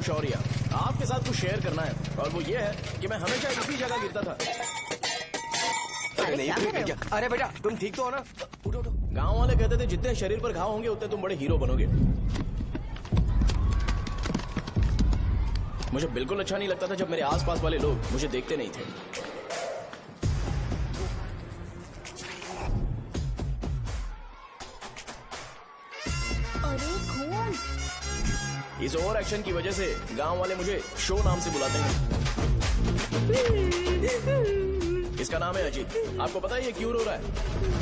हूँ शौर्य। आपके साथ कुछ शेयर करना है और वो ये है कि मैं हमेशा इसी जगह गिरता था। अरे नहीं क्या? अरे बेटा तुम ठीक तो हो ना? उठो उठो। गाँव वाले कहते थे जितने शरीर पर घाव होंगे उतने तुम बड़े हीरो बनोगे। मुझे बिल्कुल अच्छा नहीं लगता था जब मेरे आसपास वाले लोग मुझे देखते नहीं थे। अरे खून! इस ओवर एक्शन की वजह से गांव वाले मुझे शो नाम से बुलाते हैं। इसका नाम है अजीत। आपको पता है ये क्यों रो रहा है?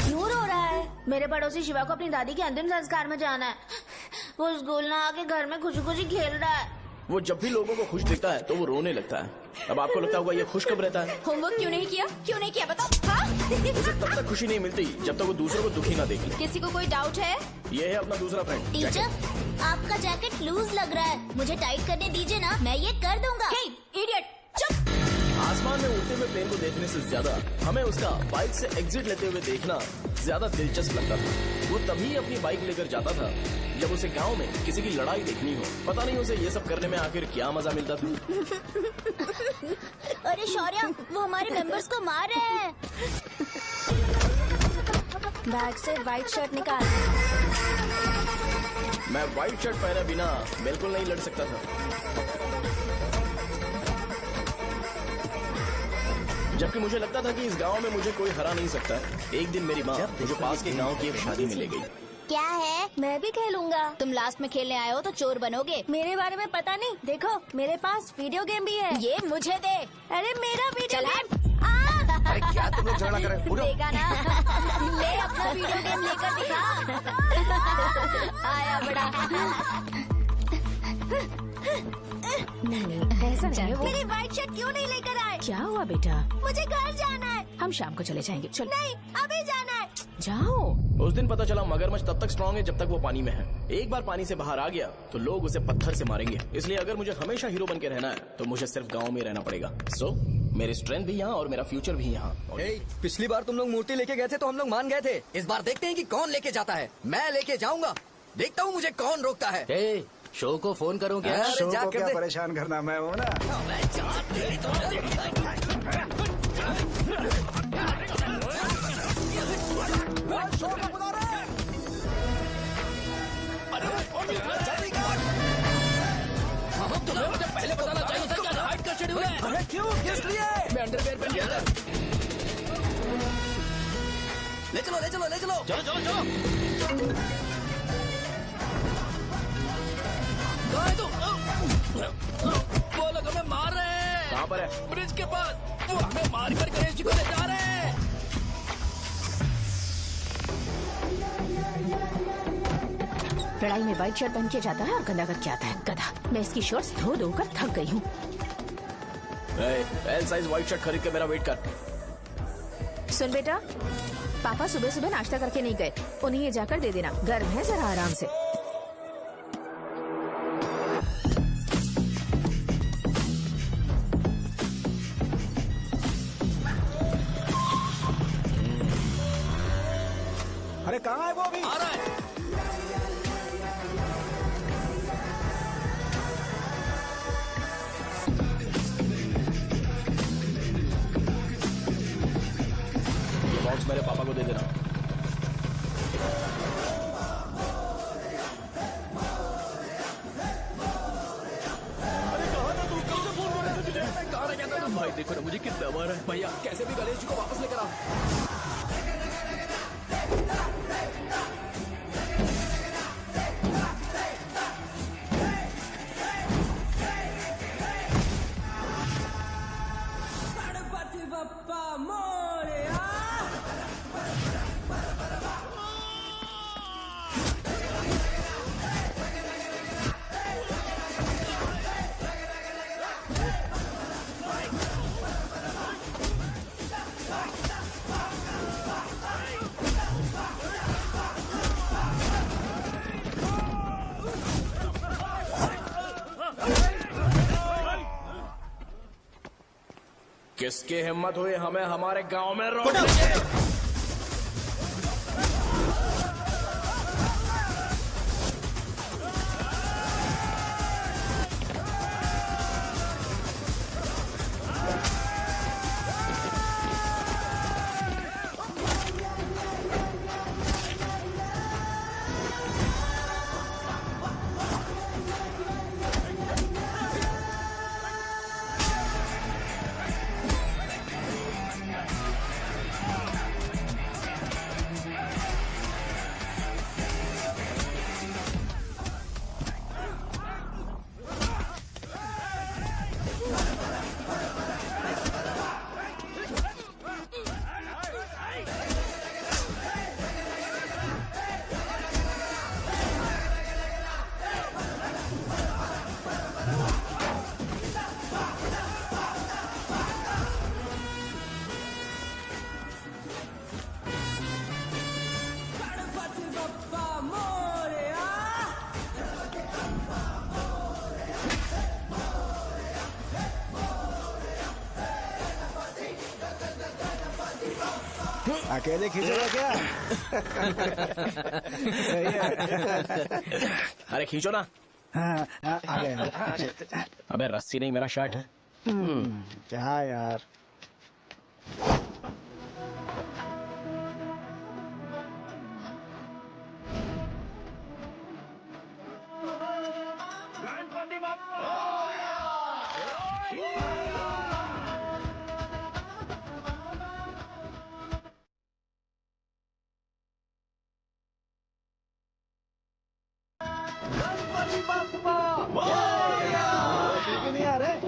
क्यों रो रहा है? मेरे पड़ोसी शिवा को अपनी दादी के अंतिम संस्कार में जाना है। वो स्कूल ना आके घर में खुशी खुशी खेल रहा है। वो जब भी लोगों को खुश दिखता है तो वो रोने लगता है। अब आपको लगता होगा ये खुश कब रहता है? होमवर्क क्यों नहीं किया? क्यों नहीं किया बताओ? हाँ? उसे तब तक खुशी नहीं मिलती जब तक वो दूसरों को दुखी ना देख ले। किसी को कोई डाउट है? ये है अपना दूसरा फ्रेंड। टीचर, आपका जैकेट लूज लग रहा है। मुझे टाइट करने दीजिए ना, मैं ये कर दूंगा। हे, इडियट, चुप! आसमान में उड़ते हुए प्लेन को देखने से ज्यादा हमें उसका बाइक से एग्जिट लेते हुए देखना ज्यादा दिलचस्प लगता था। वो तभी अपनी बाइक लेकर जाता था जब उसे गांव में किसी की लड़ाई देखनी हो। पता नहीं उसे ये सब करने में आखिर क्या मजा मिलता था। अरे शौर्य, वो हमारे मेंबर्स को मार रहे हैं। बैग से व्हाइट शर्ट निकाल। मैं व्हाइट शर्ट पहने बिना बिल्कुल नहीं लड़ सकता था। जबकि मुझे लगता था कि इस गांव में मुझे कोई हरा नहीं सकता। एक दिन मेरी माँ मुझे पास के गांव की एक शादी में ले गई। क्या है? मैं भी खेलूंगा। तुम लास्ट में खेलने आए हो तो चोर बनोगे। मेरे बारे में पता नहीं। देखो मेरे पास वीडियो गेम भी है। ये मुझे दे। अरे मेरा वीडियो गेम। अरे क्या तुम लोग झगड़ा कर रहे हो? देगा ना? ले अपना वीडियो गेम लेकर दिखा। आया बड़ा। ऐसा नहीं है वो। मेरी व्हाइट शर्ट क्यों नहीं लेकर आए? क्या हुआ बेटा? मुझे घर जाना है। हम शाम को चले जाएंगे। चलो नहीं, अभी जाना है। जाओ। उस दिन पता चला मगरमच्छ तब तक स्ट्रांग है जब तक वो पानी में है। एक बार पानी से बाहर आ गया तो लोग उसे पत्थर से मारेंगे। इसलिए अगर मुझे हमेशा हीरो बन के रहना है तो मुझे सिर्फ गाँव में रहना पड़ेगा। सो मेरी स्ट्रेंथ भी यहाँ और मेरा फ्यूचर भी यहाँ। पिछली बार तुम लोग मूर्ति लेके गए थे तो हम लोग मान गए थे। इस बार देखते हैं कि कौन लेके जाता है। मैं लेके जाऊंगा। देखता हूँ मुझे कौन रोकता है। शो को फोन करूं क्या? शो को क्या परेशान करना, मैं हूँ ना। मुझे पहले बताना चाहिए था क्या हाइट का शेड्यूल है। अरे क्यों? किस लिए? मैं अंडरवेयर पहन गया था। ले चलो ले चलो ले चलो। चलो चलो चलो। वो लोग हमें मार रहे हैं। कहाँ पर है? ब्रिज के पास। वो हमें मार कर गणेश जी को ले जा रहे हैं। लड़ाई में व्हाइट शर्ट पहन के जाता है और गंदा करके आता है। गधा। मैं इसकी शॉर्ट्स धो धोकर थक गई हूँ। एल साइज व्हाइट शर्ट खरीद के मेरा वेट कर। सुन बेटा, पापा सुबह सुबह नाश्ता करके नहीं गए। उन्हें ये जाकर दे देना। गर्म है, जरा आराम से। अरे कहाँ है वो अभी? आ रहा है। ये बॉक्स मेरे पापा को दे देना। भाई देखो ना मुझे कितना मारा है। भैया कैसे भी गणेश जी को वापस लेकर आओ। किसकी हिम्मत हुई हमें हमारे गांव में रोक? अकेले खींचेगा क्या? सही है। अरे खींचो ना। हाँ, आ गया। अबे रस्सी नहीं, मेरा शर्ट है। क्या यार?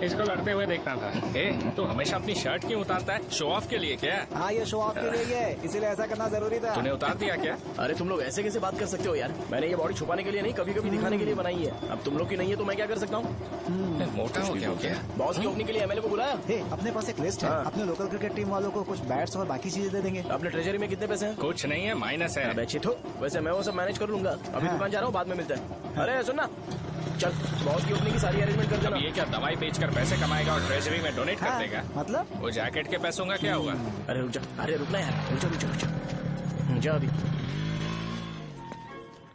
इसको लड़ते हुए देखना था। ए, तू हमेशा अपनी शर्ट क्यों उतारता है? शो ऑफ के लिए क्या? हाँ, ये शो ऑफ के लिए है, इसीलिए ऐसा करना जरूरी था। तूने उतार दिया क्या? अरे तुम लोग ऐसे कैसे बात कर सकते हो यार? मैंने ये बॉडी छुपाने के लिए नहीं, कभी कभी दिखाने के लिए बनाई है। अब तुम लोग की नहीं है तो मैं क्या कर सकता हूँ? मोटा हो गया? बॉस की ओपनिंग के लिए एमएलए को बुलाया। हे, अपने पास एक लिस्ट है। हाँ। अपने लोकल क्रिकेट टीम वालों को कुछ बैट्स और बाकी चीजें दे देंगे। अपने ट्रेजरी में कितने पैसे हैं? कुछ नहीं है, माइनस है। अबे छिटो, वैसे मैं वो सब मैनेज कर लूंगा। अभी हाँ। दुकान जा रहा हूँ, बाद में मिलते हैं। अरे सुनना, चल बॉस की ओपनिंग की सारी अरेंजमेंट कर अब देना। ये क्या दवाई बेचकर पैसे कमाएगा और ट्रेजरी में डोनेट कर हाँ, देगा? मतलब? वो जैकेट के पैसों का क्या होगा? अरे रुक जा, अरे रुकना यार, रुक जा जा अभी।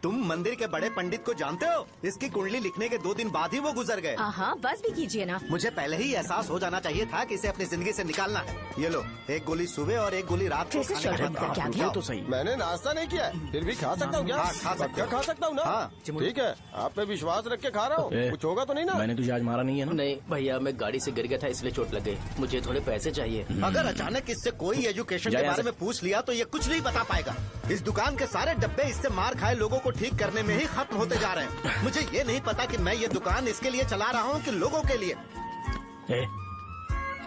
तुम मंदिर के बड़े पंडित को जानते हो? इसकी कुंडली लिखने के 2 दिन बाद ही वो गुजर गए। हाँ, बस भी कीजिए ना। मुझे पहले ही एहसास हो जाना चाहिए था कि इसे अपनी जिंदगी से निकालना है। ये लो, एक गोली सुबह और एक गोली रात को कैसे खाने चल के रहा बाद है? क्या आप क्या? ये तो सही। मैंने नाश्ता नहीं किया है, फिर भी खा सकता हूँ क्या? हाँ, खा सकते पक्का हो। खा सकता हूँ ना? हाँ। ठीक है, आप पे विश्वास रख के खा रहा हूँ। ए, कुछ होगा तो नहीं ना? मैंने तुझे आज मारा नहीं है ना? नहीं भैया, मैं गाड़ी से गिर गया था इसलिए चोट लग गई। मुझे थोड़े पैसे चाहिए। अगर अचानक इससे कोई एजुकेशन जा के यहाँ बारे से। में पूछ लिया तो ये कुछ नहीं बता पाएगा। इस दुकान के सारे डब्बे इससे मार खाए लोगों को ठीक करने में ही खत्म होते जा रहे हैं। मुझे ये नहीं पता कि मैं ये दुकान इसके लिए चला रहा हूँ कि लोगों के लिए। ए,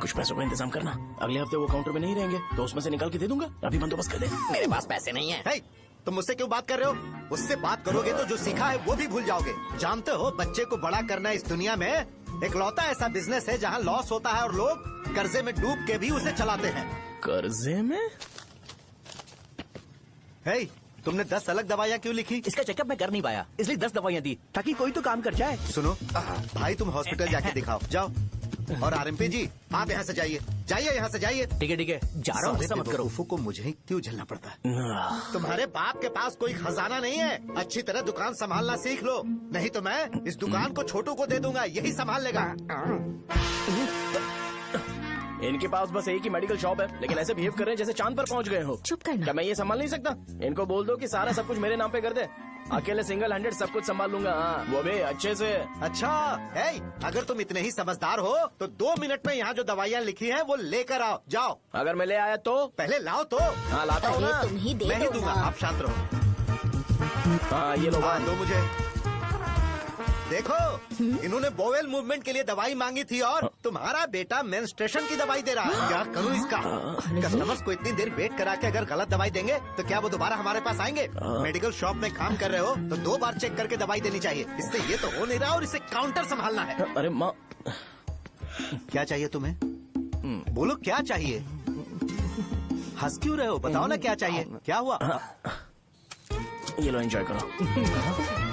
कुछ पैसों का इंतजाम करना। अगले हफ्ते वो काउंटर में नहीं रहेंगे तो उसमें से निकाल के दे दूंगा। अभी बंदोबस्त कर दे। मेरे पास पैसे नहीं है। हे, तुम मुझसे क्यों बात कर रहे हो? उससे बात करोगे तो जो सीखा है वो भी भूल जाओगे। जानते हो, बच्चे को बड़ा करना इस दुनिया में इकलौता ऐसा बिजनेस है जहाँ लॉस होता है और लोग कर्जे में डूब के भी उसे चलाते हैं। कर्जे में? हे, तुमने 10 अलग दवाइयाँ क्यों लिखी? इसका चेकअप मैं कर नहीं पाया, इसलिए 10 दवाइयाँ दी ताकि कोई तो काम कर जाए। सुनो भाई, तुम हॉस्पिटल जाके दिखाओ, जाओ। और आरएमपी जी, आप यहाँ से जाइए, जाइए यहाँ से जाइए। ठीक है, जा रहा हूँ, गुस्सा मत करो। बेवकूफों को मुझे ही क्यों झेलना पड़ता है? तुम्हारे बाप के पास कोई खजाना नहीं है। अच्छी तरह दुकान संभालना सीख लो, नहीं तो मैं इस दुकान को छोटू को दे दूंगा, यही संभाल लेगा। इनके पास बस एक ही मेडिकल शॉप है, लेकिन ऐसे बिहेव कर रहे हैं जैसे चांद पर पहुंच गए हो। चुप करना। क्या मैं ये संभाल नहीं सकता? इनको बोल दो कि सारा सब कुछ मेरे नाम पे कर दे। अकेले सिंगल हैंडेड सब कुछ संभाल लूंगा। हाँ, वो भी अच्छे से। अच्छा है, अगर तुम इतने ही समझदार हो तो 2 मिनट में यहाँ जो दवाइयाँ लिखी हैं वो लेकर आओ, जाओ। अगर मैं ले आया तो? पहले लाओ तो। हाँ लाता हूँ ना। अरे तुम ही दे मैं ही दो दूंगा, ना। आप शांत रहो। हाँ ये लो। हाँ, दो मुझे। देखो, इन्होंने बोवेल मूवमेंट के लिए दवाई मांगी थी और तुम्हारा बेटा मेंस्ट्रुएशन की दवाई दे रहा है। क्या करूँ इसका? कस्टमर्स को इतनी देर वेट करा के अगर गलत दवाई देंगे तो क्या वो दोबारा हमारे पास आएंगे? मेडिकल शॉप में काम कर रहे हो तो 2 बार चेक करके दवाई देनी चाहिए। इससे ये तो हो नहीं रहा और इसे काउंटर संभालना है। अरे माँ, क्या चाहिए तुम्हें? बोलो क्या चाहिए? हंस क्यों रहे हो? बताओ ना क्या चाहिए? क्या हुआ? ये लो एंजॉय करो।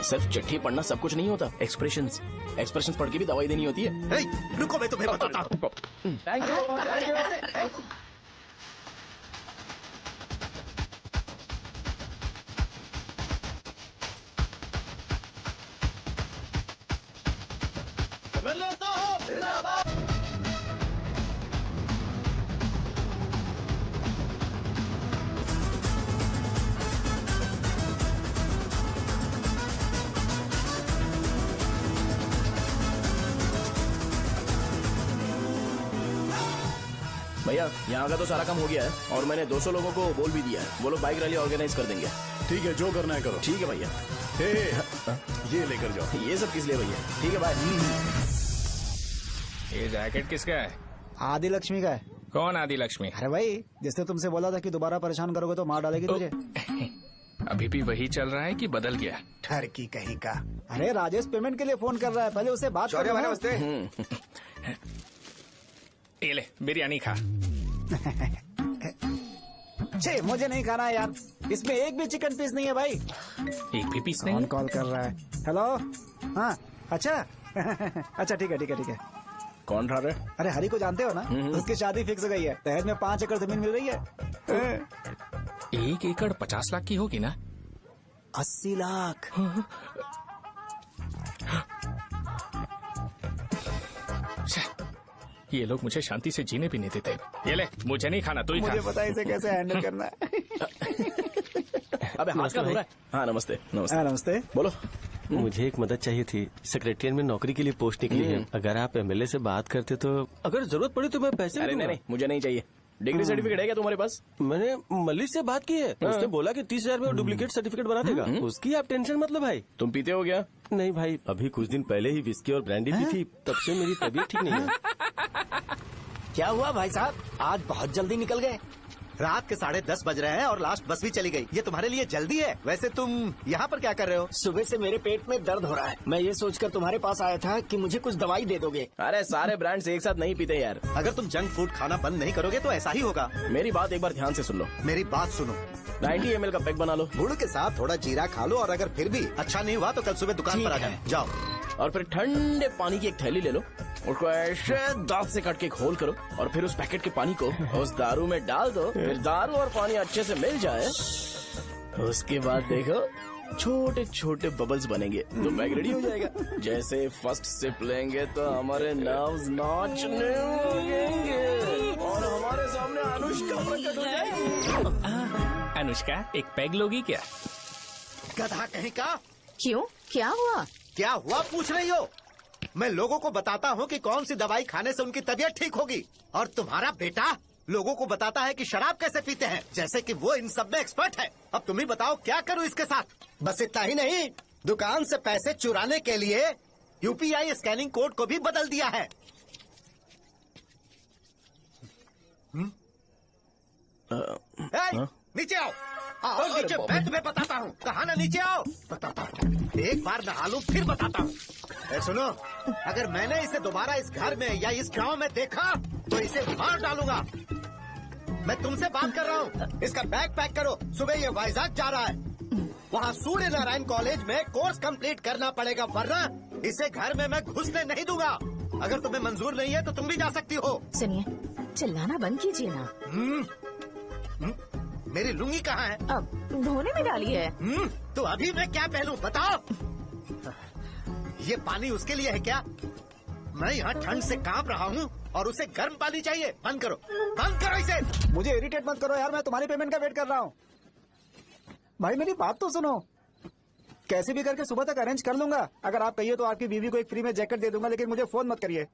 सिर्फ चिट्ठी पढ़ना सब कुछ नहीं होता। एक्सप्रेशंस पढ़ के भी दवाई देनी होती है। हे, रुको, मैं तुम्हें बताता हूँ। Thank you. भैया यहाँ का तो सारा काम हो गया है और मैंने 200 लोगों को बोल भी दिया है। वो लोग बाइक रैली ऑर्गेनाइज कर देंगे। ठीक है, जो करना है करो। ठीक है भैया। ये लेकर जाओ। ये सब किस लिए भैया? ठीक है बाय। ये जैकेट किसका है? आदि लक्ष्मी का है। कौन आदि लक्ष्मी? अरे भाई, जिसने तुमसे बोला था कि दोबारा परेशान करोगे तो मार डालेगी तुझे। अभी भी वही चल रहा है कि बदल गया? ठरकी कहीं का। अरे राजेश पेमेंट के लिए फोन कर रहा है, पहले उससे बात करो। नमस्ते। ये ले बिरयानी खा। छे, मुझे नहीं खाना है यार, इसमें एक भी चिकन पीस नहीं है भाई। एक भी पीस कौन नहीं? कॉल कर रहा है? हेलो, हाँ अच्छा। अच्छा ठीक है। कौन रहा रे? अरे हरी को जानते हो ना? उसकी शादी फिक्स हो गई है। दहेज में 5 एकड़ जमीन मिल रही है। 1 एकड़ 50 लाख की होगी ना? 80 लाख। ये लोग मुझे शांति से जीने भी नहीं देते। ये ले, मुझे नहीं खाना, तू ही खा। मुझे पता है इसे कैसे हैंडल करना है। अबे हाथ का हो रहा है। हाँ नमस्ते नमस्ते। हाँ, नमस्ते। बोलो। मुझे एक मदद चाहिए थी। सेक्रेटरिएट में नौकरी के लिए पोस्ट निकली है। अगर आप एमएलए से बात करते तो अगर जरूरत पड़ी तो मैं पैसे अरे नहीं, मुझे नहीं चाहिए। डिग्री सर्टिफिकेट है क्या तुम्हारे पास? मैंने मलिक से बात की है। उसने बोला कि 30,000 में वो डुप्लीकेट सर्टिफिकेट बना देगा। उसकी आप टेंशन मत लो भाई। तुम पीते हो क्या? नहीं भाई, अभी कुछ दिन पहले ही विस्की और ब्रांडी पी थी, तब से मेरी तबीयत ठीक नहीं है। क्या हुआ भाई साहब, आज बहुत जल्दी निकल गए? रात के 10:30 बज रहे हैं और लास्ट बस भी चली गई। ये तुम्हारे लिए जल्दी है। वैसे तुम यहाँ पर क्या कर रहे हो? सुबह से मेरे पेट में दर्द हो रहा है। मैं ये सोचकर तुम्हारे पास आया था कि मुझे कुछ दवाई दे दोगे। अरे सारे ब्रांड्स एक साथ नहीं पीते यार। अगर तुम जंक फूड खाना बंद नहीं करोगे तो ऐसा ही होगा। मेरी बात एक बार ध्यान से सुन लो। मेरी बात सुनो। 90 ml का पैक बना लो। गुड़ के साथ थोड़ा जीरा खा लो और अगर फिर भी अच्छा नहीं हुआ तो कल सुबह दुकान पर आ जाओ। और फिर ठंडे पानी की एक थैली ले लो, उसको ऐसे दांत से काट के घोल करो और फिर उस पैकेट के पानी को उस दारू में डाल दो। फिर दारू और पानी अच्छे से मिल जाए, उसके बाद देखो छोटे छोटे बबल्स बनेंगे तो पैक रेडी हो जाएगा। जैसे फर्स्ट सिप लेंगे तो हमारे नर्व्स नाचने लगेंगे और हमारे सामने अनुष्का प्रकट हो जाएगी। अनुष्का, एक पैग लोगी क्या? गधा कहीं का। क्यों, क्या हुआ? क्या हुआ पूछ रही हो? मैं लोगों को बताता हूँ कि कौन सी दवाई खाने से उनकी तबीयत ठीक होगी, और तुम्हारा बेटा लोगों को बताता है कि शराब कैसे पीते हैं, जैसे कि वो इन सब में एक्सपर्ट है। अब तुम ही बताओ क्या करूँ इसके साथ? बस इतना ही नहीं, दुकान से पैसे चुराने के लिए यूपीआई स्कैनिंग कोड को भी बदल दिया है। नीचे आओ, आओ नीचे, मैं तुम्हें बताता हूँ। कहा ना नीचे आओ, बताता हूँ। एक बार नहा लूं फिर बताता हूँ। सुनो, अगर मैंने इसे दोबारा इस घर में या इस गांव में देखा तो इसे मार डालूंगा। मैं तुमसे बात कर रहा हूँ। इसका बैग पैक करो, सुबह ये वाइजाग जा रहा है। वहाँ सूर्य नारायण कॉलेज में कोर्स कंप्लीट करना पड़ेगा, वरना इसे घर में मैं घुसने नहीं दूंगा। अगर तुम्हें मंजूर नहीं है तो तुम भी जा सकती हो। सुनिए, चिल्लाना बंद कीजिए ना। मेरी लुंगी कहाँ है? अब धोने में डाली है। तो अभी मैं क्या पहनूं बताओ? ये पानी उसके लिए है क्या? मैं यहाँ ठंड से कांप रहा हूँ और उसे गर्म पानी चाहिए। बंद करो, बंद करो इसे। मुझे इरिटेट मत करो यार, मैं तुम्हारी पेमेंट का वेट कर रहा हूँ। भाई मेरी बात तो सुनो, कैसे भी करके सुबह तक अरेंज कर लूंगा। अगर आप कहिए तो आपकी बीवी को एक फ्री में जैकेट दे दूंगा, लेकिन मुझे फोन मत करिए।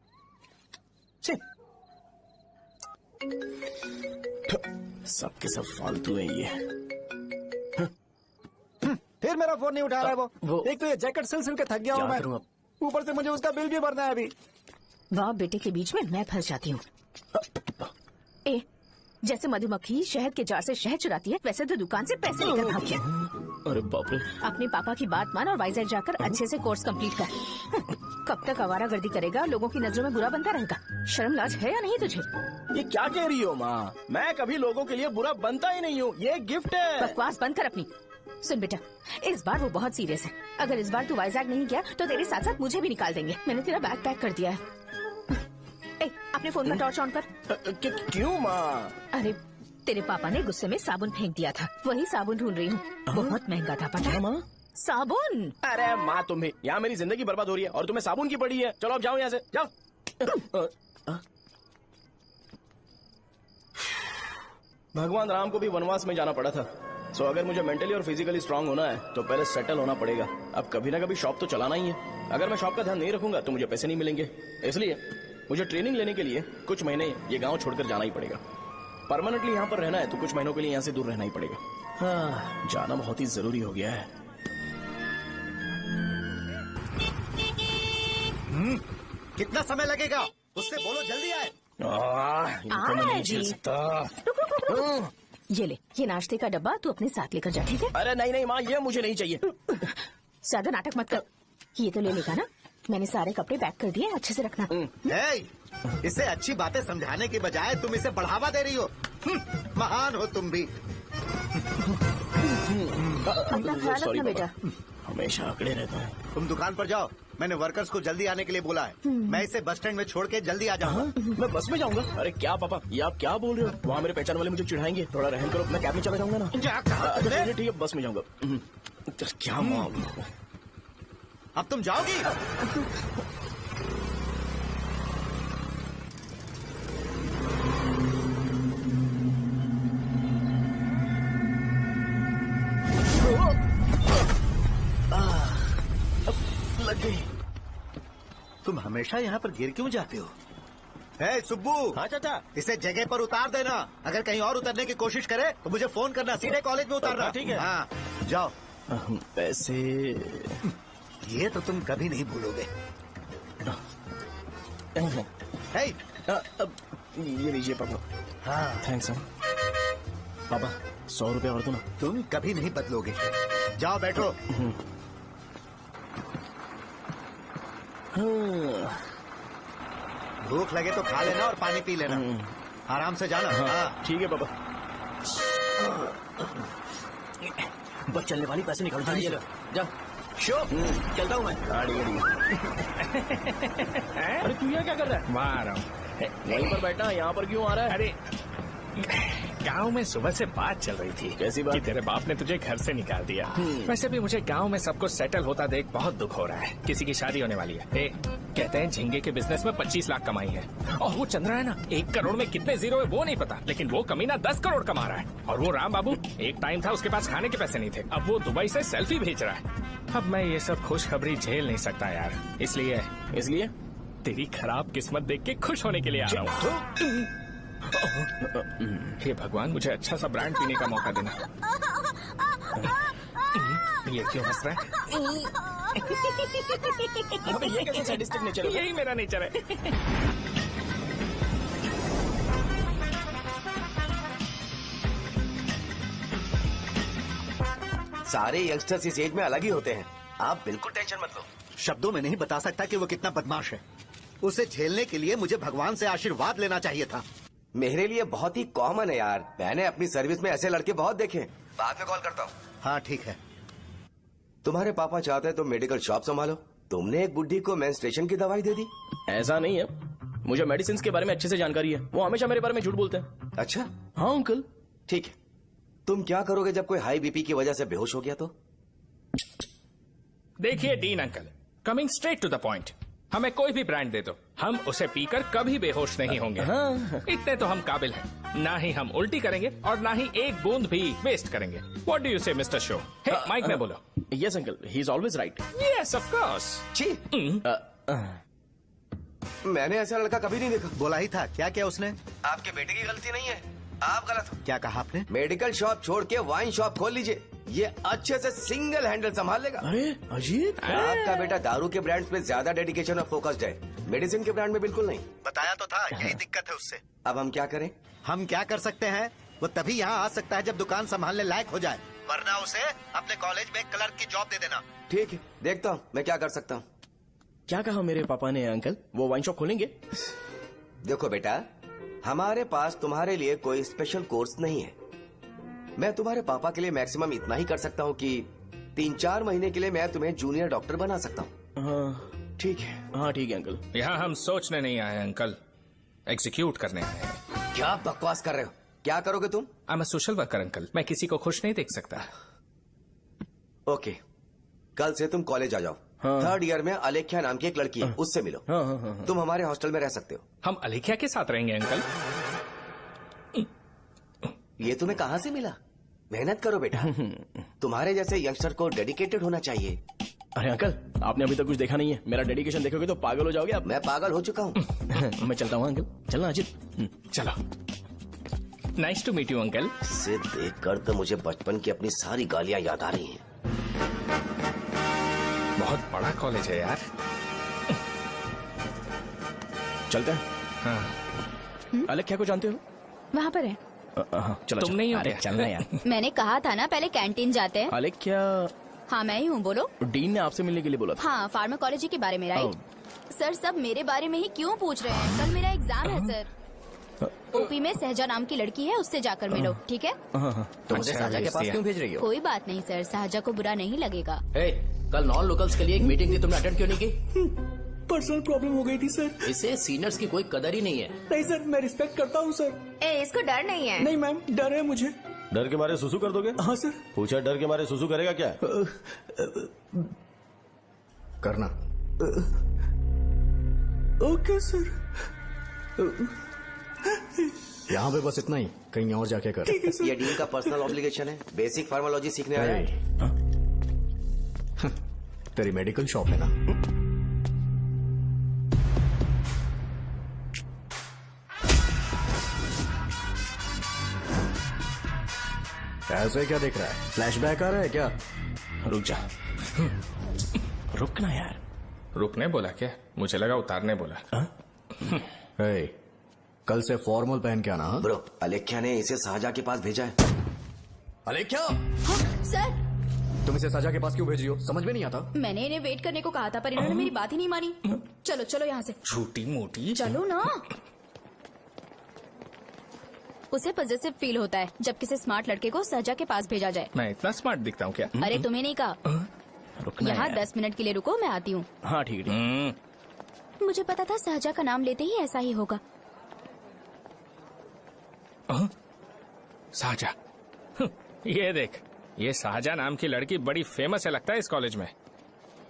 सबके सब फालतू है ये। फिर मेरा फोन नहीं उठा रहा है वो। एक तो ये जैकेट सिल सिल के थक गया हूँ मैं, ऊपर से मुझे उसका बिल भी भरना है अभी। बाप बेटे के बीच में मैं फंस जाती हूँ। ए, जैसे मधुमक्खी शहद के जार से शहद चुराती है, वैसे तो दुकान से पैसे लेकर भाग गया। अरे बाप रे। अपने पापा की बात मान और वाइजैक जाकर अच्छे से कोर्स कंप्लीट कर। कब तक आवारागर्दी करेगा, लोगों की नजरों में बुरा बनता रहेगा। शर्म लाज है या नहीं तुझे? ये क्या कह रही हो माँ? मैं कभी लोगों के लिए बुरा बनता ही नहीं हूँ, ये गिफ्ट है। बकवास बंद कर अपनी। सुन बेटा, इस बार वो बहुत सीरियस है। अगर इस बार तू वाइजैक नहीं गया तो तेरे साथ साथ मुझे भी निकाल देंगे। मैंने तेरा बैग पैक कर दिया है। ए, अपने फोन का टॉर्च ऑन कर। क्यों माँ? अरे तेरे पापा ने गुस्से में साबुन फेंक दिया था, वही साबुन ढूंढ रही हूँ। बहुत महंगा था, पता है माँ? साबुन। अरे माँ, तुम्हें यहाँ मेरी जिंदगी बर्बाद हो रही है और तुम्हें साबुन की पड़ी है। चलो अब जाओ यहाँ से, जाओ। भगवान राम को भी वनवास में जाना पड़ा था। सो अगर मुझे मेंटली और फिजिकली स्ट्रांग होना है तो पहले सेटल होना पड़ेगा। अब कभी ना कभी शॉप तो चलाना ही है। अगर मैं शॉप का ध्यान नहीं रखूंगा तो मुझे पैसे नहीं मिलेंगे। इसलिए मुझे ट्रेनिंग लेने के लिए कुछ महीने ये गांव छोड़कर जाना ही पड़ेगा। परमानेंटली यहाँ पर रहना है तो कुछ महीनों के लिए यहाँ से दूर रहना ही पड़ेगा। हाँ, जाना बहुत ही जरूरी हो गया है। कितना समय लगेगा? उससे बोलो जल्दी आए। इनको मैं नहीं झेल सकता। ये ले, ये नाश्ते का डब्बा तू अपने साथ लेकर जा, ठीक है? अरे नहीं नहीं माँ, ये मुझे नहीं चाहिए। ज्यादा नाटक मत कर। ये तो ले लेगा ना? मैंने सारे कपड़े पैक कर दिए, अच्छे से रखना। इसे अच्छी बातें समझाने के बजाय तुम इसे बढ़ावा दे रही हो। महान हो तुम भी। अपना ख्याल रखना बेटा। हमेशा अकड़े रहता है। तुम दुकान पर जाओ, मैंने वर्कर्स को जल्दी आने के लिए बोला है। मैं इसे बस स्टैंड में छोड़ के जल्दी आ जाऊंगा। मैं बस में जाऊंगा? अरे क्या पापा, ये आप क्या बोल रहे हो? वहाँ मेरे पहचान वाले मुझे चिढ़ाएंगे। थोड़ा रहम करो, मैं कैब में चला जाऊंगा ना। ठीक है, बस में जाऊंगा। क्या मामला? अब तुम जाओगी? लग गई। तुम हमेशा यहाँ पर गिर क्यों जाते हो? हे सुब्बू। हाँ चाचा। इसे जगह पर उतार देना। अगर कहीं और उतरने की कोशिश करे तो मुझे फोन करना, सीधे कॉलेज में उतारना। ठीक है। हाँ जाओ। पैसे ये तो तुम कभी नहीं भूलोगे। हे, अब ये लीजिए पापा। हाँ थैंक्स पापा। 100 रुपया और दो ना। तुम कभी नहीं बदलोगे। जाओ बैठो। भूख लगे तो खा लेना और पानी पी लेना। आराम से जाना। हाँ ठीक है पापा। बस चलने वाली पैसे निकाल दो। जा शो। चलता हूँ मैं। अरे तू यहाँ क्या कर रहा है? वहाँ आ रहा हूँ। वहीं पर बैठा, यहाँ पर क्यों आ रहा है? अरे गांव में सुबह से बात चल रही थी। कैसी बात? कि तेरे बाप ने तुझे घर से निकाल दिया। वैसे भी मुझे गांव में सब कुछ सेटल होता देख बहुत दुख हो रहा है। किसी की शादी होने वाली है। कहते हैं झींगे के बिजनेस में 25 लाख कमाई है। और वो चंद्रा है ना, 1 करोड़ में कितने जीरो है वो नहीं पता, लेकिन वो कमीना 10 करोड़ कमा रहा है। और वो राम बाबू, एक टाइम था उसके पास खाने के पैसे नहीं थे, अब वो दुबई से सेल्फी भेज रहा है। अब मैं ये सब खुशखबरी झेल नहीं सकता यार, इसलिए तेरी खराब किस्मत देख के खुश होने के लिए आ रहा हूँ। हे भगवान, मुझे अच्छा सा ब्रांड पीने का मौका देना। ये क्यों हंस रहा है? अबे ये कैसे सैडिस्टिक नेचर है? यही मेरा नेचर है। सारे यंगस्टर्स इस एज में अलग ही होते हैं। आप बिल्कुल टेंशन मत लो। शब्दों में नहीं बता सकता कि वो कितना बदमाश है। उसे झेलने के लिए मुझे भगवान से आशीर्वाद लेना चाहिए था। मेरे लिए बहुत ही कॉमन है यार। मैंने अपनी सर्विस में ऐसे लड़के बहुत देखे। बाद में कॉल करता हूँ। हाँ ठीक है। तुम्हारे पापा चाहते हैं तुम मेडिकल शॉप संभालो। तुमने एक बुढ़ी को मेंस्ट्रुएशन की दवाई दे दी। ऐसा नहीं है, मुझे मेडिसिन के बारे में अच्छे से जानकारी है। वो हमेशा मेरे बारे में झूठ बोलते हैं। अच्छा हाँ अंकल। ठीक है, तुम क्या करोगे जब कोई हाई बीपी की वजह से बेहोश हो गया तो? देखिए Dean uncle, coming straight to the point, हमें कोई भी ब्रांड दे दो, हम उसे पीकर कभी बेहोश नहीं होंगे। हाँ। इतने तो हम काबिल हैं। ना ही हम उल्टी करेंगे और ना ही एक बूंद भी वेस्ट करेंगे। व्हाट डू यू से मिस्टर शो? हे माइक में बोलो। Yes uncle, he is always right. Yes of course. छी, मैंने ऐसा लड़का कभी नहीं देखा। बोला ही था। क्या क्या उसने? आपके बेटे की गलती नहीं है, आप गलत हो। क्या कहा आपने? मेडिकल शॉप छोड़ के वाइन शॉप खोल लीजिए, ये अच्छे से सिंगल हैंडल संभाल लेगा। अरे अजीत, आपका बेटा दारू के ब्रांड्स पे ज्यादा डेडिकेशन और फोकस्ड है, मेडिसिन के ब्रांड में बिल्कुल नहीं। बताया तो था, यही दिक्कत है उससे। अब हम क्या करें? हम क्या कर सकते हैं? वो तभी यहाँ आ सकता है जब दुकान संभालने लायक हो जाए, वरना उसे अपने कॉलेज में क्लर्क की जॉब दे देना। ठीक है, देखता हूँ मैं क्या कर सकता हूँ। क्या कहा मेरे पापा ने अंकल? वो वाइन शॉप खोलेंगे? देखो बेटा, हमारे पास तुम्हारे लिए कोई स्पेशल कोर्स नहीं है। मैं तुम्हारे पापा के लिए मैक्सिमम इतना ही कर सकता हूँ कि 3-4 महीने के लिए मैं तुम्हें जूनियर डॉक्टर बना सकता हूँ। हाँ ठीक है। हाँ ठीक है अंकल। यहाँ हम सोचने नहीं आए अंकल, एग्जीक्यूट करने आए हैं। क्या बकवास कर रहे हो? क्या करोगे तुम? I am a social worker uncle, मैं किसी को खुश नहीं देख सकता। ओके, कल से तुम कॉलेज आ जाओ। हाँ। 3rd ईयर में अलेख्या नाम की एक लड़की है, उससे मिलो। हाँ, हाँ, हाँ, हाँ। तुम हमारे हॉस्टल में रह सकते हो। हम अलेख्या के साथ रहेंगे अंकल। ये तुम्हें कहाँ से मिला? मेहनत करो बेटा, तुम्हारे जैसे यंगस्टर को डेडिकेटेड होना चाहिए। अरे अंकल, आपने अभी तक कुछ देखा नहीं है। मेरा डेडिकेशन देखोगे तो पागल हो जाओगे आप। मैं पागल हो चुका हूँ। मैं चलता हूँ अंकल। चलना अजीत। चलो, nice to meet you uncle. इसे देखकर तो मुझे बचपन की अपनी सारी गालियाँ याद आ रही हैं। बहुत बड़ा कॉलेज है यार। चलते हैं। हाँ। अलेख्या को जानते हो? वहाँ पर है। चलो, तुम नहीं हो अरे क्या? चलना यार। मैंने कहा था ना पहले कैंटीन जाते हैं। अलेख्या, हाँ मैं ही हूँ, बोलो। डीन ने आपसे मिलने के लिए बोला था। हाँ, फार्माकोलॉजी के बारे में, राइट? सर सब मेरे बारे में ही क्यों पूछ रहे हैं? कल मेरा एग्जाम है सर। ओपी में सहजा नाम की लड़की है, उससे जाकर मिलो, ठीक है? तो मुझे साजा के पास क्यों भेज रही हो? कोई बात नहीं सर, सहजा को बुरा नहीं लगेगा। कल नॉन लोकल्स के लिए एक मीटिंग थी, तुमने अटेंड क्यों नहीं की? पर्सनल प्रॉब्लम हो गई थी सर। इसे सीनियर्स की कोई कदर ही नहीं है। नहीं सर, मैं रिस्पेक्ट करता हूँ सर। इसको डर नहीं है। नहीं मैम, डर है मुझे। डर के मारे सुसु कर दोगे? हाँ सर। पूछा डर के मारे सुसु करेगा क्या? करना। Okay sir. यहाँ पे बस इतना ही, कहीं और जाके कर। ठीक है सर। ये डील का पर्सनल ऑब्लिगेशन है, बेसिक फार्मोलॉजी सीखने आया है। तेरी मेडिकल शॉप है ना? ऐसे क्या देख रहा है? फ्लैशबैक आ रहा है क्या? रुक जा। रुकना यार। रुकने बोला क्या? मुझे लगा उतारने बोला। कल से फॉर्मल पहन के आना। हाँ? ब्रो, अलेख्या ने इसे साजा के पास भेजा है। अलेख्या, हाँ, सर तुम इसे साजा के पास क्यों भेज रही हो? समझ में नहीं आता। मैंने इन्हें वेट करने को कहा था, पर इन्होंने मेरी बात ही नहीं मानी। चलो चलो यहाँ से। छोटी मोटी। चलो ना। उसे पॉजिटिव फील होता है जब किसी स्मार्ट लड़के को सहजा के पास भेजा जाए। मैं इतना स्मार्ट दिखता हूँ क्या? अरे तुम्हें नहीं कहा। रुकना यहाँ यार। 10 मिनट के लिए रुको, मैं आती हूँ। हाँ ठीक है। मुझे पता था सहजा का नाम लेते ही ऐसा ही होगा। साजा। ये देख, ये साजा नाम की लड़की बड़ी फेमस है लगता है इस कॉलेज में।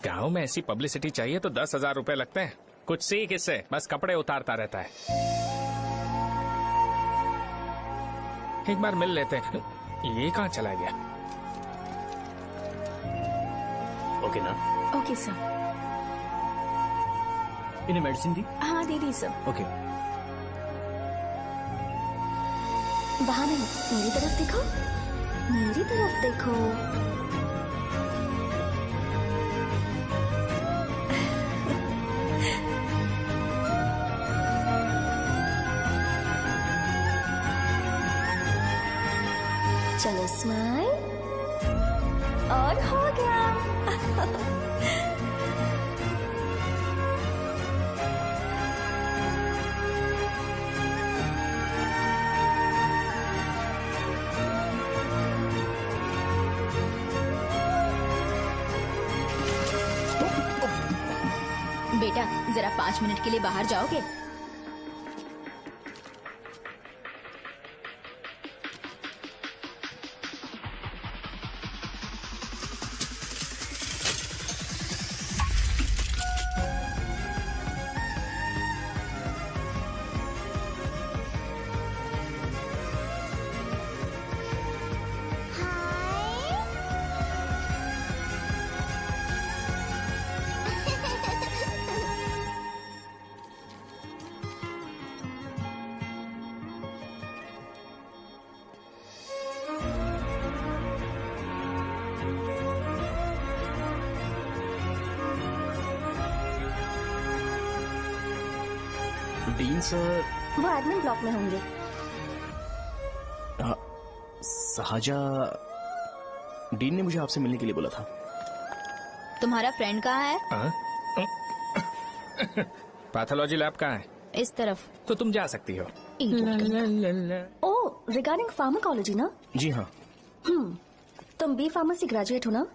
गांव में ऐसी पब्लिसिटी चाहिए तो 10,000 रुपए लगते हैं। कुछ सीख इससे, बस कपड़े उतारता रहता है। एक बार मिल लेते हैं। ये कहाँ चला गया? ओके ना? Okay sir. इन्हें मेडिसिन दी? हाँ दे दी सर। ओके। वहाँ नहीं, मेरी तरफ देखो, मेरी तरफ देखो। चलो स्माइल, और हो गया। बेटा जरा 5 मिनट के लिए बाहर जाओगे? Dean sir. वो एडमिन ब्लॉक में होंगे। साजा, डीन ने मुझे आपसे मिलने के लिए बोला था। तुम्हारा फ्रेंड कहाँ है? पैथोलॉजी लैब कहाँ है? इस तरफ। तो तुम जा सकती हो। ओ, रिगार्डिंग फार्माकोलॉजी ना? जी हाँ। तुम बी फार्मेसी ग्रेजुएट हो ना?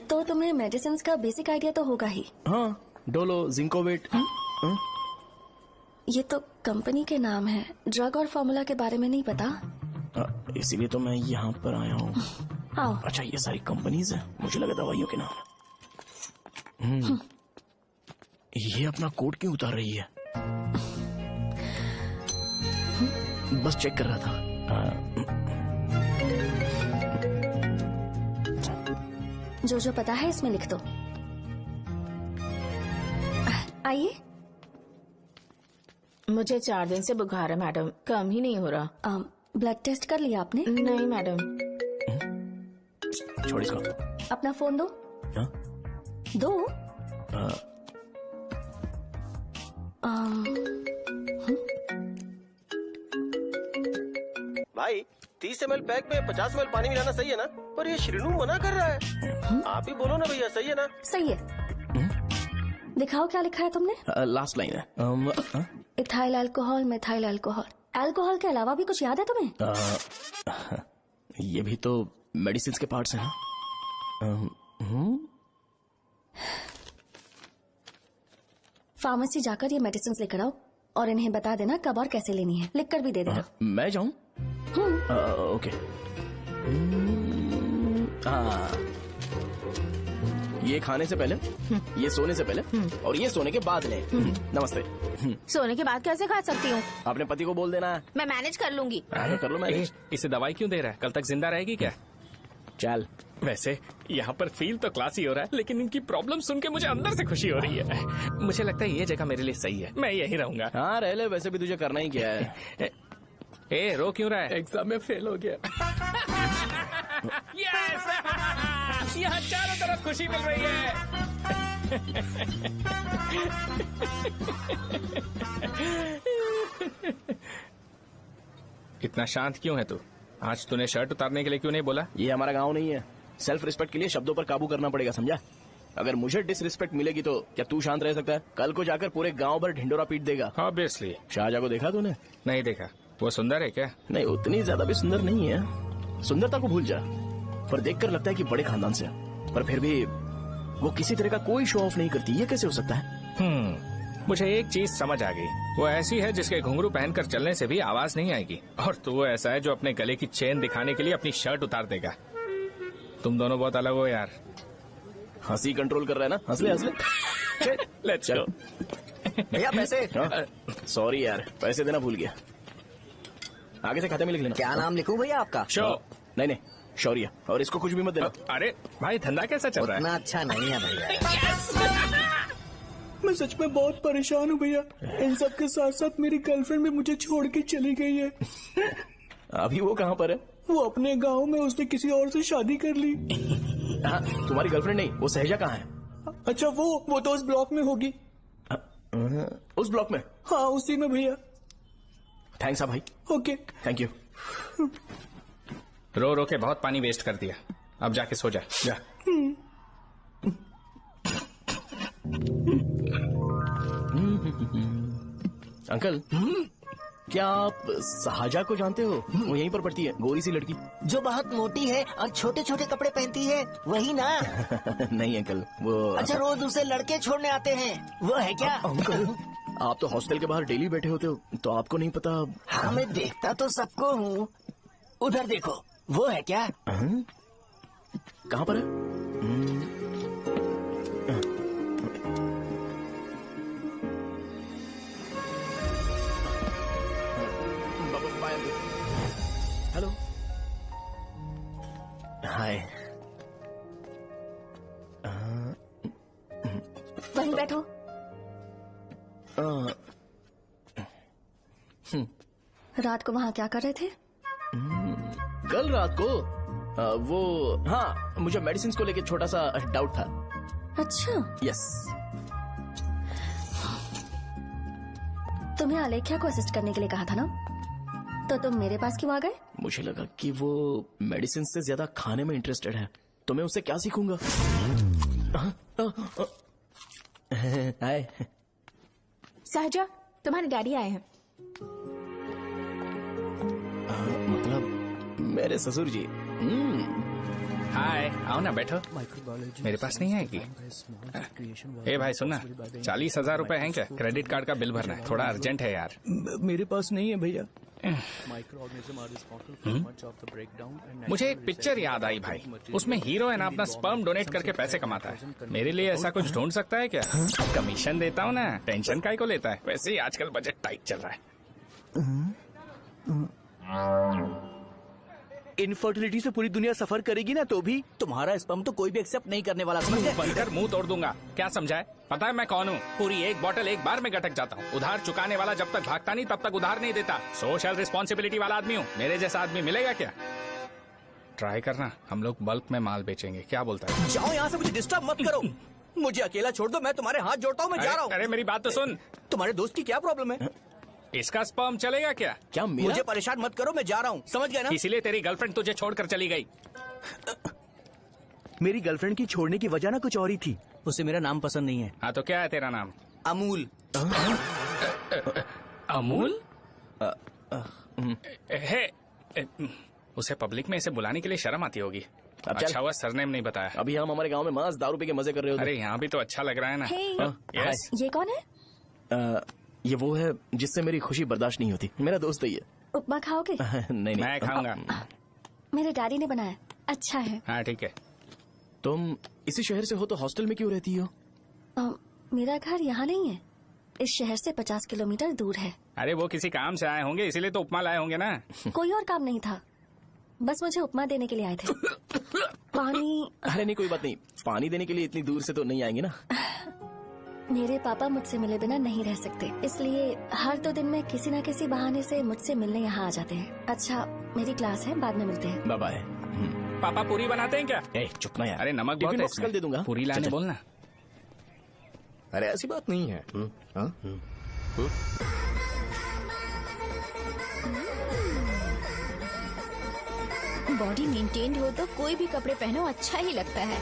तो तुम्हें मेडिसिन का बेसिक आइडिया तो होगा ही। हाँ, डोलो, जिंकोवेट। ये तो कंपनी के नाम है, ड्रग और फॉर्मूला के बारे में नहीं पता। इसीलिए तो मैं यहाँ पर आया हूँ। आओ। अच्छा, ये सारी कंपनीज है, मुझे लगा दवाइयों के नाम। ये अपना कोट क्यों उतार रही है? बस चेक कर रहा था। जो जो पता है इसमें लिख दो। आइए। मुझे 4 दिन से बुखार है मैडम, कम ही नहीं हो रहा। ब्लड टेस्ट कर लिया आपने? नहीं मैडम। छोड़ इसको। अपना फोन दो। हाँ? दो। भाई 30 ml पैक में 50 ml पानी मिलाना सही है ना? पर ये श्रीनू मना कर रहा है। आप ही बोलो ना भैया, सही है ना? सही है। दिखाओ क्या लिखा है तुमने। लास्ट लाइन है। Ethyl alcohol, methyl alcohol. Alcohol के अलावा भी कुछ याद है तुम्हें? ये भी तो मेडिसिन के पार्ट्स हैं। फार्मेसी जाकर ये मेडिसिन लेकर आओ और इन्हें बता देना कब और कैसे लेनी है। लिख कर भी दे देना। मैं जाऊं? ओके। ये खाने से पहले, ये सोने से पहले और ये सोने के बाद ले। नमस्ते। सोने के बाद कैसे खा सकती हूँ? अपने पति को बोल देना। मैं मैनेज कर लूंगी। कर लो मैनेज। इसे दवाई क्यों दे रहा है? कल तक जिंदा रहेगी क्या? चल। वैसे यहाँ पर फील तो क्लासी हो रहा है, लेकिन इनकी प्रॉब्लम सुन के मुझे अंदर से खुशी हो रही है। मुझे लगता है ये जगह मेरे लिए सही है, मैं यही रहूंगा। हाँ रह ले, वैसे भी तुझे करना ही क्या है। ए रो क्यों रहा है? एग्जाम में फेल हो गया। यस! यहाँ चारों तरफ खुशी मिल रही है। इतना शांत क्यों है तू? आज तूने शर्ट उतारने के लिए क्यों नहीं बोला? ये हमारा गांव नहीं है। सेल्फ रिस्पेक्ट के लिए शब्दों पर काबू करना पड़ेगा, समझा? अगर मुझे डिसरिस्पेक्ट मिलेगी तो क्या तू शांत रह सकता है? कल को जाकर पूरे गांव भर ढिंडोरा पीट देगा। ऑब्वियसली। शाहजहां को देखा तूने? नहीं देखा। वो सुंदर है क्या? नहीं, उतनी ज्यादा भी सुंदर नहीं है। सुंदरता को भूल जा, पर देखकर लगता है कि बड़े खानदान से है। पर फिर भी वो किसी तरह का कोई शो ऑफ नहीं करती। ये कैसे हो सकता है? मुझे एक चीज समझ आ गई। वो ऐसी है जिसके घुंघरू पहनकर चलने से भी आवाज नहीं आएगी, और तू ऐसा है जो अपने गले की चेन दिखाने के लिए अपनी शर्ट उतार देगा। तुम दोनों बहुत अलग हो यार। हंसी कंट्रोल कर रहा है ना? हंस ले हंस ले। Let's go. भैया पैसे। सॉरी यार, पैसे देना भूल गया। आगे से खाते में लिख लेना। क्या नाम लिखूं भैया आपका? शो। नहीं, शौर्य। और इसको कुछ भी मत देना। अरे भाई, धंधा कैसा चल रहा है? उतना अच्छा नहीं है भैया। मैं सच में बहुत परेशान हूँ भैया। इन सब के साथ साथ मेरी गर्लफ्रेंड भी मुझे छोड़ के चली गई है। अभी वो कहाँ पर है? वो अपने गांव में, उसने किसी और से शादी कर ली। हाँ, तुम्हारी गर्लफ्रेंड नहीं, वो सहजा कहाँ है? अच्छा वो तो उस ब्लॉक में होगी। उस ब्लॉक में? हाँ उसी में भैया। थैंक्स भाई। Okay thank you. रो रो के बहुत पानी वेस्ट कर दिया, अब जाके सो जा। जा। अंकल, क्या आप शाहजहा को जानते हो? वो यहीं पर पढ़ती है, गोरी सी लड़की जो बहुत मोटी है और छोटे छोटे कपड़े पहनती है, वही ना? नहीं अंकल, वो अच्छा, रोज उसे लड़के छोड़ने आते हैं, वो है क्या? अंकल, आप तो हॉस्टल के बाहर डेली बैठे होते हो, तो आपको नहीं पता? हाँ, मैं देखता तो सबको हूँ। उधर देखो, वो है क्या? कहाँ पर है? हेलो, हाय। वहीं बैठो। रात को वहाँ क्या कर रहे थे? कल रात को वो, हाँ, मुझे मेडिसिन को लेके छोटा सा डाउट था। अच्छा। यस। तुम्हें आलेख्या को असिस्ट करने के लिए कहा था ना, तो तुम मेरे पास क्यों आ गए? मुझे लगा कि वो मेडिसिन से ज्यादा खाने में इंटरेस्टेड है, तो मैं उससे क्या सीखूंगा। हाय। सहजा, तुम्हारे डैडी आए हैं। मतलब मेरे ससुर जी। हाय, आओ ना, बैठो। मेरे पास नहीं आएगी। ए भाई सुनना, 40,000 रुपए हैं क्या? क्रेडिट कार्ड का बिल भरना है, थोड़ा अर्जेंट है यार। मेरे पास नहीं है भैया। मुझे एक पिक्चर याद आई भाई, उसमें हीरो है ना अपना स्पर्म डोनेट करके पैसे कमाता है। मेरे लिए ऐसा कुछ ढूंढ सकता है क्या? कमीशन देता हूँ ना, टेंशन काहे को लेता है? वैसे ही आजकल बजट टाइट चल रहा है। इनफर्टिलिटी से पूरी दुनिया सफर करेगी ना, तो भी तुम्हारा स्पर्म तो कोई भी एक्सेप्ट नहीं करने वाला, समझ गए? बनकर मुंह तोड़ दूंगा। क्या समझा है? पता है मैं कौन हूँ? पूरी एक बोतल एक बार में गटक जाता हूँ। उधार चुकाने वाला जब तक भागता नहीं तब तक उधार नहीं देता। सोशल रिस्पॉन्सिबिलिटी वाला आदमी हूँ। मेरे जैसा आदमी मिलेगा क्या? ट्राई करना, हम लोग बल्क में माल बेचेंगे। क्या बोलता है? जाओ यहाँ से, मुझे डिस्टर्ब मत करो। मुझे अकेला छोड़ दो, मैं तुम्हारे हाथ जोड़ता हूँ, मैं जा रहा हूँ। अरे मेरी बात तो सुन। तुम्हारे दोस्त की क्या प्रॉब्लम है? इसका स्पर्म चलेगा क्या? क्या मेरा? मुझे परेशान मत करो, मैं जा रहा हूँ, समझ गए ना? इसीलिए तेरी गर्लफ्रेंड तुझे छोड़कर चली गई। मेरी गर्लफ्रेंड की छोड़ने की वजह ना कुछ और ही थी। उसे मेरा नाम पसंद नहीं है। हाँ तो क्या है तेरा नाम? अमूल। अमूल? उसे पब्लिक में इसे बुलाने के लिए शर्म आती होगी। अच्छा हुआ सरनेम नहीं बताया। अभी हम हमारे गांव में मस्त दारू पी के मजे कर रहे होते। अरे यहाँ भी तो अच्छा लग रहा है ना। यस। ये कौन है? ये वो है जिससे मेरी खुशी बर्दाश्त नहीं होती। मेरा दोस्त ही है। उपमा खाओगे? नहीं मैं खाऊंगा। मेरे डैडी ने बनाया, अच्छा है। हाँ ठीक है। तुम इसी शहर से हो तो हॉस्टल में क्यों रहती हो? मेरा घर यहाँ नहीं है, इस शहर से 50 किलोमीटर दूर है। अरे वो किसी काम से आए होंगे इसीलिए तो उपमा लाए होंगे ना। कोई और काम नहीं था, बस मुझे उपमा देने के लिए आए थे। पानी? अरे नहीं कोई बात नहीं, पानी देने के लिए इतनी दूर से तो नहीं आएंगे ना। मेरे पापा मुझसे मिले बिना नहीं रह सकते, इसलिए हर 2 दिन में किसी न किसी बहाने से मुझसे मिलने यहाँ आ जाते हैं। अच्छा मेरी क्लास है, बाद में मिलते हैं। Bye bye. पापा पूरी बनाते हैं क्या? चुप ना यार। अरे नमक बहुत है इसमें। कल दे दूंगा। पूरी लाने बोलना। अरे ऐसी बात नहीं है। बॉडी मेंटेन्ड हो तो कोई भी कपड़े पहनो अच्छा ही लगता है।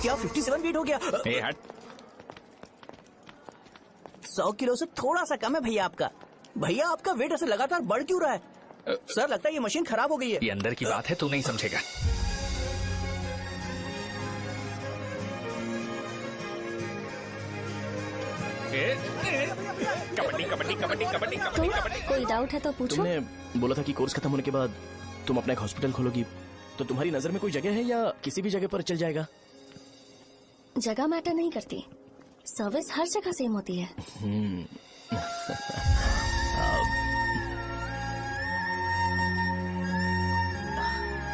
क्या 57 फीट हो गया? ए हट। 100 किलो से थोड़ा सा कम है भैया आपका। भैया आपका वेट ऐसे लगातार बढ़ क्यों रहा है? सर लगता है ये मशीन खराब हो गई है। ये अंदर की बात है, तू नहीं समझेगा। कबड्डी कबड्डी कबड्डी कबड्डी कबड्डी कबड्डी। कोई डाउट है तो पूछो। तुमने बोला था कि कोर्स खत्म होने के बाद तुम अपना एक हॉस्पिटल खोलोगी, तो तुम्हारी नजर में कोई जगह है या किसी भी जगह पर चल जाएगा? जगह मैटर नहीं करती, सर्विस हर जगह सेम होती है।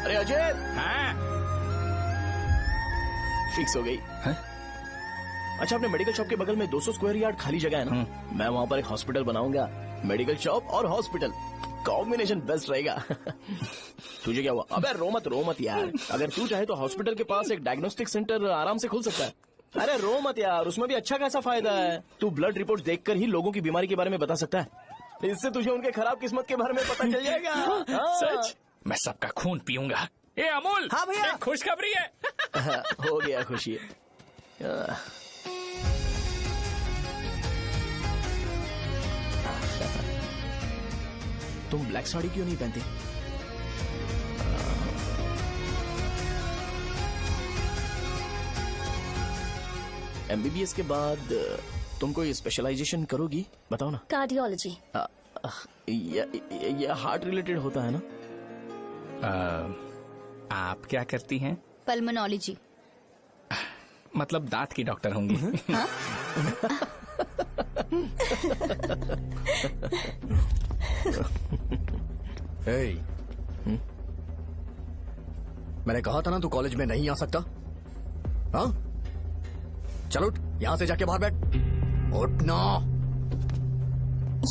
अरे अजय। हाँ? फिक्स हो गई। अच्छा अपने मेडिकल शॉप के बगल में 200 स्क्वायर यार्ड खाली जगह है ना, मैं वहाँ पर एक हॉस्पिटल बनाऊंगा। मेडिकल शॉप और हॉस्पिटल कॉम्बिनेशन बेस्ट रहेगा। तुझे क्या हुआ? अबे रो मत यार। अगर तू चाहे तो हॉस्पिटल के पास एक डायग्नोस्टिक सेंटर आराम से खुल सकता है। अरे रो मत यार, उसमें भी अच्छा खासा फायदा है। तू ब्लड रिपोर्ट देखकर ही लोगों की बीमारी के बारे में बता सकता है। इससे तुझे उनके खराब किस्मत के बारे में पता चल जाएगा। सच? मैं सबका खून पीऊंगा। ए अमूल। हाँ भैया। खुशखबरी है। हो गया खुशी। तुम ब्लैक साड़ी क्यों नहीं पहनती? MBBS के बाद तुम कोई स्पेशलाइजेशन करोगी? बताओ ना। कार्डियोलॉजी। ये हार्ट रिलेटेड होता है ना? आप क्या करती हैं? पल्मोनोलॉजी। मतलब दांत की डॉक्टर होंगी। हाँ? मैंने कहा था ना तू कॉलेज में नहीं आ सकता। हाँ चलो उठ, यहाँ से जाके बाहर बैठ। उठना।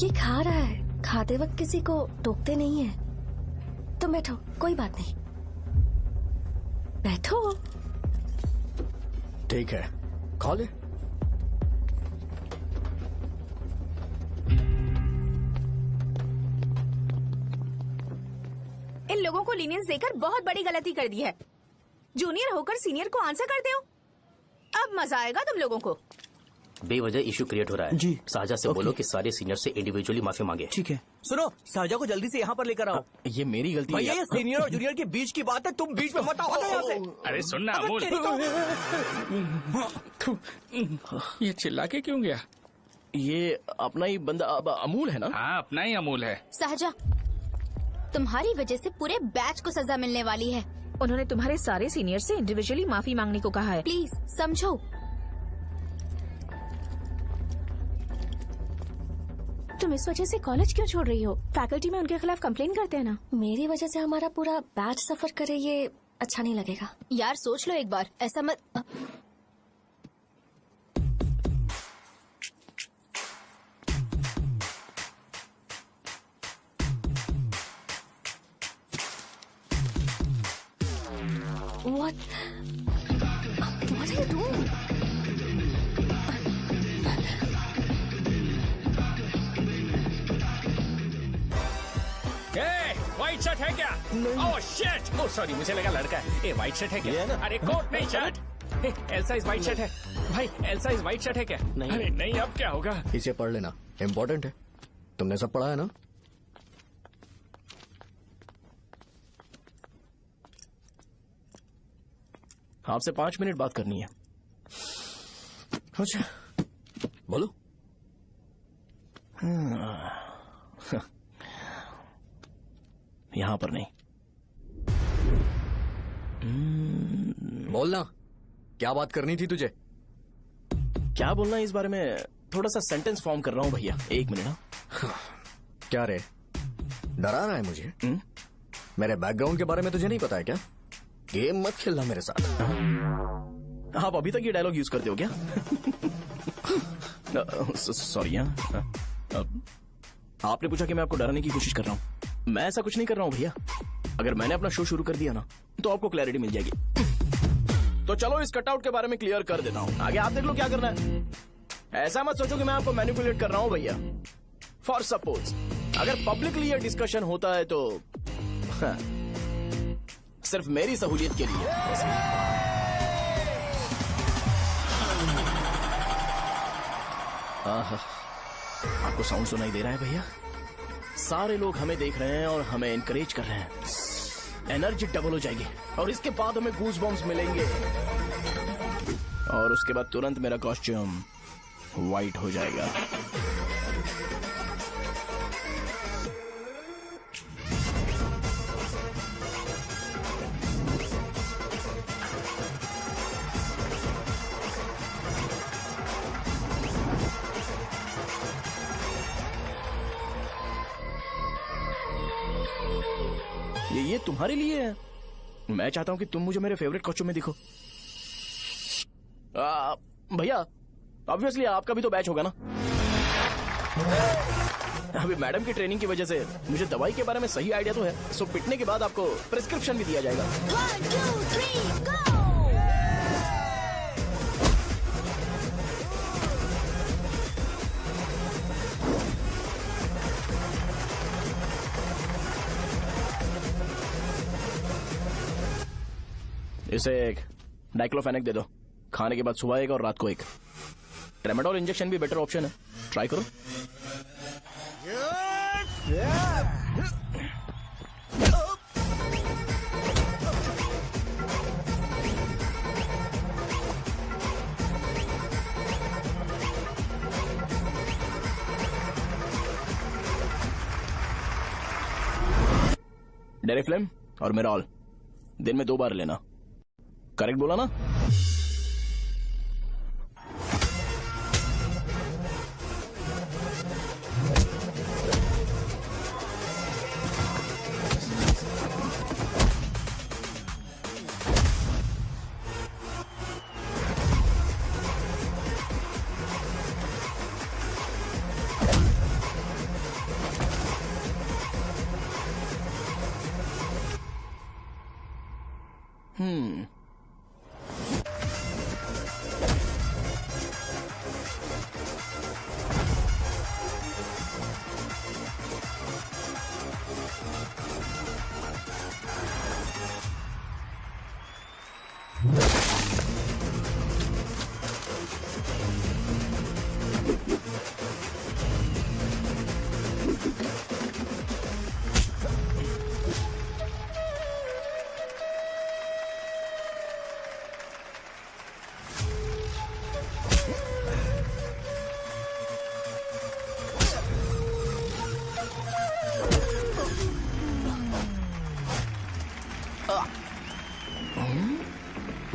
ये खा रहा है, खाते वक्त किसी को टोकते नहीं है। तुम बैठो, कोई बात नहीं, बैठो। ठीक है खा ले। इन लोगों को लीनियंस देकर बहुत बड़ी गलती कर दी है। जूनियर होकर सीनियर को आंसर करते हो। अब मजा आएगा तुम लोगों को। बेवजह इशू क्रिएट हो रहा है जी। साजा से बोलो कि सारे सीनियर से इंडिविजुअली माफी मांगे। ठीक है। सुनो, साजा को जल्दी से यहाँ पर लेकर आओ। ये मेरी गलती है। भैया ये सीनियर और जूनियर के बीच की बात है, तुम बीच में मत आओ यहाँ से। अरे सुनना अमूल। ये चिल्ला के क्यों गया? ये अपना ही बंदा अमूल है ना? हाँ अपना ही अमूल है। सहजा, तुम्हारी वजह से पूरे बैच को सजा मिलने वाली है। उन्होंने तुम्हारे सारे सीनियर से इंडिविजुअली माफी मांगने को कहा है। प्लीज समझो। तुम इस वजह से कॉलेज क्यों छोड़ रही हो? फैकल्टी में उनके खिलाफ कंप्लेन करते हैं ना। मेरी वजह से हमारा पूरा बैच सफर करे, ये अच्छा नहीं लगेगा। यार सोच लो एक बार, ऐसा मत। What are you doing? White shirt है क्या? ओह शिट, ओह सॉरी, मुझे लगा लड़का है। ये व्हाइट शर्ट है क्या? अरे कोट नहीं shirt. L size white shirt है भाई, एल साइज व्हाइट शर्ट है क्या? नहीं। अरे नहीं, अब क्या होगा? इसे पढ़ लेना, इम्पोर्टेंट है। तुमने सब पढ़ा है ना? आपसे 5 मिनट बात करनी है। अच्छा, बोलो। यहां पर नहीं। बोलना, क्या बात करनी थी तुझे? क्या बोलना है इस बारे में? थोड़ा सा सेंटेंस फॉर्म कर रहा हूं भैया, 1 मिनट। क्या रे, डरा रहा है मुझे? मेरे बैकग्राउंड के बारे में तुझे नहीं पता है क्या? गेम मत खेलना मेरे साथ। आप अभी तक ये डायलॉग यूज करते हो क्या? सॉरी। आपने पूछा कि मैं आपको डराने की कोशिश कर रहा हूं। मैं ऐसा कुछ नहीं कर रहा हूं भैया। अगर मैंने अपना शो शुरू कर दिया ना, तो आपको क्लैरिटी मिल जाएगी। तो चलो इस कटआउट के बारे में क्लियर कर देता हूं, आगे आप देख लो क्या करना है। ऐसा मत सोचो कि मैं आपको मैनिपुलेट कर रहा हूं भैया। फॉर सपोज अगर पब्लिकली ये डिस्कशन होता है तो सिर्फ मेरी सहूलियत के लिए। आपको साउंड सुनाई दे रहा है भैया? सारे लोग हमें देख रहे हैं और हमें एनकरेज कर रहे हैं। एनर्जी डबल हो जाएगी और इसके बाद हमें गूज बम्स मिलेंगे और उसके बाद तुरंत मेरा कॉस्ट्यूम वाइट हो जाएगा। ये तुम्हारे लिए है। मैं चाहता हूं कि तुम मुझे मेरे फेवरेट कॉस्ट्यूम में दिखो। भैया ऑब्वियसली आपका भी तो बैच होगा ना। अभी मैडम की ट्रेनिंग की वजह से मुझे दवाई के बारे में सही आइडिया तो है। सो पिटने के बाद आपको प्रिस्क्रिप्शन भी दिया जाएगा। 1 2 3 गो। इसे एक डाइक्लोफेनेक दे दो। खाने के बाद सुबह एक और रात को एक। ट्रेमाडोल इंजेक्शन भी बेटर ऑप्शन है, ट्राई करो। डेरिफ्लेम और मेरॉल दिन में 2 बार लेना। करेक्ट बोला ना?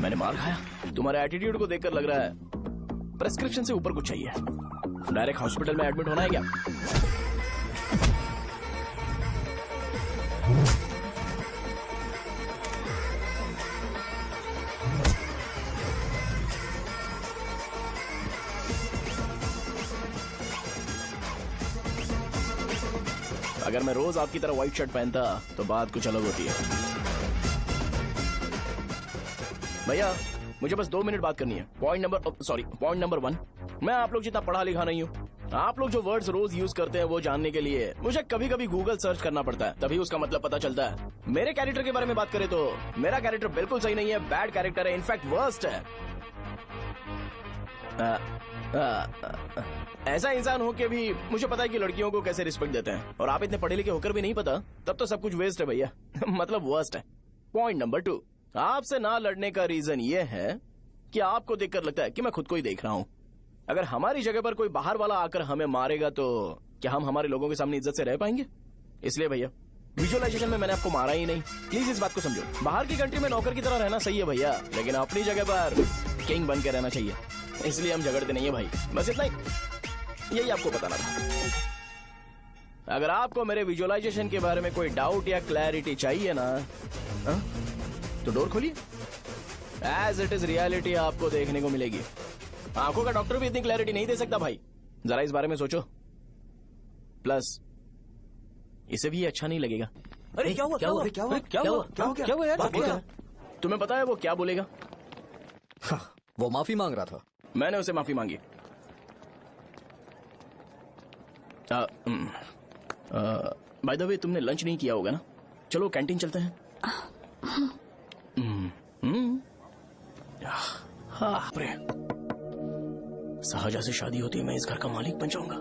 मैंने मार खाया। तुम्हारे एटीट्यूड को देखकर लग रहा है प्रेस्क्रिप्शन से ऊपर कुछ चाहिए। डायरेक्ट हॉस्पिटल में एडमिट होना है क्या? अगर मैं रोज आपकी तरह व्हाइट शर्ट पहनता तो बात कुछ अलग होती है। भैया मुझे बस 2 मिनट बात करनी है। पॉइंट नंबर 1, मैं आप लोग जितना पढ़ा लिखा नहीं हूँ। आप लोग जो वर्ड्स रोज यूज करते हैं वो जानने के लिए मुझे कभी कभी गूगल सर्च करना पड़ता है, तभी उसका मतलब पता चलता है। मेरे कैरेक्टर के बारे में बात करें तो मेरा कैरेक्टर बिल्कुल सही नहीं है, बैड कैरेक्टर है, इनफैक्ट वर्स्ट है। ऐसा इंसान हो के भी मुझे पता है कि लड़कियों को कैसे रिस्पेक्ट देते हैं, और आप इतने पढ़े लिखे होकर भी नहीं पता, तब तो सब कुछ वेस्ट है भैया। मतलब वर्स्ट है। पॉइंट नंबर 2, आपसे ना लड़ने का रीजन ये है कि आपको देखकर लगता है कि मैं खुद को ही देख रहा हूँ। अगर हमारी जगह पर कोई बाहर वाला आकर हमें मारेगा तो क्या हम हमारे लोगों के सामने इज्जत से रह पाएंगे? इसलिए भैया विजुअलाइजेशन में मैंने आपको मारा ही नहीं, प्लीज इस बात को समझो। बाहर की कंट्री में नौकर की तरह रहना सही है भैया, लेकिन अपनी जगह पर किंग बन के रहना चाहिए। इसलिए हम झगड़ते नहीं है भाई, बस इतना ही, यही आपको बताना था। अगर आपको मेरे विजुअलाइजेशन के बारे में कोई डाउट या क्लैरिटी चाहिए ना, तो डोर खोलिए। एज इट इज रियलिटी आपको देखने को मिलेगी। आंखों का डॉक्टर भी इतनी क्लैरिटी नहीं दे सकता भाई, जरा इस बारे में सोचो। प्लस इसे भी ये अच्छा नहीं लगेगा। अरे क्या हुआ क्या हुआ क्या हुआ क्या हुआ क्या हुआ यार? तुम्हें पता है वो क्या बोलेगा? वो माफी मांग रहा था। मैंने उसे माफी मांगी। बाय द वे तुमने लंच नहीं किया होगा ना? चलो कैंटीन चलते हैं। हाँ, सहजा से शादी होती है, मैं इस घर का मालिक बन जाऊंगा।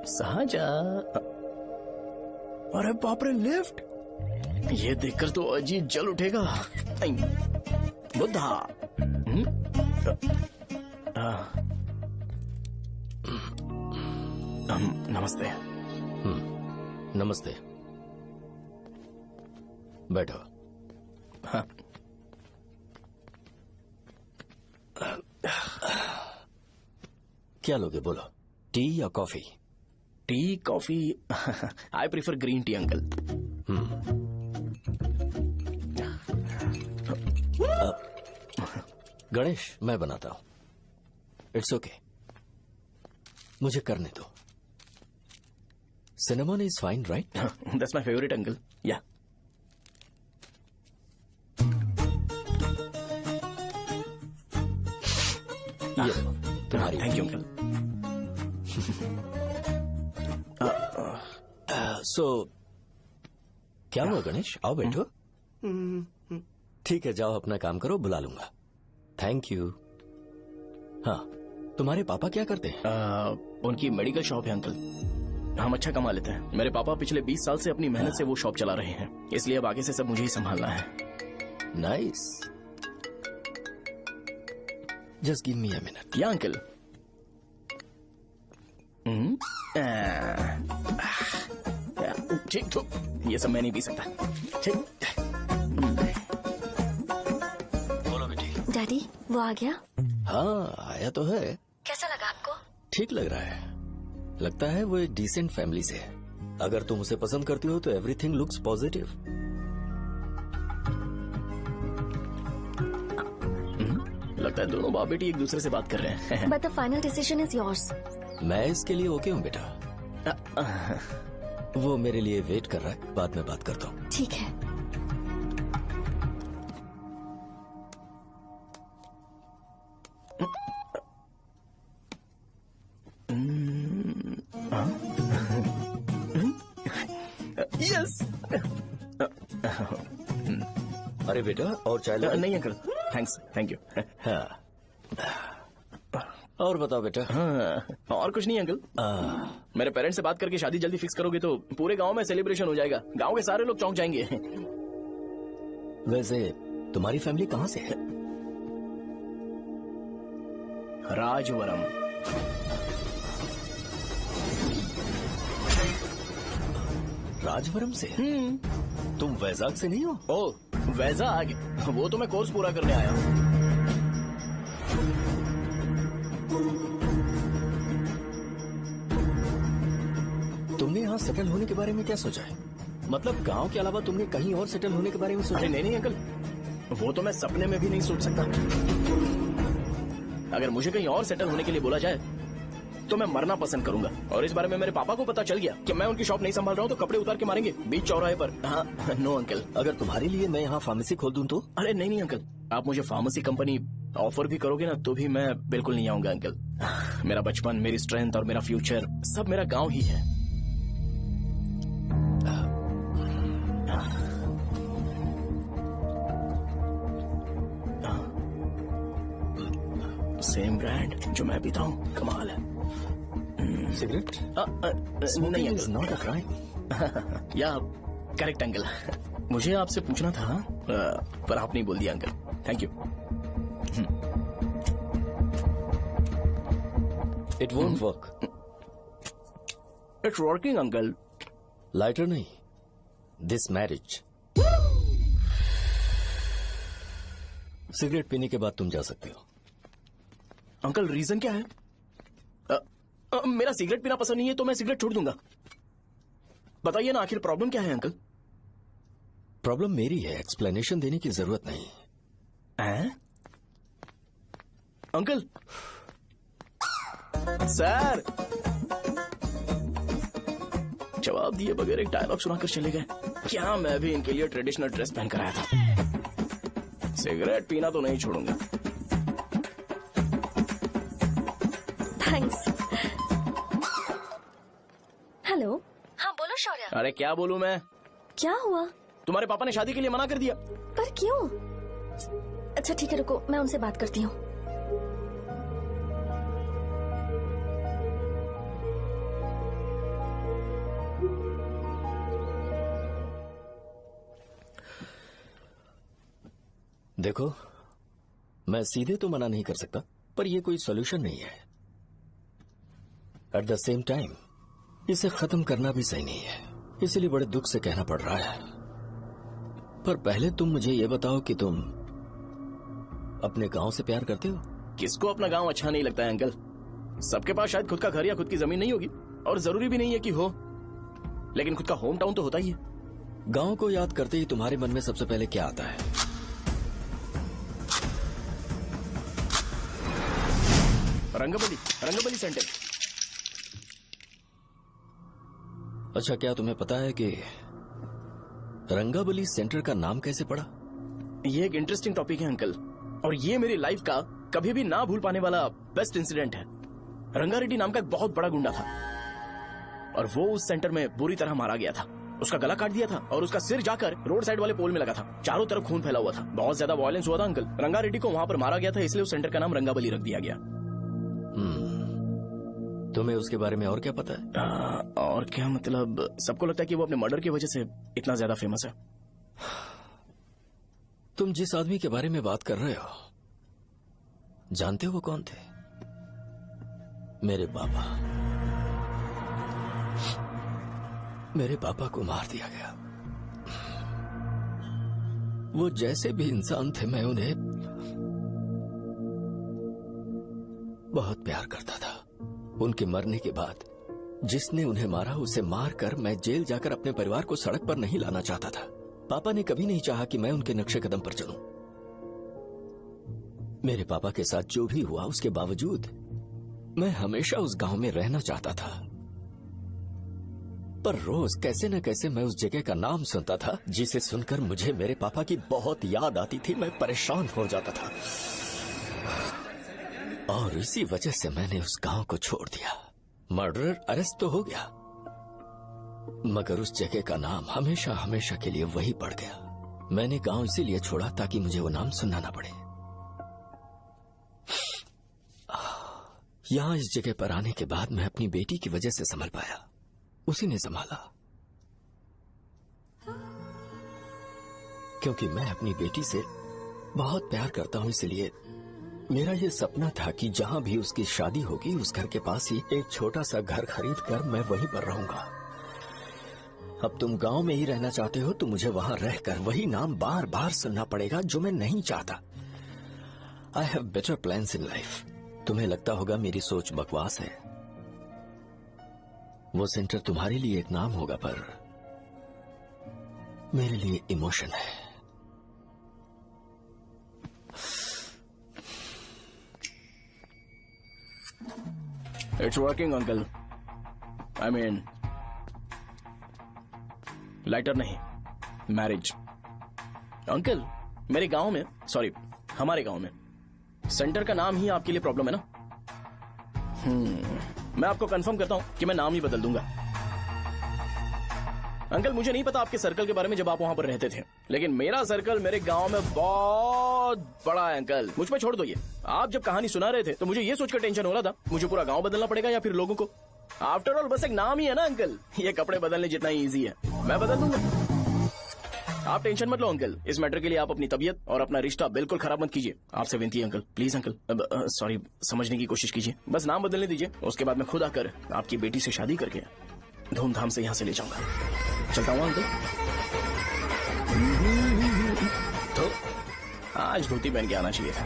सहजा, अरे बाप रे, लिफ्ट! ये देखकर तो अजीब जल उठेगा। बुद्धा। नमस्ते। नमस्ते, बैठो। हाँ। क्या लोगे बोलो, टी या coffee? T, coffee? I prefer green tea uncle. Ganesh, मैं बनाता हूं। इट्स ओके, मुझे करने दो। Cinnamon is fine, right? That's my favourite uncle. या तुम्हारी। Thank you uncle. सो क्या हुआ गणेश? आओ बैठो। ठीक है, जाओ अपना काम करो, बुला लूंगा। Thank you. हाँ, तुम्हारे पापा क्या करते हैं? उनकी मेडिकल शॉप है अंकल। हम अच्छा कमा लेते हैं। मेरे पापा पिछले 20 साल से अपनी मेहनत से वो शॉप चला रहे हैं, इसलिए अब आगे से सब मुझे ही संभालना है। Nice. Just give me a minute. या अंकल। ठीक, तो ये सब मैं नहीं पी सकता। ठीक। बोलो बेटी। डैडी, वो आ गया? हाँ, आया तो है। कैसा लगा आपको? ठीक लग रहा है। लगता है वो एक डिसेंट फैमिली से है। अगर तुम उसे पसंद करती हो तो एवरीथिंग लुक्स पॉजिटिव। लगता है दोनों बाप बेटी एक दूसरे से बात कर रहे हैं। But the final decision is yours. मैं इसके लिए ओके हूँ बेटा। वो मेरे लिए वेट कर रहा है, बाद में बात करता हूँ। ठीक है। यस। अरे बेटा, और चाय लो? नहीं अंकल, थैंक्स, थैंक यू। हाँ। और बताओ बेटा। हाँ, और कुछ नहीं अंकल। मेरे पेरेंट्स से बात करके शादी जल्दी फिक्स करोगे तो पूरे गांव में सेलिब्रेशन हो जाएगा। गांव के सारे लोग चौंक जाएंगे। वैसे तुम्हारी फैमिली कहाँ से है? राजवरम। राजवरम से? तुम वैजाग से नहीं हो? ओ, वैजाग? वो तो मैं कोर्स पूरा करने आया हूँ। तुमने यहाँ सेटल होने के बारे में क्या सोचा है? मतलब गांव के अलावा तुमने कहीं और सेटल होने के बारे में सोचा? अरे नहीं अंकल, वो तो मैं सपने में भी नहीं सोच सकता। अगर मुझे कहीं और सेटल होने के लिए बोला जाए तो मैं मरना पसंद करूंगा। और इस बारे में मेरे पापा को पता चल गया कि मैं उनकी शॉप नहीं संभाल रहा हूँ तो कपड़े उतार के मारेंगे बीच चौराहे पर। हाँ, नो अंकल। अगर तुम्हारे लिए मैं यहाँ फार्मेसी खोल दूं तो? अरे नहीं अंकल, आप मुझे फार्मेसी कंपनी ऑफर भी करोगे ना तो भी मैं बिल्कुल नहीं आऊंगा अंकल। मेरा बचपन, मेरी स्ट्रेंथ और मेरा फ्यूचर सब मेरा गाँव ही है। सेम ब्रांड जो मैं पीता हूँ, कमाल है। सिगरेट? नहीं अंकल, नॉट अ क्राइम। या करेक्ट अंकल। मुझे आपसे पूछना था पर आप नहीं बोल दिया uncle. Thank you. It won't work. It's working uncle. Lighter नहीं, दिस मैरिज। सिगरेट पीने के बाद तुम जा सकते हो। अंकल रीजन क्या है? मेरा सिगरेट पीना पसंद नहीं है तो मैं सिगरेट छोड़ दूंगा। बताइए ना आखिर प्रॉब्लम क्या है अंकल? प्रॉब्लम मेरी है, एक्सप्लेनेशन देने की जरूरत नहीं है। अंकल सर जवाब दिए बगैर एक डायलॉग सुनाकर चले गए। क्या मैं भी इनके लिए ट्रेडिशनल ड्रेस पहन कर आया था। सिगरेट पीना तो नहीं छोड़ूंगा। थैंक्स। हेलो। हाँ बोलो शौर्य। अरे क्या बोलूं मैं? क्या हुआ? तुम्हारे पापा ने शादी के लिए मना कर दिया। पर क्यों? अच्छा ठीक है रुको, मैं उनसे बात करती हूँ। देखो, मैं सीधे तो मना नहीं कर सकता, पर यह कोई सॉल्यूशन नहीं है। एट द सेम टाइम इसे खत्म करना भी सही नहीं है, इसलिए बड़े दुख से कहना पड़ रहा है। पर पहले तुम मुझे यह बताओ कि तुम अपने गांव से प्यार करते हो? किसको अपना गांव अच्छा नहीं लगता है अंकल? सबके पास शायद खुद का घर या खुद की जमीन नहीं होगी, और जरूरी भी नहीं है कि हो, लेकिन खुद का होम टाउन तो होता ही है। गांव को याद करते ही तुम्हारे मन में सबसे पहले क्या आता है? रंगबली सेंटर। अच्छा, क्या तुम्हें पता है कि रंगाबली सेंटर का नाम कैसे पड़ा? ये एक इंटरेस्टिंग टॉपिक है अंकल, और ये मेरी लाइफ का कभी भी ना भूल पाने वाला बेस्ट इंसिडेंट है। रंगारेड्डी नाम का एक बहुत बड़ा गुंडा था, और वो उस सेंटर में बुरी तरह मारा गया था। उसका गला काट दिया था और उसका सिर जाकर रोड साइड वाले पोल में लगा था। चारों तरफ खून फैला हुआ था, बहुत ज्यादा वायलेंस हुआ था अंकल। रंगारेड्डी को वहां पर मारा गया था, इसलिए उस सेंटर का नाम रंगाबली रख दिया गया। तुम्हें उसके बारे में और क्या पता है? और क्या मतलब, सबको लगता है कि वो अपने मर्डर की वजह से इतना ज्यादा फेमस है। तुम जिस आदमी के बारे में बात कर रहे हो, जानते हो वो कौन थे? मेरे पापा। मेरे पापा को मार दिया गया। वो जैसे भी इंसान थे, मैं उन्हें बहुत प्यार करता था। उनके मरने के बाद जिसने उन्हें मारा उसे मारकर मैं जेल जाकर अपने परिवार को सड़क पर नहीं लाना चाहता था। पापा ने कभी नहीं चाहा कि मैं उनके नक्शे कदम पर चलूं। मेरे पापा के साथ जो भी हुआ उसके बावजूद मैं हमेशा उस गांव में रहना चाहता था। पर रोज कैसे न कैसे मैं उस जगह का नाम सुनता था, जिसे सुनकर मुझे मेरे पापा की बहुत याद आती थी। मैं परेशान हो जाता था, और इसी वजह से मैंने उस गांव को छोड़ दिया। मर्डरर अरेस्ट तो हो गया, मगर उस जगह का नाम हमेशा हमेशा के लिए वही पड़ गया। मैंने गांव इसीलिए छोड़ा ताकि मुझे वो नाम सुनना ना पड़े। यहां इस जगह पर आने के बाद मैं अपनी बेटी की वजह से संभल पाया, उसी ने संभाला। क्योंकि मैं अपनी बेटी से बहुत प्यार करता हूं, इसलिए मेरा ये सपना था कि जहां भी उसकी शादी होगी उस घर के पास ही एक छोटा सा घर खरीद कर मैं वहीं पर रहूंगा। अब तुम गांव में ही रहना चाहते हो तो मुझे वहां रहकर वही नाम बार बार सुनना पड़ेगा, जो मैं नहीं चाहता। I have better plans in life. तुम्हें लगता होगा मेरी सोच बकवास है। वो सेंटर तुम्हारे लिए एक नाम होगा, पर मेरे लिए इमोशन है। It's working uncle. I mean lighter नहीं, मैरिज। अंकल मेरे गांव में, सॉरी हमारे गांव में, सेंटर का नाम ही आपके लिए प्रॉब्लम है ना? मैं आपको कंफर्म करता हूं कि मैं नाम ही बदल दूंगा। अंकल मुझे नहीं पता आपके सर्कल के बारे में जब आप वहां पर रहते थे, लेकिन मेरा सर्कल मेरे गांव में बहुत बड़ा है अंकल। मुझ पे छोड़ दो ये। आप जब कहानी सुना रहे थे तो मुझे ये सोचकर टेंशन हो रहा था मुझे पूरा गांव बदलना पड़ेगा या फिर लोगों को। आफ्टर ऑल बस एक नाम ही है ना अंकल, ये कपड़े बदलने जितना ही ईजी है, मैं बदल दूंगा। आप टेंशन मत लो अंकल, इस मैटर के लिए आप अपनी तबीयत और अपना रिश्ता बिल्कुल खराब मत कीजिए। आपसे विनती है अंकल, प्लीज अंकल, सॉरी, समझने की कोशिश कीजिए। बस नाम बदलने दीजिए, उसके बाद मैं खुद आकर आपकी बेटी से शादी करके धूमधाम से यहाँ से ले जाऊंगा। चलता हूँ अंकल। तो आज धोती पहन के आना चाहिए था।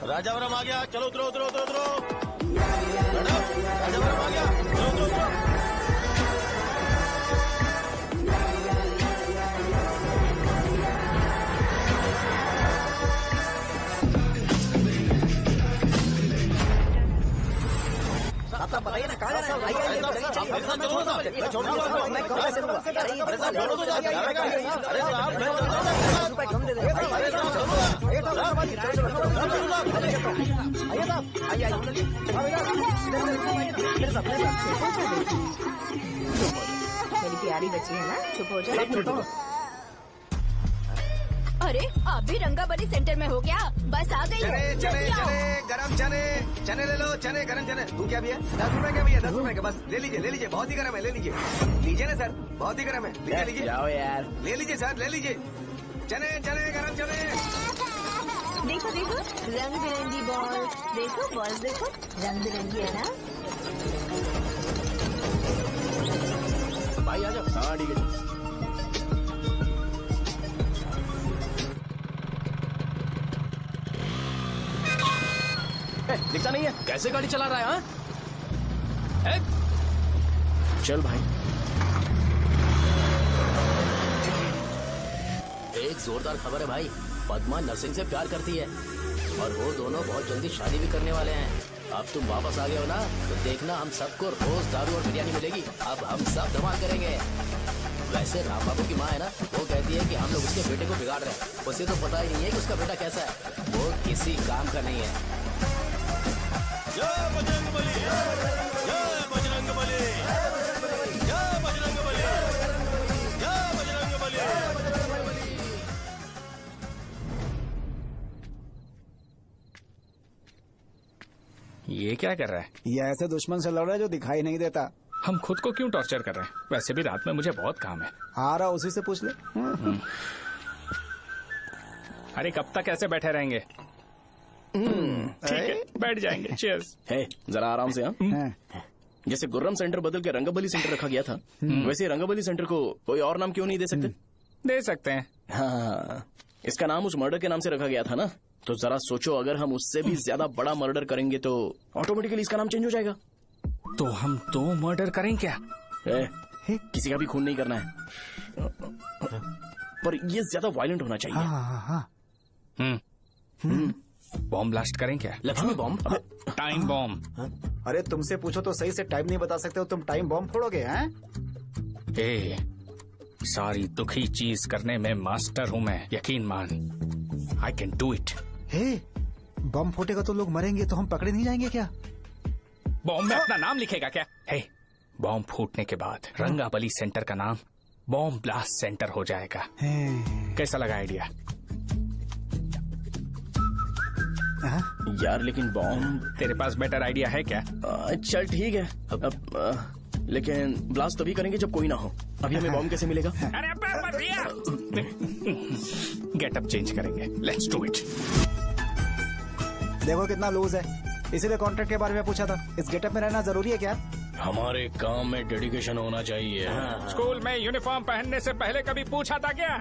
राजावरम आ गया, चलो उतरो उतरो उतरो उतरो। राजावरम आ गया, चलो उतरो उतरो। आप बताइए ना, कहाँ जा रहे मेरी प्यारी बच्ची है ना, चुप हो जाओ। अरे आप भी रंगाबली सेंटर में हो क्या? बस आ गई है। चने गरम चने ले लो, चने गरम चने। तू क्या भैया? 10 रुपए का भैया, 10 रुपए का बस। ले लीजिए, बहुत ही गरम है, ले लीजिए ना सर, बहुत ही गरम है, लीजिए जाओ यार, ले लीजिए सर, ले लीजिए। चने गरम चने। देखो रंग बिरंगी बॉल, देखो बॉल, देखो रंग बिरंगी है ना। भाई आ जाओ। हाँ ठीक है। दिखता नहीं है, कैसे गाड़ी चला रहा है? हाँ? चल भाई। एक जोरदार खबर है भाई, पद्मा नरसिंह से प्यार करती है और वो दोनों बहुत जल्दी शादी भी करने वाले हैं। अब तुम वापस आ गए हो ना, तो देखना हम सबको रोज दारू और बिरयानी मिलेगी। अब हम सब धमाल करेंगे। वैसे राम बाबू की माँ है ना, वो कहती है कि हम लोग उसके बेटे को बिगाड़ रहे हैं। उसे तो पता ही नहीं है कि उसका बेटा कैसा है, वो किसी काम का नहीं है। जय बजरंगबली, जय बजरंगबली, जय बजरंगबली, जय बजरंगबली। ये क्या कर रहा है? ये ऐसे दुश्मन से लड़ रहा है जो दिखाई नहीं देता। हम खुद को क्यों टॉर्चर कर रहे हैं? वैसे भी रात में मुझे बहुत काम है। आ रहा उसी से पूछ ले। अरे कब तक ऐसे बैठे रहेंगे? ठीक है, बैठ जाएंगे। चीयर्स। है जरा आराम से। हाँ, जैसे गुर्रम सेंटर बदल के रंगाबली सेंटर रखा गया था, वैसे रंगाबली सेंटर को कोई और नाम क्यों नहीं दे सकते? दे सकते हैं। हाँ, इसका नाम उस मर्डर के नाम से रखा गया था ना, तो जरा सोचो अगर हम उससे भी ज्यादा बड़ा मर्डर करेंगे तो ऑटोमेटिकली इसका नाम चेंज हो जाएगा। तो हम 2 मर्डर करें क्या? किसी का भी खून नहीं करना है, पर ये ज्यादा वायलेंट होना चाहिए। बॉम्ब ब्लास्ट करें क्या? लक्ष्मी बॉम्ब? Time bomb. अरे तुमसे पूछो तो सही से टाइम नहीं बता सकते हो, तुम टाइम बॉम्ब फोड़ोगे? हैं? ए, सारी दुखी चीज करने में मास्टर हूँ मैं, यकीन मान। I can do it. Bomb फूटेगा तो लोग मरेंगे, तो हम पकड़े नहीं जाएंगे क्या? बॉम्ब में अपना नाम लिखेगा क्या? बॉम्ब फूटने के बाद रंगाबली सेंटर का नाम बॉम्ब ब्लास्ट सेंटर हो जाएगा। कैसा लगा आइडिया? यार लेकिन बॉम्ब, तेरे पास बेटर आइडिया है क्या? चल ठीक है, लेकिन ब्लास्ट तभी करेंगे जब कोई ना हो। अभी हमें बॉम्ब कैसे मिलेगा? अरे भैया, गेटअप चेंज करेंगे। Let's do it. देखो कितना लूज है, इसीलिए कॉन्ट्रैक्ट के बारे में पूछा था। इस गेटअप में रहना जरूरी है क्या? हमारे काम में डेडिकेशन होना चाहिए। स्कूल में यूनिफॉर्म पहनने से पहले कभी पूछा था क्या?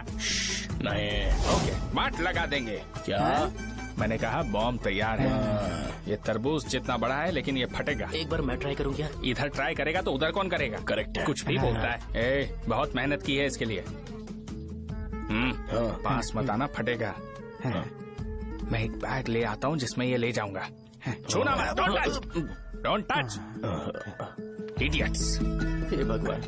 नहीं। ओके, मार्ट लगा देंगे। क्या? मैंने कहा बॉम्ब तैयार है। ये तरबूज जितना बड़ा है लेकिन ये फटेगा। एक बार मैं ट्राई करूं क्या? इधर ट्राई करेगा तो उधर कौन करेगा? करेक्ट है। कुछ भी बोलता है। बहुत मेहनत की है इसके लिए। पास मत आना, फटेगा। मैं एक बैग ले आता हूँ जिसमें ये ले जाऊंगा। छूना मत, डोंट टच, इडियट्स। हे भगवान।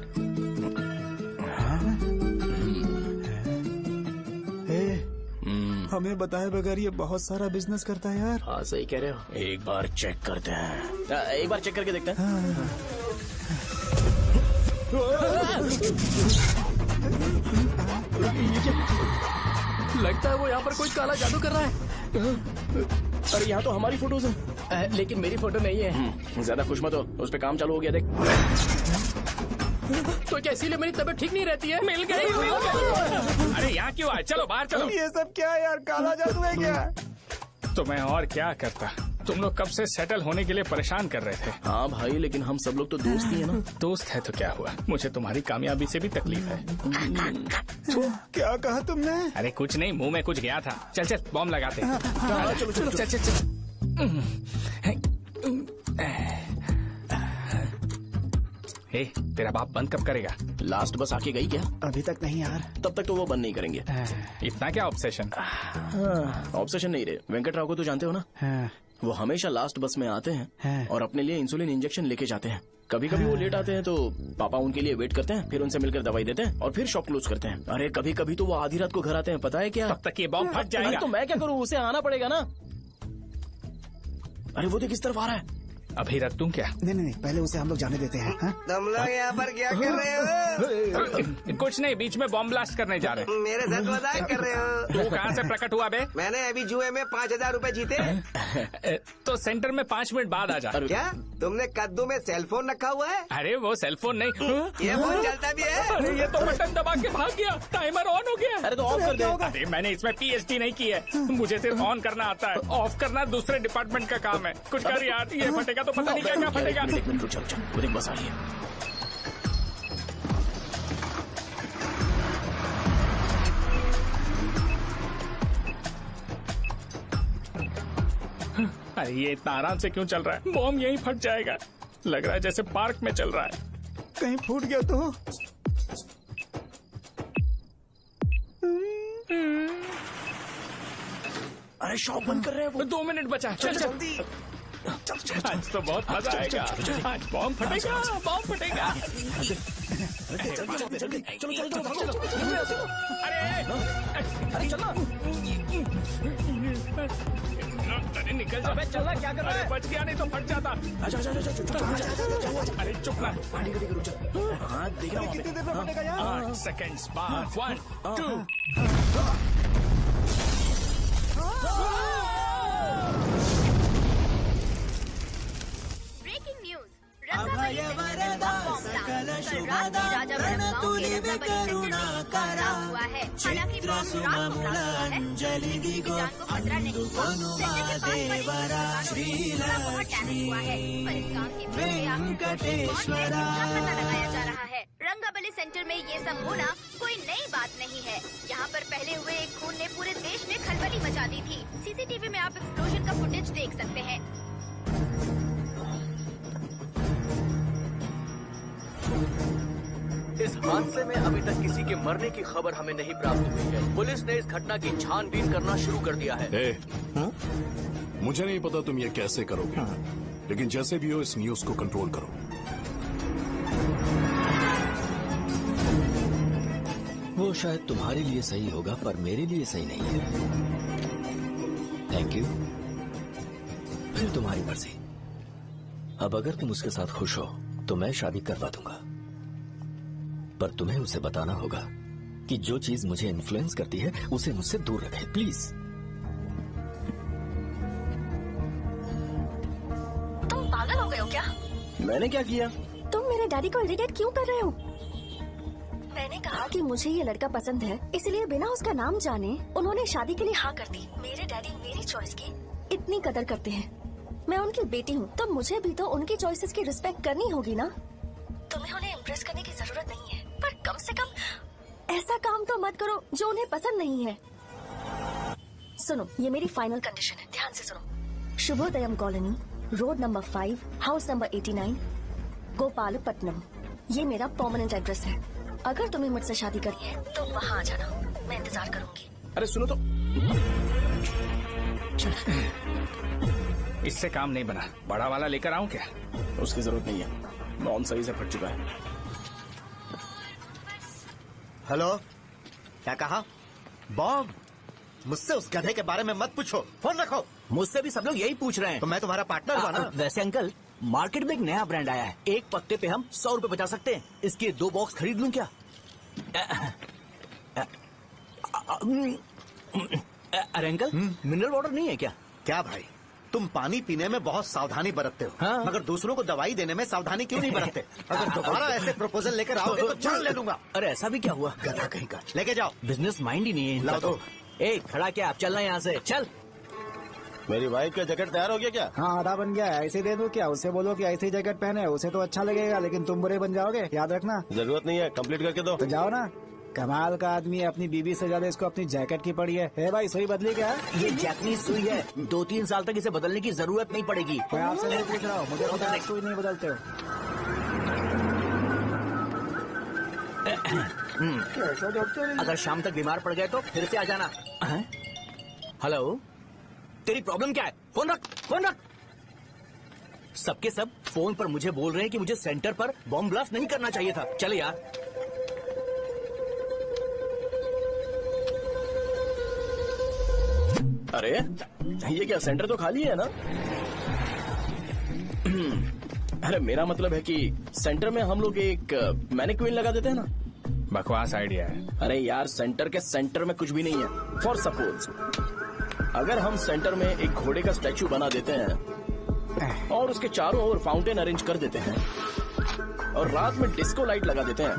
हमें बताए बगैर ये बहुत सारा बिजनेस करता है यार। हाँ सही कह रहे हो। एक बार चेक करते हैं। एक बार चेक करके देखते हैं। लगता है वो यहाँ पर कोई काला जादू कर रहा है। अरे यहाँ तो हमारी फोटोज हैं, लेकिन मेरी फोटो नहीं है। ज्यादा खुश मत हो, उस पे काम चालू हो गया देख। तो क्या इसीलिए मेरी तबीयत ठीक नहीं रहती है? मिल गई। अरे यहाँ क्यों आए? चलो बाहर चलो। ये सब क्या है यार? काला जादू है क्या? तो मैं और क्या करता? तुम लोग कब से सेटल होने के लिए परेशान कर रहे थे। हाँ भाई, लेकिन हम सब लोग तो दोस्त ही है ना। दोस्त है तो क्या हुआ? मुझे तुम्हारी कामयाबी से भी तकलीफ है। क्या कहा तुमने? अरे कुछ नहीं, मुंह में कुछ गया था। चल चल बॉम्ब लगाते हैं। चलो चलो चल चल चल। तेरा बाप बंद कब करेगा? लास्ट बस आके गई क्या? अभी तक नहीं यार। तब तक तो वो बंद नहीं करेंगे। इतना क्या ऑब्सेशन? ऑब्सेशन नहीं रे। वेंकट राव को तो जानते हो ना? वो हमेशा लास्ट बस में आते हैं और अपने लिए इंसुलिन इंजेक्शन लेके जाते हैं। कभी कभी वो लेट आते हैं तो पापा उनके लिए वेट करते हैं, फिर उनसे मिलकर दवाई देते हैं और फिर शॉप क्लोज करते हैं। अरे कभी कभी तो वो आधी रात को घर आते हैं, पता है क्या? तब तक ये बॉम्ब फट जाएगा। तो मैं क्या करूँ? उसे आना पड़ेगा ना। अरे वो देख किस तरफ आ रहा है। अभी रख दूं क्या? नहीं, पहले उसे हम लोग जाने देते हैं। तुम लोग यहाँ पर क्या कर रहे हो? कुछ नहीं, बीच में बॉम्ब ब्लास्ट करने जा रहे हैं। मेरे साथ मजाक कर रहे हो? तू कहाँ से प्रकट हुआ बे? मैंने अभी जुए में 5,000 रूपए जीते। तो सेंटर में 5 मिनट बाद आ जा। क्या तुमने कद्दू में सेलफोन रखा हुआ है? अरे वो सेलफोन नहीं, ये फोन चलता भी है। अरे ये तो बटन दबा के भाग गया, टाइमर ऑन हो गया। अरे तो ऑफ कर दे। अरे मैंने इसमें PhD नहीं की है, मुझे सिर्फ ऑन करना आता है। ऑफ करना दूसरे डिपार्टमेंट का काम है। कुछ कर यार, ये फटेगा तो पता नहीं क्या क्या फटेगा। एक मिनट रुक, चल वो देख बस आ रही है। अरे ये इतना आराम से क्यों चल रहा है? बॉम्ब यहीं फट जाएगा। लग रहा है जैसे पार्क में चल रहा है। कहीं फूट गया तो? अरे शॉप बंद कर रहे हैं वो। 2 मिनट बचा। चल जल्दी। आज तो बहुत मजा आएगा। आज बॉम्ब फटेगा, बॉम्ब फटेगा। चलो। अरे चलो। अरे निकल जा। चलना क्या कर रहा है? बच गया, नहीं तो फट जाता। अरे चुप ना। हाँ देख रहा हूँ। कितनी देर में फटेगा यार? 8 सेकेंड्स बाद। 1 2। Breaking news. रंगाबली सेंटर में बॉम्ब ब्लास्ट। कल रात में राजा गांव के रंगाबली सेंटर में पथराव हुआ है। हालांकि बॉम्ब रात को ब्लास्ट हुआ है, किसी की जान को खतरा नहीं हुआ। सेंटर के पास बड़ी थोड़ा बहुत डैमेज हुआ है, पर इस काम की वजह कौन है इसका पता लगाया जा रहा है। रंगाबली सेंटर में ये सब होना कोई नई बात नहीं है। यहाँ पर पहले हुए एक खून ने पूरे देश में खलबली मचा दी थी। CCTV में आप एक्सप्लोजन का फुटेज देख सकते हैं। इस हादसे में अभी तक किसी के मरने की खबर हमें नहीं प्राप्त हुई है। पुलिस ने इस घटना की छानबीन करना शुरू कर दिया है। मुझे नहीं पता तुम ये कैसे करोगे, लेकिन जैसे भी हो इस न्यूज को कंट्रोल करो। वो शायद तुम्हारे लिए सही होगा, पर मेरे लिए सही नहीं है। Thank you. फिर तुम्हारी मर्जी। अब अगर तुम उसके साथ खुश हो तो मैं शादी करवा दूंगा, पर तुम्हें उसे बताना होगा कि जो चीज मुझे इन्फ्लुएंस करती है उसे मुझसे दूर रखे, प्लीज। तुम पागल हो गए हो क्या? मैंने क्या किया? तुम मेरे डैडी को इरिटेट क्यों कर रहे हो? मैंने कहा कि मुझे ये लड़का पसंद है, इसलिए बिना उसका नाम जाने उन्होंने शादी के लिए हाँ कर दी। मेरे डैडी मेरी चॉइस की इतनी कदर करते हैं। मैं उनकी बेटी हूँ, तो मुझे भी तो उनकी चॉइसेस की रिस्पेक्ट करनी होगी ना। तुम्हें उन्हें इम्प्रेस करने की जरूरत नहीं है, पर कम से कम ऐसा काम तो मत करो जो उन्हें पसंद नहीं है। सुनो, ये मेरी फाइनल कंडीशन है, ध्यान से सुनो। Shubhodayam colony, road number 5, house number 89, Gopalapatnam. ये मेरा परमानेंट एड्रेस है। अगर तुम्हें मुझसे शादी करनी है तो वहाँ आ जाना, मैं इंतजार करूंगी। अरे सुनो तो, इससे काम नहीं बना। बड़ा वाला लेकर आऊं क्या? उसकी जरूरत नहीं है, नॉन सही से फट चुका है। हेलो, क्या कहा? बॉम्ब? मुझसे उस गधे के बारे में मत पूछो, फोन रखो। मुझसे भी सब लोग यही पूछ रहे हैं। तो मैं तुम्हारा पार्टनर हुआ ना? वैसे अंकल, मार्केट में एक नया ब्रांड आया है, एक पत्ते पे हम 100 रुपए बचा सकते हैं। इसके 2 बॉक्स खरीद लूं क्या? अरे अंकल, मिनरल वाटर नहीं है क्या? क्या भाई, तुम पानी पीने में बहुत सावधानी बरतते हो, हाँ? मगर दूसरों को दवाई देने में सावधानी क्यों नहीं बरतते? अगर दोबारा ऐसे प्रपोजल लेकर आओगे तो जान ले लूंगा। अरे ऐसा भी क्या हुआ? गधा कहीं का, लेके जाओ। बिजनेस माइंड ही नहीं है इनका। लाओ तो ए, खड़ा क्या? आप चलना यहाँ से, चल। मेरी वाइफ का जैकेट तैयार हो गया क्या? हाँ, आधा बन गया है। ऐसे दे दो क्या? उससे बोलो कि ऐसी जैकेट पहने, उसे तो अच्छा लगेगा, लेकिन तुम बुरे बन जाओगे, याद रखना। जरूरत नहीं है, कंप्लीट करके दो। तो जाओ ना। कमाल का आदमी है, अपनी बीवी से ज्यादा इसको अपनी जैकेट की पड़ी है। हे भाई, सुई बदली क्या? ये जैपनीज सुई है, 2-3 साल तक इसे बदलने की जरूरत नहीं पड़ेगी। मैं आपसे नहीं पूछ रहा हूँ, मुझे पता है सुई नहीं बदलते हो। अगर शाम तक बीमार पड़ गए तो फिर से आ जाना। हेलो, तेरी प्रॉब्लम क्या है? फोन रख, फोन रख। सबके सब फोन पर मुझे बोल रहे हैं कि मुझे सेंटर पर बॉम्ब ब्लास्ट नहीं करना चाहिए था। चले यार। अरे ये क्या, सेंटर तो खाली है ना? अरे मेरा मतलब है कि सेंटर में हम लोग एक मैनिक्विन लगा देते हैं ना। बकवास आइडिया है। अरे यार, सेंटर के सेंटर में कुछ भी नहीं है। फॉर सपोज अगर हम सेंटर में एक घोड़े का स्टैचू बना देते हैं और उसके चारों ओर फाउंटेन अरेंज कर देते हैं और रात में डिस्को लाइट लगा देते हैं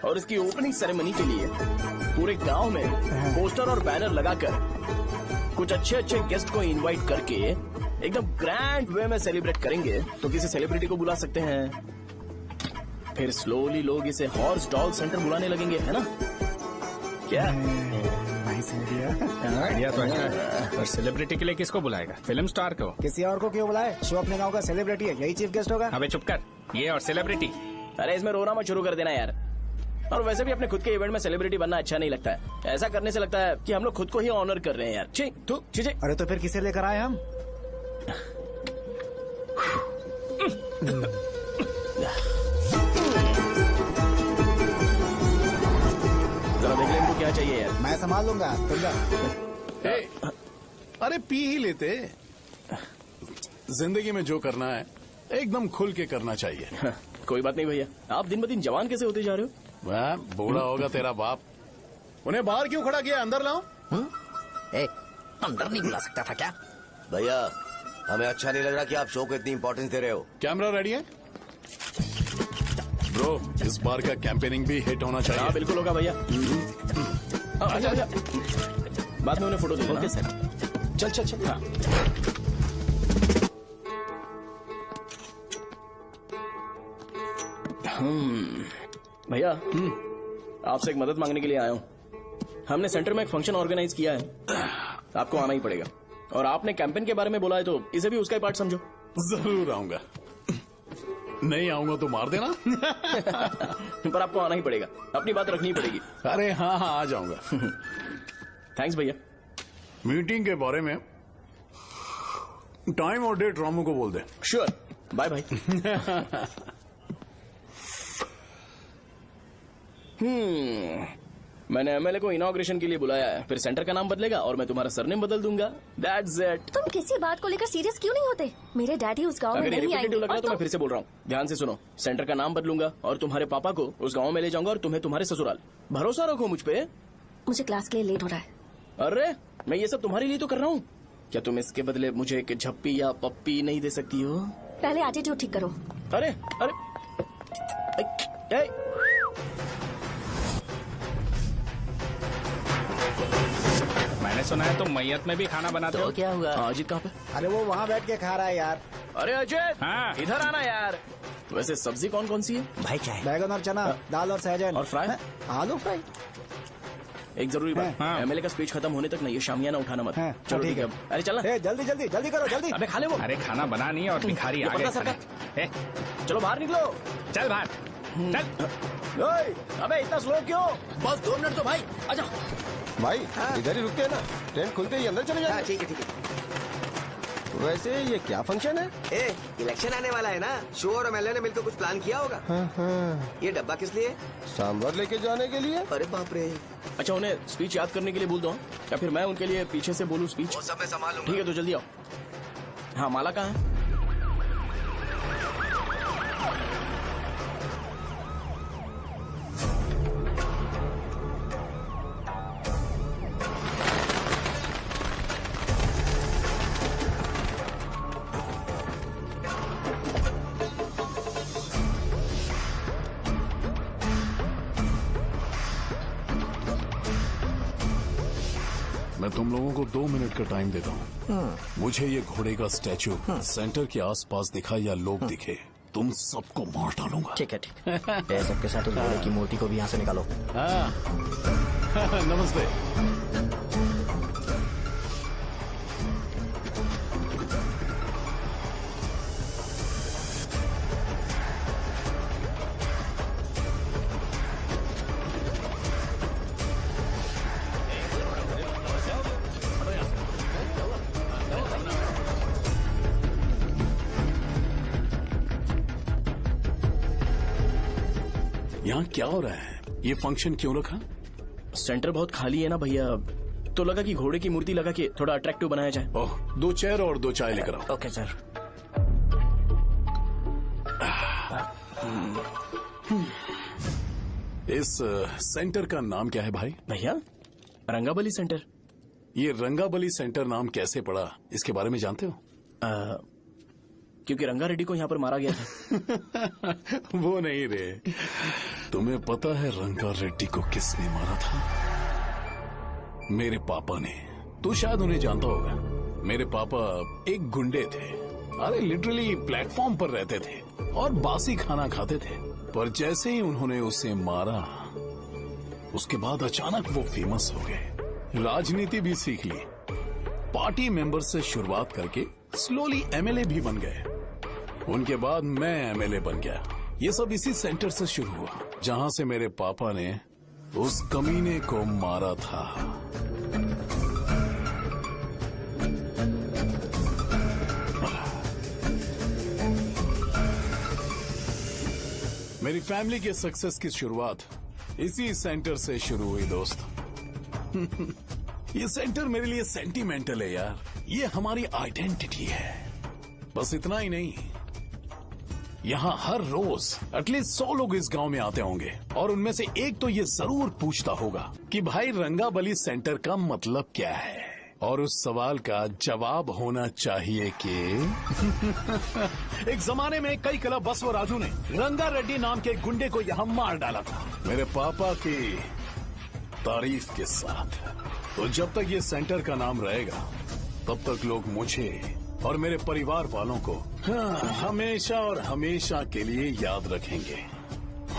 और इसकी ओपनिंग सेरेमनी के लिए पूरे गांव में पोस्टर और बैनर लगाकर कुछ अच्छे अच्छे गेस्ट को इनवाइट करके एकदम ग्रैंड वे में सेलिब्रेट करेंगे, तो किसी सेलिब्रिटी को बुला सकते हैं। फिर स्लोली लोग इसे हॉर्स डॉल सेंटर बुलाने लगेंगे, है ना? क्या आइडिया तो अच्छा है, पर सेलिब्रिटी के लिए किसको बुलाएगा? फिल्म स्टार को? किसी और को क्यों बुलाए? शो अपने गांव का सेलिब्रिटी है, यही चीफ गेस्ट होगा। अबे चुप कर, ये और सेलिब्रिटी। अरे इसमें रोना मत शुरू कर देना यार। और वैसे भी अपने खुद के इवेंट में सेलिब्रिटी बनना अच्छा नहीं लगता है। ऐसा करने से लगता है कि हम लोग खुद को ही ऑनर कर रहे हैं यार। छी। अरे तो फिर किसे लेकर आए हम? जरा देख ले इनको क्या चाहिए यार। मैं संभाल लूंगा, तुम जा। अरे पी ही लेते। जिंदगी में जो करना है एकदम खुल के करना चाहिए। कोई बात नहीं भैया, आप दिन ब दिन जवान कैसे होते जा रहे हो? वह बूढ़ा होगा तेरा बाप। उन्हें बाहर क्यों खड़ा किया? अंदर लाओ। अंदर नहीं बुला सकता था क्या? भैया, हमें अच्छा नहीं लग रहा कि आप शो को इतनी इंपॉर्टेंस दे रहे हो। कैमरा रेडी है? ब्रो, इस बार का कैंपेनिंग भी हिट होना चाहिए। हाँ बिल्कुल होगा भैया। अच्छा। बाद में उन्हें फोटो दे देना। Okay sir. चल। हाँ। भैया, आपसे एक मदद मांगने के लिए आया हूँ। हमने सेंटर में एक फंक्शन ऑर्गेनाइज किया है, आपको आना ही पड़ेगा। और आपने कैंपेन के बारे में बोला है तो इसे भी उसका ही पार्ट समझो। जरूर आऊंगा। नहीं आऊंगा तो मार देना। पर आपको आना ही पड़ेगा, अपनी बात रखनी पड़ेगी। अरे हाँ, आ जाऊंगा। थैंक्स भैया। मीटिंग के बारे में टाइम और डेट रामू को बोल दे। Sure, bye bye. मैंने एमएलए को इनॉग्रेशन के लिए बुलाया है, फिर सेंटर का नाम बदलेगा और मैं तुम्हारा सरनेम बदल दूंगा। That's it। तुम किसी बात को लेकर सीरियस क्यों नहीं होते? मेरे डैडी उस गांव में अगर नहीं आएंगे। लग रहा है तो मैं फिर से बोल रहा हूँ, ध्यान से सुनो। सेंटर का नाम बदलूंगा और तुम्हारे पापा को उस गांव में ले जाऊंगा और तुम्हें तुम्हारे ससुराल। भरोसा रखो मुझ पे। मुझे क्लास के लिए लेट हो रहा है। अरे मैं ये सब तुम्हारे लिए तो कर रहा हूँ। क्या तुम इसके बदले मुझे एक झप्पी या पप्पी नहीं दे सकती हो? पहले एटीट्यूड ठीक करो। अरे मैंने सुना है तुम मैयत में भी खाना बनाते हो। क्या हुआ? अजीत कहाँ पे? अरे वो वहाँ बैठ के खा रहा है यार। अरे अजय, हाँ। इधर आना यार। वैसे सब्जी कौन कौन सी है? भाई क्या है? बैगन और चना, दाल और सहजन और फ्राई? आलू फ्राई। एक जरूरी बात, एमएलए का स्पीच खत्म होने तक ना ये शामियाना उठाना मत। चलो ठीक है। अरे चलना। जल्दी जल्दी जल्दी करो जल्दी। अबे खा ले वो। अरे खाना बना नहीं और भिखारी ये आगे पर्दा खड़े। सरका। चलो बाहर निकलो। चल बाहर चल। अबे इतना स्लो क्यों? बस 2 मिनट तो भाई, आजा। भाई इधर ही रुकते हैं ना, ट्रेन खुलते ही अंदर चले जाए। ठीक है ठीक है। वैसे ये क्या फंक्शन है? इलेक्शन आने वाला है ना, शो और एमएलए ने मिलकर कुछ प्लान किया होगा। ये डब्बा किस लिए? सांभर लेके जाने के लिए। अरे बाप रे। अच्छा उन्हें स्पीच याद करने के लिए बोल दो या फिर मैं उनके लिए पीछे से बोलूं स्पीच? वो सब मैं संभाल लूंगा। ठीक है तो जल्दी आओ। हाँ माला कहाँ है? मैं तुम लोगों को 2 मिनट का टाइम देता हूँ। मुझे ये घोड़े का स्टैचू सेंटर के आसपास दिखा या लोग दिखे, तुम सबको मार डालूंगा। ठीक है ठीक है। सबके साथ उस घोड़े की मूर्ति को भी यहाँ से निकालो। नमस्ते। यहाँ क्या हो रहा है? ये फंक्शन क्यों रखा? सेंटर बहुत खाली है ना भैया, तो लगा कि घोड़े की मूर्ति लगा के थोड़ा अट्रैक्टिव बनाया जाए। ओह, 2 चेयर और 2 चाय लेकर आओ। Okay sir. इस सेंटर का नाम क्या है भाई? भैया रंगाबली सेंटर। ये रंगाबली सेंटर नाम कैसे पड़ा, इसके बारे में जानते हो? क्योंकि रंगा रेड्डी को यहाँ पर मारा गया था। वो नहीं रे, तुम्हें पता है रंगा रेड्डी को किसने मारा था? मेरे पापा ने। तू शायद उन्हें जानता होगा। मेरे पापा एक गुंडे थे। अरे लिटरली प्लेटफॉर्म पर रहते थे और बासी खाना खाते थे। पर जैसे ही उन्होंने उसे मारा, उसके बाद अचानक वो फेमस हो गए। राजनीति भी सीख ली, पार्टी मेंबर से शुरुआत करके स्लोली एमएलए भी बन गए। उनके बाद मैं एमएलए बन गया। ये सब इसी सेंटर से शुरू हुआ, जहां से मेरे पापा ने उस कमीने को मारा था। मेरी फैमिली के सक्सेस की शुरुआत इसी सेंटर से शुरू हुई दोस्त। ये सेंटर मेरे लिए सेंटिमेंटल है यार। ये हमारी आइडेंटिटी है। बस इतना ही नहीं, यहाँ हर रोज एटलीस्ट 100 लोग इस गांव में आते होंगे और उनमें से एक तो ये जरूर पूछता होगा कि भाई रंगाबली सेंटर का मतलब क्या है, और उस सवाल का जवाब होना चाहिए कि एक जमाने में कई क्लब बसव राजू ने रंगा रेड्डी नाम के गुंडे को यहाँ मार डाला था, मेरे पापा की तारीफ के साथ। तो जब तक ये सेंटर का नाम रहेगा, तब तक लोग मुझे और मेरे परिवार वालों को हमेशा और हमेशा के लिए याद रखेंगे।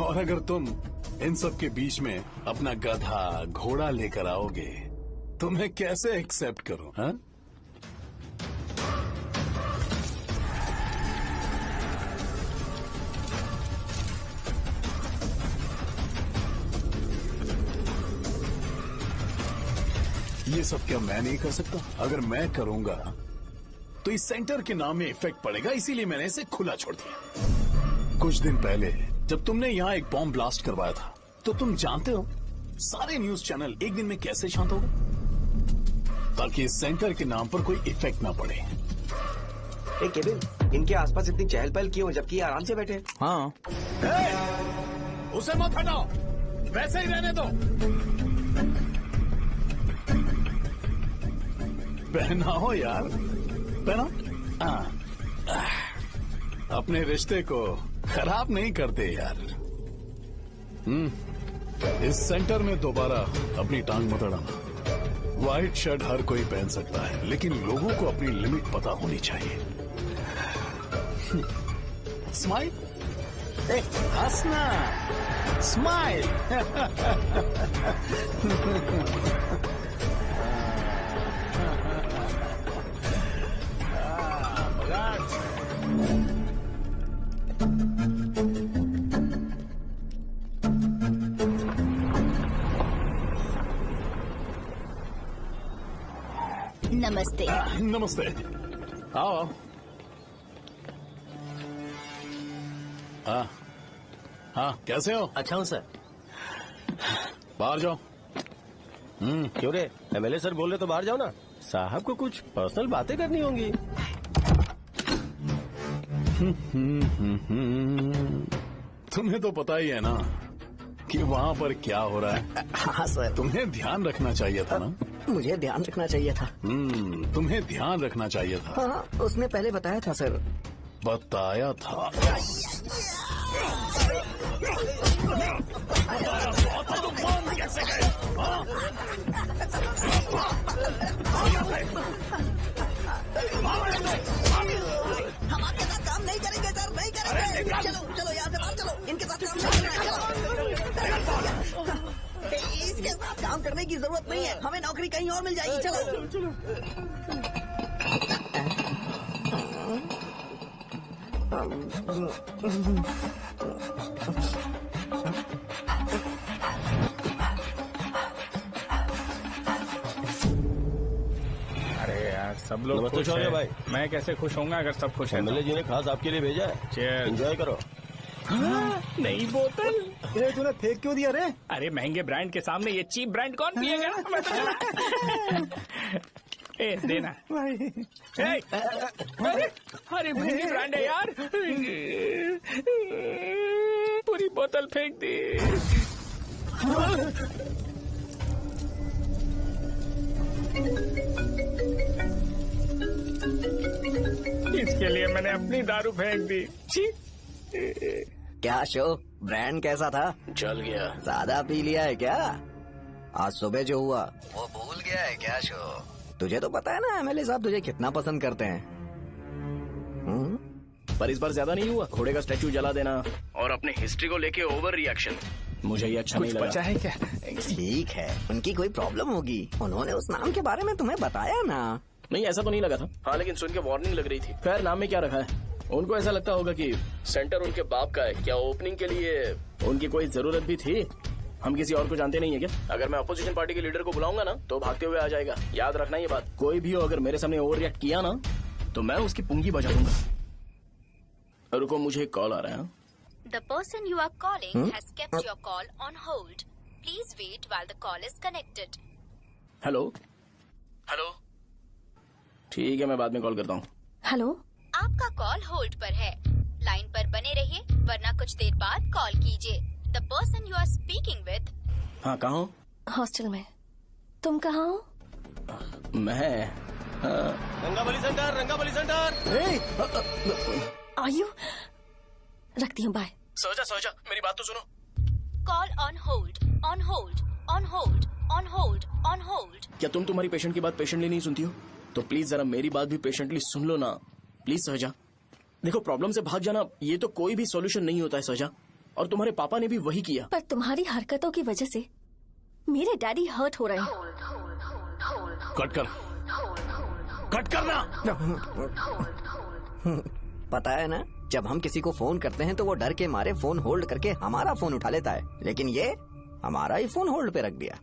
और अगर तुम इन सब के बीच में अपना गधा घोड़ा लेकर आओगे तो मैं कैसे एक्सेप्ट करूं? हाँ? ये सब क्या मैं नहीं कर सकता? अगर मैं करूंगा तो इस सेंटर के नाम में इफेक्ट पड़ेगा, इसीलिए मैंने इसे खुला छोड़ दिया। कुछ दिन पहले जब तुमने यहाँ एक बॉम्ब ब्लास्ट करवाया था, तो तुम जानते हो सारे न्यूज चैनल एक दिन में कैसे शांत हो गए? ताकि इस सेंटर के नाम पर कोई इफेक्ट ना पड़े। केविन, इनके आसपास इतनी चहल पहल क्यों, जबकि आराम से बैठे? हाँ। उसे मत हटाओ, वैसे ही रहने दो। पहनाओ यार, पहनाओ। अपने रिश्ते को खराब नहीं करते यार। इस सेंटर में दोबारा अपनी टांग मत अड़ाना। व्हाइट शर्ट हर कोई पहन सकता है, लेकिन लोगों को अपनी लिमिट पता होनी चाहिए। स्माइल। हंसना, स्माइल। नमस्ते। नमस्ते। आओ। हाँ हाँ, कैसे हो? अच्छा हूँ सर। बाहर जाओ। क्यों रे, एमएलए सर बोल रहे तो बाहर जाओ ना, साहब को कुछ पर्सनल बातें करनी होंगी। तुम्हें तो पता ही है ना कि वहाँ पर क्या हो रहा है। हाँ सर। तुम्हें ध्यान रखना चाहिए था ना। मुझे ध्यान रखना चाहिए था। तुम्हें ध्यान रखना चाहिए था। हाँ, उसने पहले बताया था सर। बताया था। हम आपके साथ काम नहीं करेंगे सर, नहीं करेंगे। चलो चलो यहाँ से बाहर चलो, इनके साथ काम नहीं करेंगे। इसके साथ काम करने की जरूरत नहीं है, हमें नौकरी कहीं और मिल जाएगी। चलो अरे यार, सब लोग नमस्ते खुश शौर्य हैं। भाई। मैं कैसे खुश होऊंगा अगर सब खुश हैं? एमएलए जी ने खास आपके लिए भेजा है, एंजॉय करो। नई बोतल। ये तूने फेंक क्यों दिया रे? अरे महंगे ब्रांड के सामने ये चीप ब्रांड कौन पिएगा? मैं तो ए, देना। ए, अरे महंगी ब्रांड है यार। पूरी बोतल फेंक दी। इसके लिए मैंने अपनी दारू फेंक दी। छी। क्या शो, ब्रांड कैसा था? चल गया। ज्यादा पी लिया है क्या? आज सुबह जो हुआ वो भूल गया है क्या शो? तुझे तो पता है ना एमएलए साहब तुझे कितना पसंद करते हैं। पर इस बार ज्यादा नहीं हुआ। घोड़े का स्टैचू जला देना और अपने हिस्ट्री को लेके ओवर रिएक्शन, मुझे ये अच्छा नहीं लगा। बचा है क्या? ठीक है, उनकी कोई प्रॉब्लम होगी। उन्होंने उस नाम के बारे में तुम्हें बताया ना? नहीं, ऐसा तो नहीं लगा था। हाँ, लेकिन सुन के वार्निंग लग रही थी। खैर, नाम में क्या रखा है? उनको ऐसा लगता होगा कि सेंटर उनके बाप का है। क्या ओपनिंग के लिए उनकी कोई जरूरत भी थी? हम किसी और को जानते नहीं है क्या? अगर मैं अपोजिशन पार्टी के लीडर को बुलाऊंगा ना तो भागते हुए आ जाएगा। याद रखना ये बात। कोई भी हो अगर मेरे सामने ओवर रिएक्ट किया ना तो मैं उसकी पुंगी बजा दूंगा। रुको, मुझे एक कॉल आ रहा है। The person you are calling has kept your call on hold. Please wait while the call is connected. Hello hello, ठीक है, मैं बाद में कॉल करता हूँ। हेलो, आपका कॉल होल्ड पर है, लाइन पर बने रहिए वरना कुछ देर बाद कॉल कीजिए। The person you are speaking with। हाँ, कहाँ हो? हॉस्टल में। तुम कहाँ हो? मैं रंगाबली सेंटर, रंगाबली सेंटर। आयु, रखती हूँ, बाय। सोचा मेरी बात तो सुनो। Call on hold, on hold, on hold, on hold, on hold. क्या तुम तुम्हारी पेशेंट की बात पेशेंटली नहीं सुनती हो? तो प्लीज जरा मेरी बात भी पेशेंटली सुन लो ना। प्लीज सहजा, देखो प्रॉब्लम से भाग जाना ये तो कोई भी सॉल्यूशन नहीं होता है सहजा, और तुम्हारे पापा ने भी वही किया। पर तुम्हारी हरकतों की वजह से मेरे डैडी हर्ट हो रहे हैं। कट करना। पता है ना, जब हम किसी को फोन करते हैं तो वो डर के मारे फोन होल्ड करके हमारा फोन उठा लेता है, लेकिन ये हमारा ही फोन होल्ड पे रख दिया।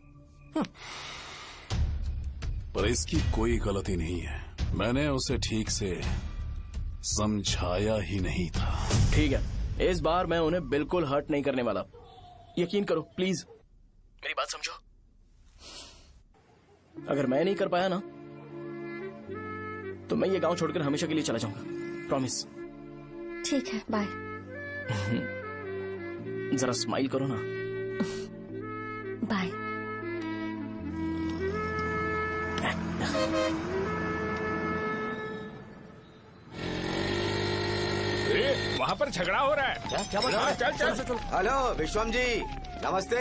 पर इसकी कोई गलती नहीं है, मैंने उसे ठीक से समझाया ही नहीं था। ठीक है, इस बार मैं उन्हें बिल्कुल हर्ट नहीं करने वाला। यकीन करो प्लीज, मेरी बात समझो। अगर मैं नहीं कर पाया ना तो मैं ये गांव छोड़कर हमेशा के लिए चला जाऊंगा, प्रॉमिस। ठीक है, बाय। जरा स्माइल करो ना। बाय। वहाँ पर झगड़ा हो रहा है। क्या चल। हेलो विश्वम जी, नमस्ते।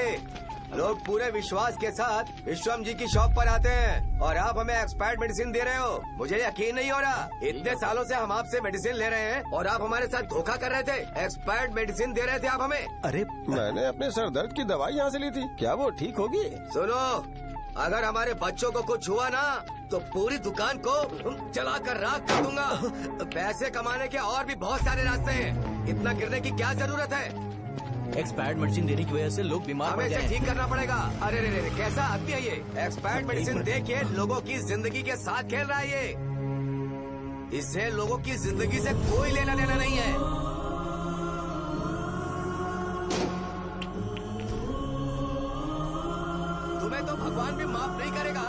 लोग पूरे विश्वास के साथ विश्वम जी की शॉप पर आते हैं और आप हमें एक्सपायर्ड मेडिसिन दे रहे हो। मुझे यकीन नहीं हो रहा। इतने सालों से हम आपसे मेडिसिन ले रहे हैं और आप हमारे साथ धोखा कर रहे थे। एक्सपायर्ड मेडिसिन दे रहे थे आप हमें। अरे मैंने अपने सर दर्द की दवाई यहाँ से ली थी, क्या वो ठीक होगी? सुनो, अगर हमारे बच्चों को कुछ हुआ ना तो पूरी दुकान को जला कर राख कर दूंगा। पैसे कमाने के और भी बहुत सारे रास्ते हैं, इतना गिरने की क्या जरूरत है? एक्सपायर्ड मेडिसिन देने की वजह से लोग बीमार पड़ हमें गए इसे हैं। ठीक करना पड़ेगा। अरे रे रे, कैसा आदमी है ये? एक्सपायर्ड मेडिसिन दे के लोगों की जिंदगी के साथ खेल रहा है ये। इससे लोगों की जिंदगी से कोई लेना देना नहीं है। तुम्हें तो भगवान भी माफ नहीं करेगा।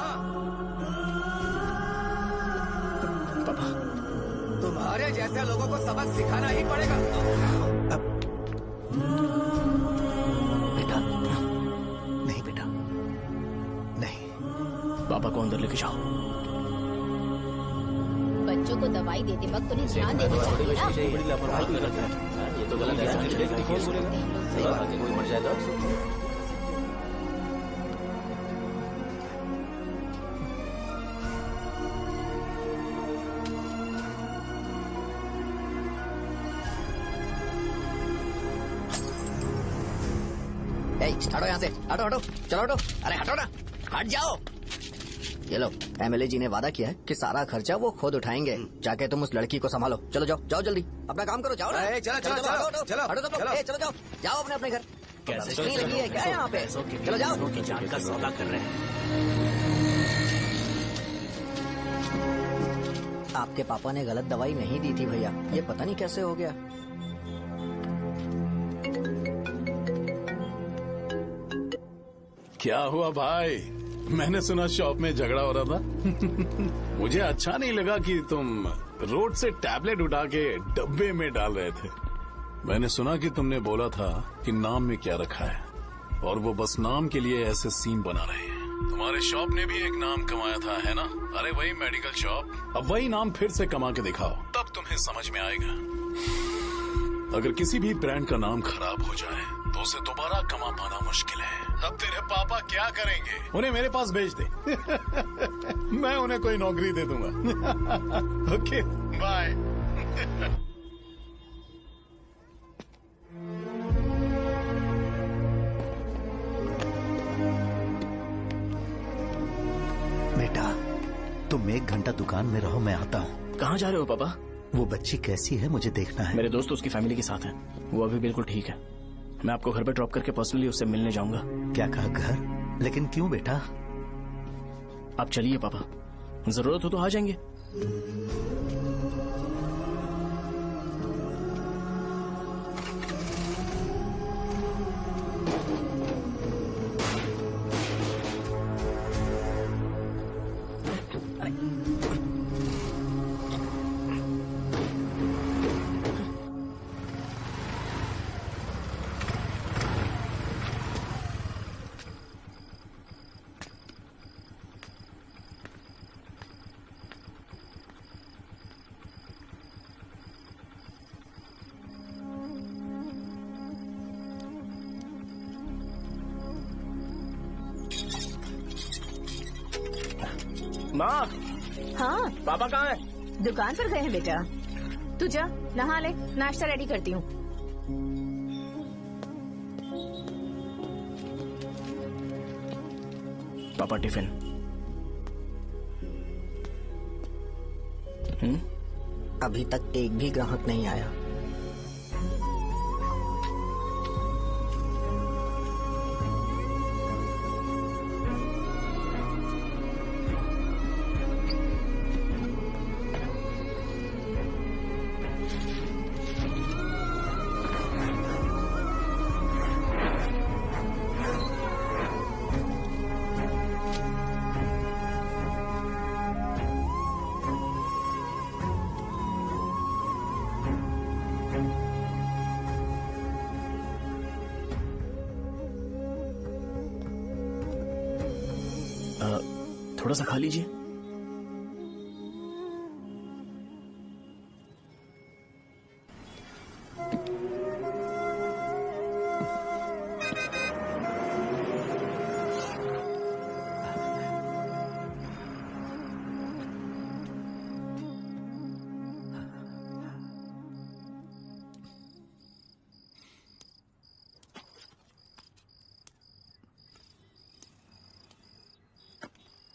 पापा, तुम्हारे जैसे लोगों को सबक सिखाना ही पड़ेगा। बेटा, नहीं बेटा, नहीं। पापा को अंदर लेके जाओ। बच्चों को दवाई देते वक्त उन्हें ध्यान देना चाहिए ना। बड़ी लापरवाही गलत है, ये तो गलत है। सही बात है, कोई मर जाए तो हटो यहाँ से, हटो हटो, चलो हटो, अरे हटो ना, हट जाओ। ये लो, एमएलए जी ने वादा किया है कि सारा खर्चा वो खुद उठाएंगे। जाके तुम उस लड़की को संभालो। चलो जाओ, जाओ जल्दी, अपना काम करो, जाओ ना। चलो चलो चलो हटो, चलो हटो सब लोग, चलो जाओ, जाओ अपने अपने घर। कैसे नहीं लगी है क्या यहाँ पे? चलो जाओ। की जान का सौदा कर रहे हैं। आपके पापा ने गलत दवाई नहीं दी थी भैया, ये पता नहीं कैसे हो गया। क्या हुआ भाई? मैंने सुना शॉप में झगड़ा हो रहा था। मुझे अच्छा नहीं लगा कि तुम रोड से टैबलेट उठा के डब्बे में डाल रहे थे। मैंने सुना कि तुमने बोला था कि नाम में क्या रखा है, और वो बस नाम के लिए ऐसे सीन बना रहे हैं। तुम्हारे शॉप ने भी एक नाम कमाया था, है ना? अरे वही मेडिकल शॉप, अब वही नाम फिर से कमा के दिखाओ, तब तुम्हें समझ में आएगा। अगर किसी भी ब्रांड का नाम खराब हो जाए तो उसे दोबारा कमा पाना मुश्किल है। अब तेरे पापा क्या करेंगे? उन्हें मेरे पास भेज दे। मैं उन्हें कोई नौकरी दे दूंगा। Okay, bye. बेटा, तुम 1 घंटा दुकान में रहो, मैं आता हूँ। कहाँ जा रहे हो पापा? वो बच्ची कैसी है मुझे देखना है। मेरे दोस्त उसकी फैमिली के साथ है, वो अभी बिल्कुल ठीक है। मैं आपको घर पे ड्रॉप करके पर्सनली उससे मिलने जाऊंगा। क्या कहा घर? लेकिन क्यों बेटा? आप चलिए पापा, जरूरत हो तो आ जाएंगे। माँ, हाँ पापा कहाँ है? दुकान पर गए हैं बेटा। तू जा नहा ले, नाश्ता रेडी करती हूँ। पापा टिफिन। अभी तक एक भी ग्राहक नहीं आया। थोड़ा सा खा लीजिए।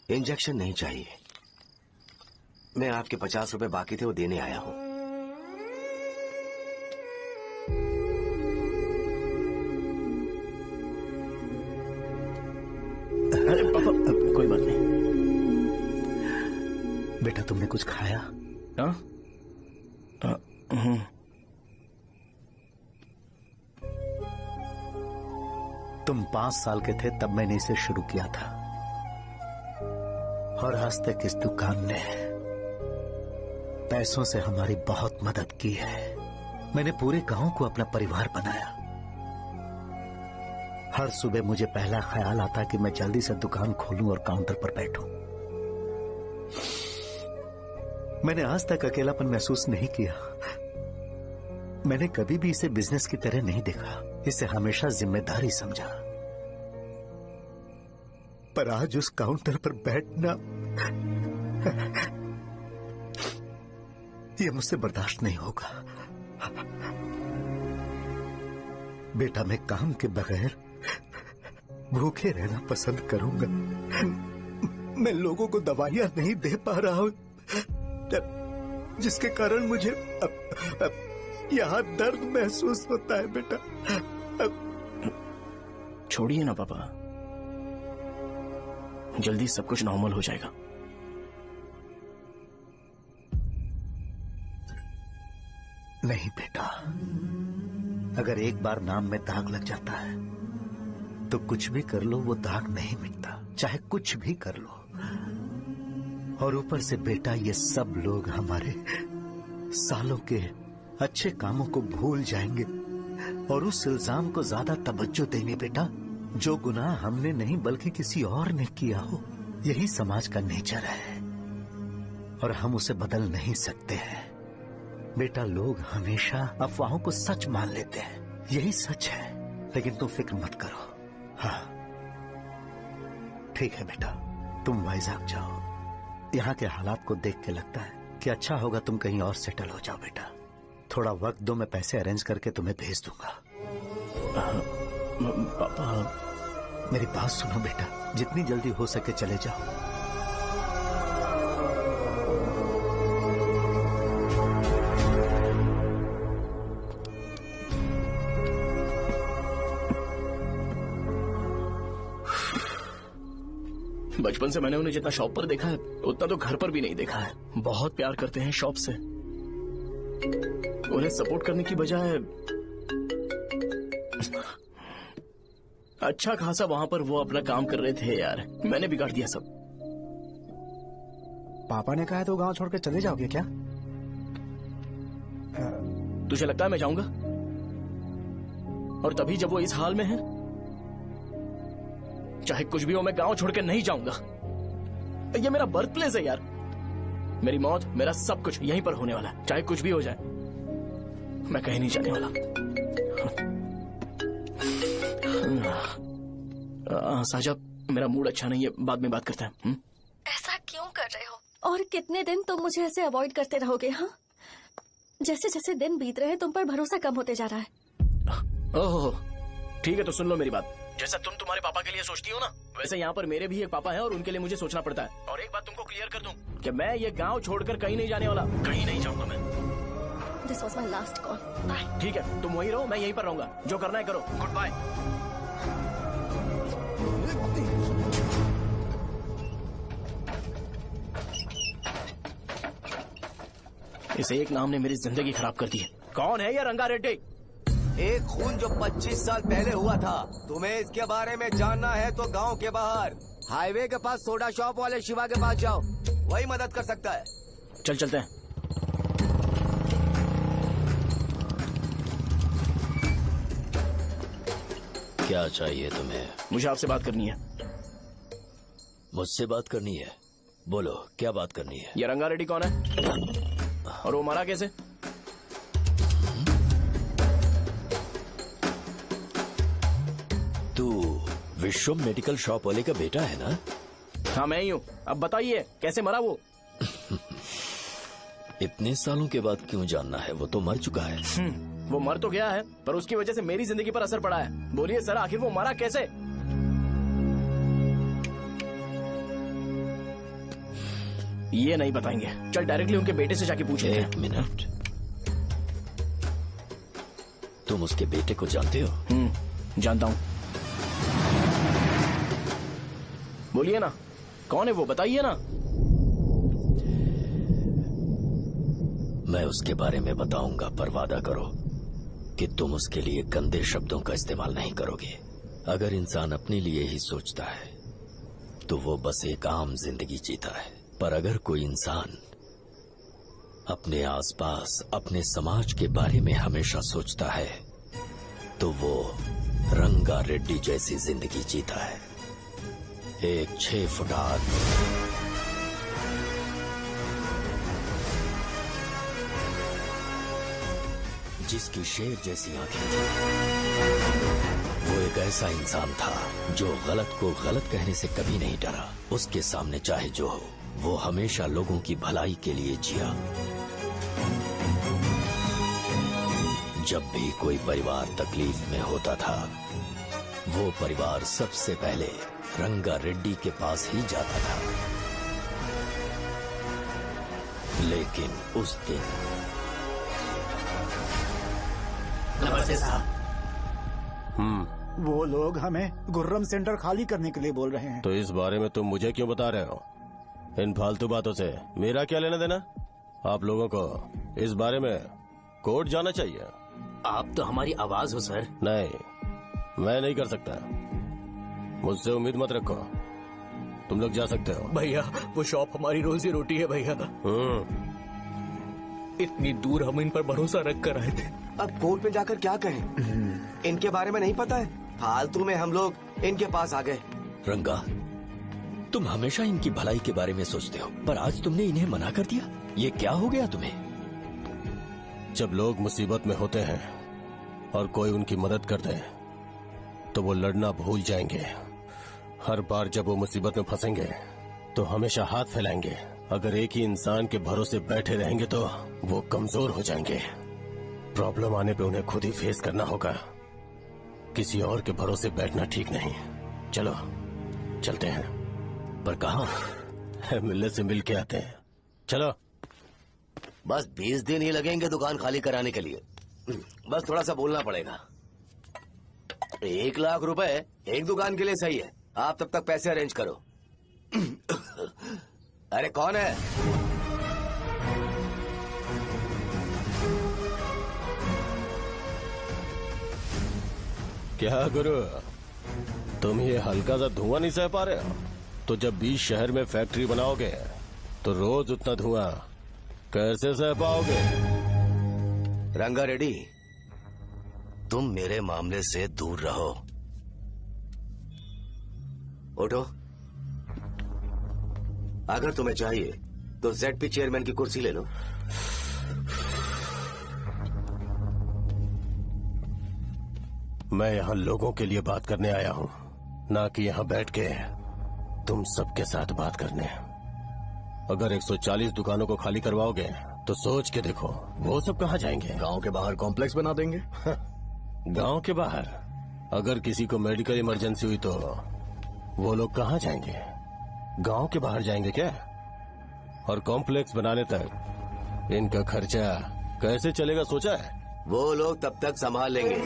इंजेक्शन नहीं चाहिए। मैं आपके 50 रुपए बाकी थे वो देने आया हूं। अरे पापा कोई बात नहीं। बेटा तुमने कुछ खाया? हाँ? तुम 5 साल के थे तब मैंने इसे शुरू किया था और आज तक इस दुकान ने पैसों से हमारी बहुत मदद की है। मैंने पूरे गांव को अपना परिवार बनाया। हर सुबह मुझे पहला ख्याल आता कि मैं जल्दी से दुकान खोलूं और काउंटर पर बैठूं। मैंने आज तक अकेलापन महसूस नहीं किया। मैंने कभी भी इसे बिजनेस की तरह नहीं देखा, इसे हमेशा जिम्मेदारी समझा। पर आज उस काउंटर पर बैठना यह मुझसे बर्दाश्त नहीं होगा। बेटा मैं काम के बगैर भूखे रहना पसंद करूंगा। मैं लोगों को दवाइयां नहीं दे पा रहा हूं, जिसके कारण मुझे यहां दर्द महसूस होता है। बेटा छोड़िए ना पापा, जल्दी सब कुछ नॉर्मल हो जाएगा। नहीं बेटा, अगर एक बार नाम में दाग लग जाता है तो कुछ भी कर लो वो दाग नहीं मिटता, चाहे कुछ भी कर लो। और ऊपर से बेटा ये सब लोग हमारे सालों के अच्छे कामों को भूल जाएंगे और उस इल्जाम को ज्यादा तवज्जो देंगे बेटा जो गुनाह हमने नहीं बल्कि किसी और ने किया हो। यही समाज का नेचर है और हम उसे बदल नहीं सकते हैं। बेटा लोग हमेशा अफवाहों को सच मान लेते हैं, यही सच है। लेकिन तुम फिक्र मत करो। हाँ ठीक है बेटा, तुम वाइजैक जाओ। यहाँ के हालात को देख के लगता है कि अच्छा होगा तुम कहीं और सेटल हो जाओ। बेटा थोड़ा वक्त दो, मैं पैसे अरेंज करके तुम्हें भेज दूंगा। पापा मेरी बात सुनो बेटा, जितनी जल्दी हो सके चले जाओ। बचपन से मैंने उन्हें जितना शॉप पर देखा है उतना तो घर पर भी नहीं देखा है। बहुत प्यार करते हैं शॉप से। उन्हें सपोर्ट करने की बजाय अच्छा खासा वहां पर वो अपना काम कर रहे थे। यार मैंने बिगाड़ दिया सब। पापा ने कहा तो गांव छोड़कर चले जाओगे क्या? तुझे लगता है मैं जाऊंगा? और तभी जब वो इस हाल में है, चाहे कुछ भी हो मैं गांव छोड़कर नहीं जाऊंगा। ये मेरा बर्थ प्लेस है यार। मेरी मौत, मेरा सब कुछ यहीं पर होने वाला है। चाहे कुछ भी हो जाए मैं कहीं नहीं जाने वाला। साहब मेरा मूड अच्छा नहीं है, बाद में बात करते हैं। ऐसा क्यों कर रहे हो? और कितने दिन तुम मुझे ऐसे अवॉइड करते रहोगे? हाँ, जैसे जैसे दिन बीत रहे हैं तुम पर भरोसा कम होते जा रहा है। ओहो ठीक है, तो सुन लो मेरी बात। जैसा तुम तुम्हारे पापा के लिए सोचती हो ना, वैसे यहाँ पर मेरे भी एक पापा हैं और उनके लिए मुझे सोचना पड़ता है। और एक बात तुमको क्लियर कर दूं कि मैं ये गांव छोड़कर कहीं नहीं जाने वाला, कहीं नहीं जाऊंगा मैं। This was my last call. Bye. ठीक है, तुम वहीं रहो, मैं यहीं पर रहूंगा। जो करना है करो। Good bye. इस एक नाम ने मेरी जिंदगी खराब कर दी है। कौन है ये रंगा रेड्डी? एक खून जो 25 साल पहले हुआ था। तुम्हें इसके बारे में जानना है तो गांव के बाहर हाईवे के पास सोडा शॉप वाले शिवा के पास जाओ, वही मदद कर सकता है। चल चलते हैं। क्या चाहिए तुम्हें? मुझे आपसे बात करनी है। मुझसे बात करनी है? बोलो क्या बात करनी है? ये रंगा रेड्डी कौन है और वो मरा कैसे? तू विश्वम मेडिकल शॉप वाले का बेटा है ना? हाँ मैं ही हूँ। अब बताइए कैसे मरा वो? इतने सालों के बाद क्यों जानना है? वो तो मर चुका है। वो मर तो गया है पर उसकी वजह से मेरी जिंदगी पर असर पड़ा है। बोलिए सर, आखिर वो मरा कैसे? ये नहीं बताएंगे। चल डायरेक्टली उनके बेटे से जाके पूछ लेते हैं। एक मिनट, तुम उसके बेटे को जानते हो? जानता हूं। बोलिए ना, कौन है वो, बताइए ना। मैं उसके बारे में बताऊंगा, पर वादा करो कि तुम उसके लिए गंदे शब्दों का इस्तेमाल नहीं करोगे। अगर इंसान अपने लिए ही सोचता है तो वो बस एक आम जिंदगी जीता है, पर अगर कोई इंसान अपने आसपास, अपने समाज के बारे में हमेशा सोचता है तो वो रंगा रेड्डी जैसी जिंदगी जीता है। एक 6 फुट आदमी, जिसकी शेर जैसी आंखें थी। वो एक ऐसा इंसान था जो गलत को गलत कहने से कभी नहीं डरा। उसके सामने चाहे जो हो, वो हमेशा लोगों की भलाई के लिए जिया। जब भी कोई परिवार तकलीफ में होता था, वो परिवार सबसे पहले रंगा रेड्डी के पास ही जाता था। लेकिन उस दिन नमस्ते साहब। वो लोग हमें गुर्रम सेंटर खाली करने के लिए बोल रहे हैं। तो इस बारे में तुम मुझे क्यों बता रहे हो? इन फालतू बातों से मेरा क्या लेना देना? आप लोगों को इस बारे में कोर्ट जाना चाहिए। आप तो हमारी आवाज हो सर। नहीं, मैं नहीं कर सकता। मुझसे उम्मीद मत रखो। तुम लोग जा सकते हो। भैया वो शॉप हमारी रोजी रोटी है भैया। इतनी दूर हम इन पर भरोसा रख कर आए थे। अब कोर्ट में जाकर क्या कहें? इनके बारे में नहीं पता है, फालतू में हम लोग इनके पास आ गए। रंगा, तुम हमेशा इनकी भलाई के बारे में सोचते हो, पर आज तुमने इन्हें मना कर दिया। ये क्या हो गया तुम्हें? जब लोग मुसीबत में होते हैं और कोई उनकी मदद कर दे तो वो लड़ना भूल जाएंगे। हर बार जब वो मुसीबत में फंसेंगे तो हमेशा हाथ फैलाएंगे। अगर एक ही इंसान के भरोसे बैठे रहेंगे तो वो कमजोर हो जाएंगे। प्रॉब्लम आने पे उन्हें खुद ही फेस करना होगा। किसी और के भरोसे बैठना ठीक नहीं। चलो चलते हैं। पर कहाँ? मिलने से मिल के आते हैं। चलो। बस 20 दिन ही लगेंगे दुकान खाली कराने के लिए। बस थोड़ा सा बोलना पड़ेगा। 1 लाख रुपए एक दुकान के लिए सही है। आप तब तक पैसे अरेंज करो। अरे कौन है? क्या गुरु, तुम ये हल्का सा धुआं नहीं सह पा रहे हो? तो जब 20 शहर में फैक्ट्री बनाओगे तो रोज उतना धुआं कैसे सह पाओगे? रंगा रेड्डी, तुम मेरे मामले से दूर रहो। उठो। अगर तुम्हें चाहिए तो ZP चेयरमैन की कुर्सी ले लो। मैं यहाँ लोगों के लिए बात करने आया हूँ, ना कि यहाँ बैठ के तुम सबके साथ बात करने। अगर 140 दुकानों को खाली करवाओगे तो सोच के देखो वो सब कहाँ जाएंगे? गांव के बाहर कॉम्प्लेक्स बना देंगे। गांव के बाहर? अगर किसी को मेडिकल इमरजेंसी हुई तो वो लोग कहाँ जाएंगे? गांव के बाहर जाएंगे क्या? और कॉम्प्लेक्स बनाने तक इनका खर्चा कैसे चलेगा सोचा है? वो लोग तब तक संभाल लेंगे।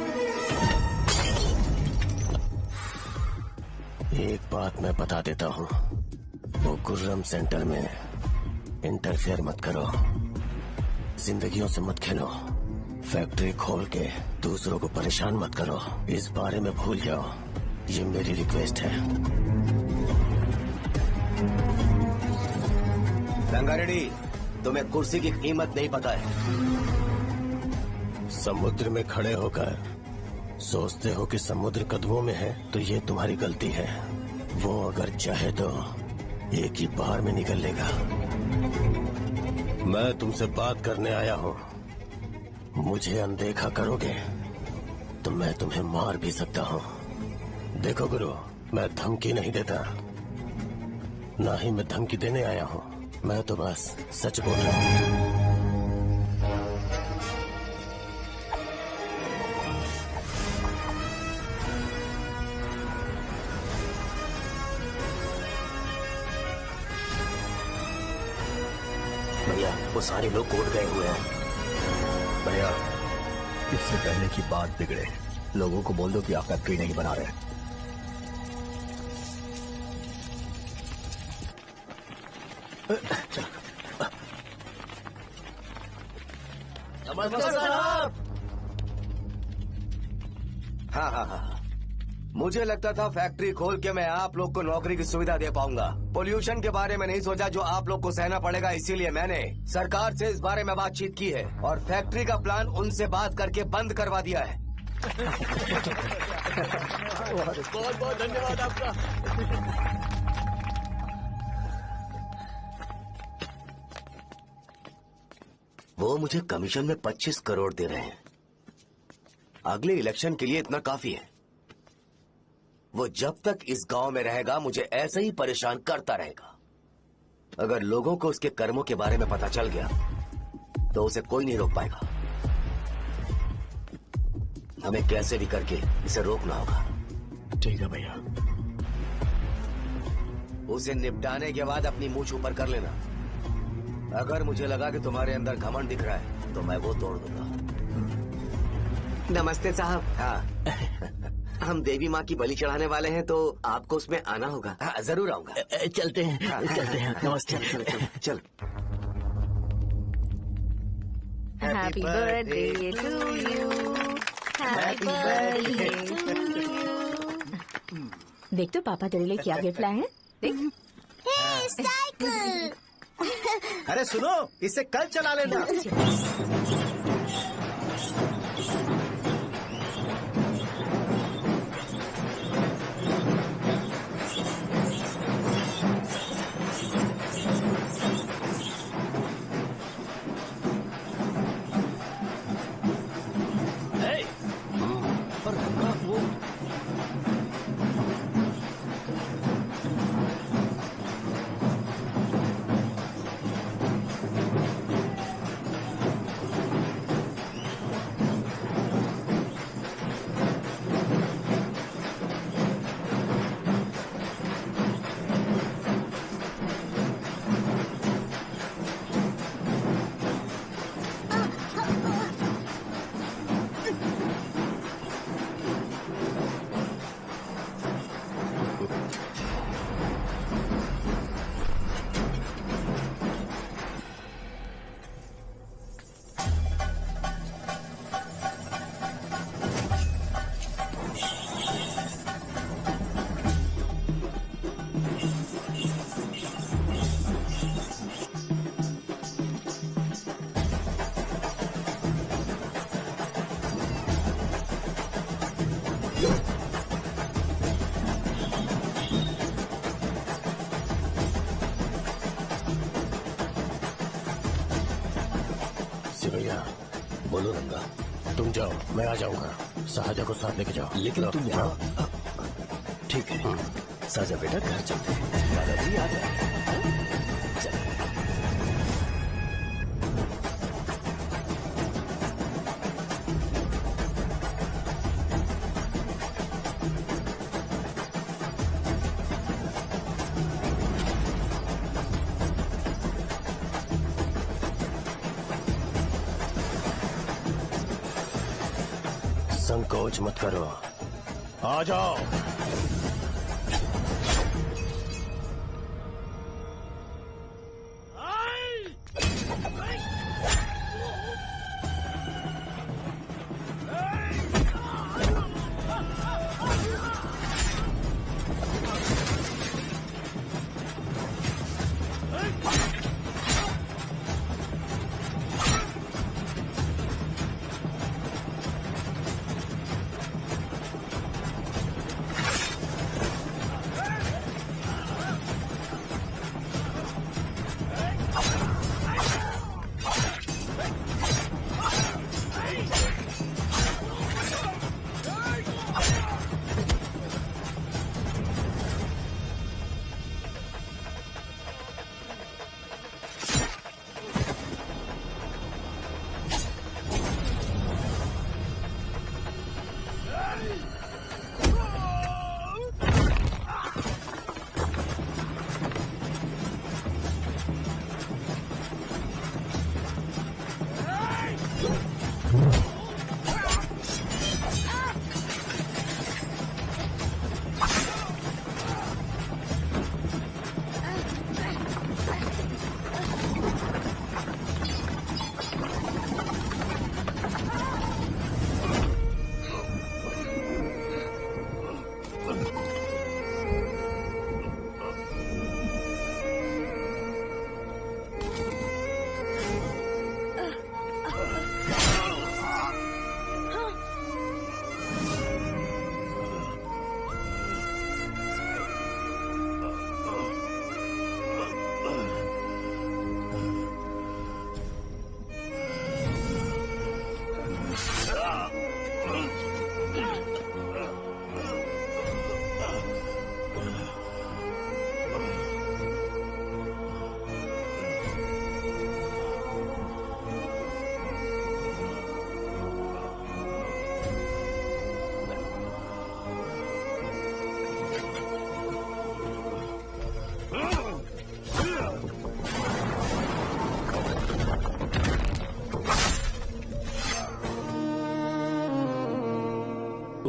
एक बात मैं बता देता हूँ, वो गुर्रम सेंटर में इंटरफेयर मत करो। जिंदगियों से मत खेलो। फैक्ट्री खोल के दूसरों को परेशान मत करो। इस बारे में भूल जाओ। ये मेरी रिक्वेस्ट है। रंगा रेड्डी, तुम्हें कुर्सी की कीमत नहीं पता है। समुद्र में खड़े होकर सोचते हो कि समुद्र कदमों में है तो ये तुम्हारी गलती है। वो अगर चाहे तो एक ही बार में निकल लेगा। मैं तुमसे बात करने आया हूँ। मुझे अनदेखा करोगे तो मैं तुम्हें मार भी सकता हूँ। देखो गुरु, मैं धमकी नहीं देता, ना ही मैं धमकी देने आया हूँ। मैं तो बस सच बोल रहा हूँ। भैया वो सारे लोग कोर्ट गए हुए हैं। भैया इससे पहले की बात बिगड़े, लोगों को बोल दो कि आप फैक्ट्री नहीं बना रहे। हाँ। मुझे लगता था फैक्ट्री खोल के मैं आप लोग को नौकरी की सुविधा दे पाऊंगा। पोल्यूशन के बारे में नहीं सोचा जो आप लोग को सहना पड़ेगा, इसीलिए मैंने सरकार से इस बारे में बातचीत की है और फैक्ट्री का प्लान उनसे बात करके बंद करवा दिया है। बहुत बहुत धन्यवाद आपका। वो मुझे कमीशन में 25 करोड़ दे रहे हैं। अगले इलेक्शन के लिए इतना काफी है। वो जब तक इस गांव में रहेगा मुझे ऐसे ही परेशान करता रहेगा। अगर लोगों को उसके कर्मों के बारे में पता चल गया तो उसे कोई नहीं रोक पाएगा। हमें कैसे भी करके इसे रोकना होगा। ठीक है भैया। उसे निपटाने के बाद अपनी मूंछ ऊपर कर लेना। अगर मुझे लगा कि तुम्हारे अंदर घमंड दिख रहा है तो मैं वो तोड़ दूंगा। नमस्ते साहब। हाँ हम देवी माँ की बलि चढ़ाने वाले हैं तो आपको उसमें आना होगा। हाँ, जरूर आऊंगा। चलते हैं। चलते हैं। नमस्ते। चल। Happy birthday to you, happy birthday to you. देख तो पापा तेरे लिए क्या गिफ्ट लाए हैं। देख। साइकिल। अरे सुनो, इसे कल चला लेना। भैया बोलो रंगा, तुम जाओ, मैं आ जाऊंगा। साजा को साथ लेके जाओ। लेकिन तुम यहाँ। ठीक है साजा बेटा, घर चलते हैं। दादाजी आ गए। संकोच मत करो, आ जाओ।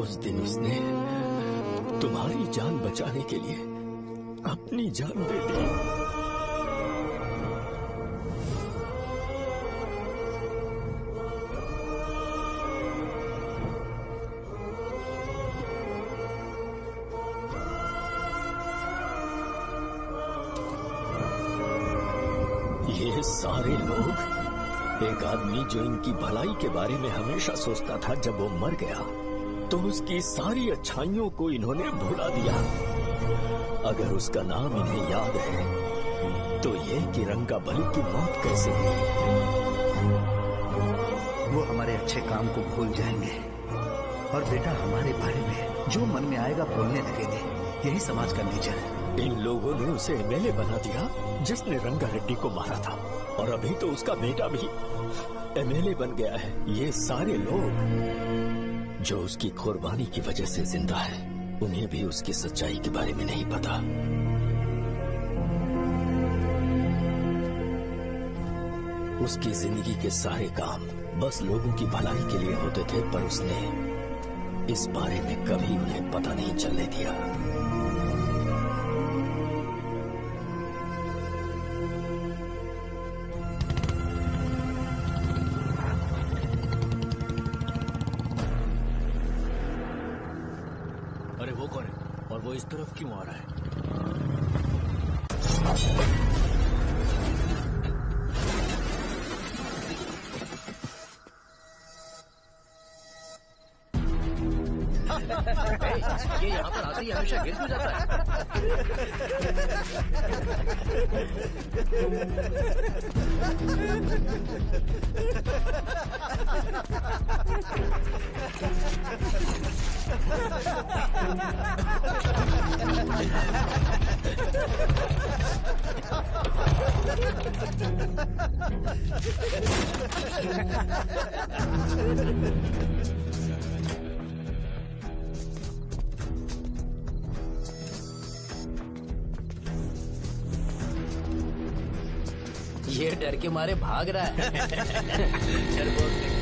उस दिन उसने तुम्हारी जान बचाने के लिए अपनी जान दे दी। ये सारे लोग, एक आदमी जो इनकी भलाई के बारे में हमेशा सोचता था, जब वो मर गया तो उसकी सारी अच्छाइयों को इन्होंने भुला दिया। अगर उसका नाम इन्हें याद है तो ये कि रंगाबली की मौत कैसे हुई। वो हमारे अच्छे काम को भूल जाएंगे और बेटा हमारे बारे में जो मन में आएगा बोलने लगेंगे। यही समाज का नेचर है। इन लोगों ने उसे एमएलए बना दिया जिसने रंगा रेड्डी को मारा था, और अभी तो उसका बेटा भी एमएलए बन गया है। ये सारे लोग जो उसकी कुर्बानी की वजह से जिंदा है, उन्हें भी उसकी सच्चाई के बारे में नहीं पता। उसकी जिंदगी के सारे काम बस लोगों की भलाई के लिए होते थे, पर उसने इस बारे में कभी उन्हें पता नहीं चलने दिया। अरे वो कौन है और वो इस तरफ क्यों आ रहा है? ये यहाँ पर आते ही हमेशा गिर क्यों जाता ये डर के मारे भाग रहा है। डरपोक नहीं।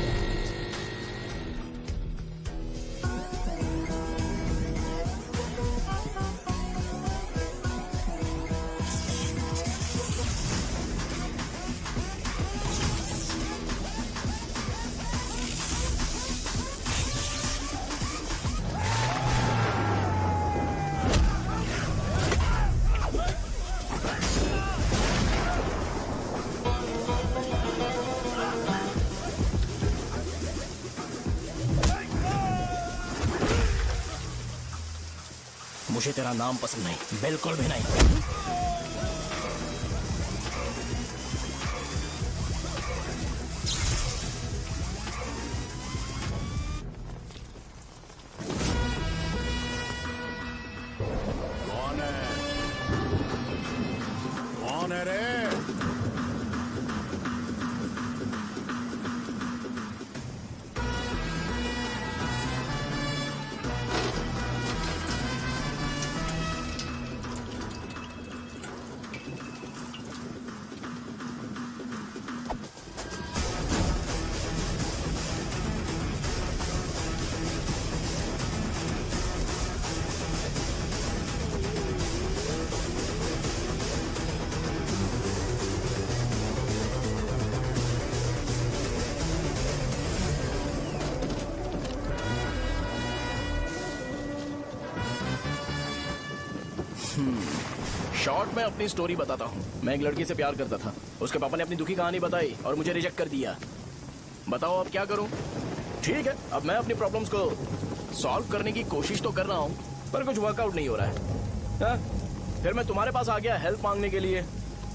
मुझे तेरा नाम पसंद नहीं, बिल्कुल भी नहीं। कौन है रे? शॉर्ट में अपनी स्टोरी बताता हूँ। मैं एक लड़की से प्यार करता था। उसके पापा ने अपनी दुखी कहानी बताई और मुझे रिजेक्ट कर दिया। बताओ अब क्या करूँ? ठीक है, अब मैं अपनी प्रॉब्लम्स को सॉल्व करने की कोशिश तो कर रहा हूँ, पर कुछ वर्कआउट नहीं हो रहा है। फिर मैं तुम्हारे पास आ गया हेल्प मांगने के लिए,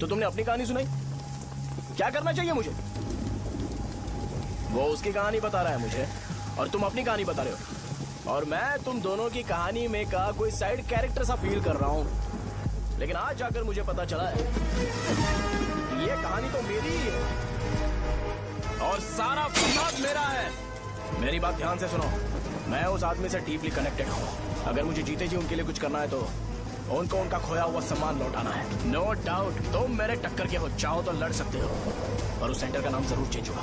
तो तुमने अपनी कहानी सुनाई। क्या करना चाहिए मुझे? वो उसकी कहानी बता रहा है मुझे, और तुम अपनी कहानी बता रहे हो, और मैं तुम दोनों की कहानी में का कोई साइड कैरेक्टर सा फील कर रहा हूँ। लेकिन आज जाकर मुझे पता चला है ये कहानी तो मेरी ही है और सारा फसाद मेरा है। मेरी बात ध्यान से सुनो, मैं उस आदमी से डीपली कनेक्टेड हूँ। अगर मुझे जीते जी उनके लिए कुछ करना है तो उनको उनका खोया हुआ सम्मान लौटाना है। नो डाउट तुम मेरे टक्कर के हो, चाहो तो लड़ सकते हो, पर उस सेंटर का नाम जरूर चेंज होगा।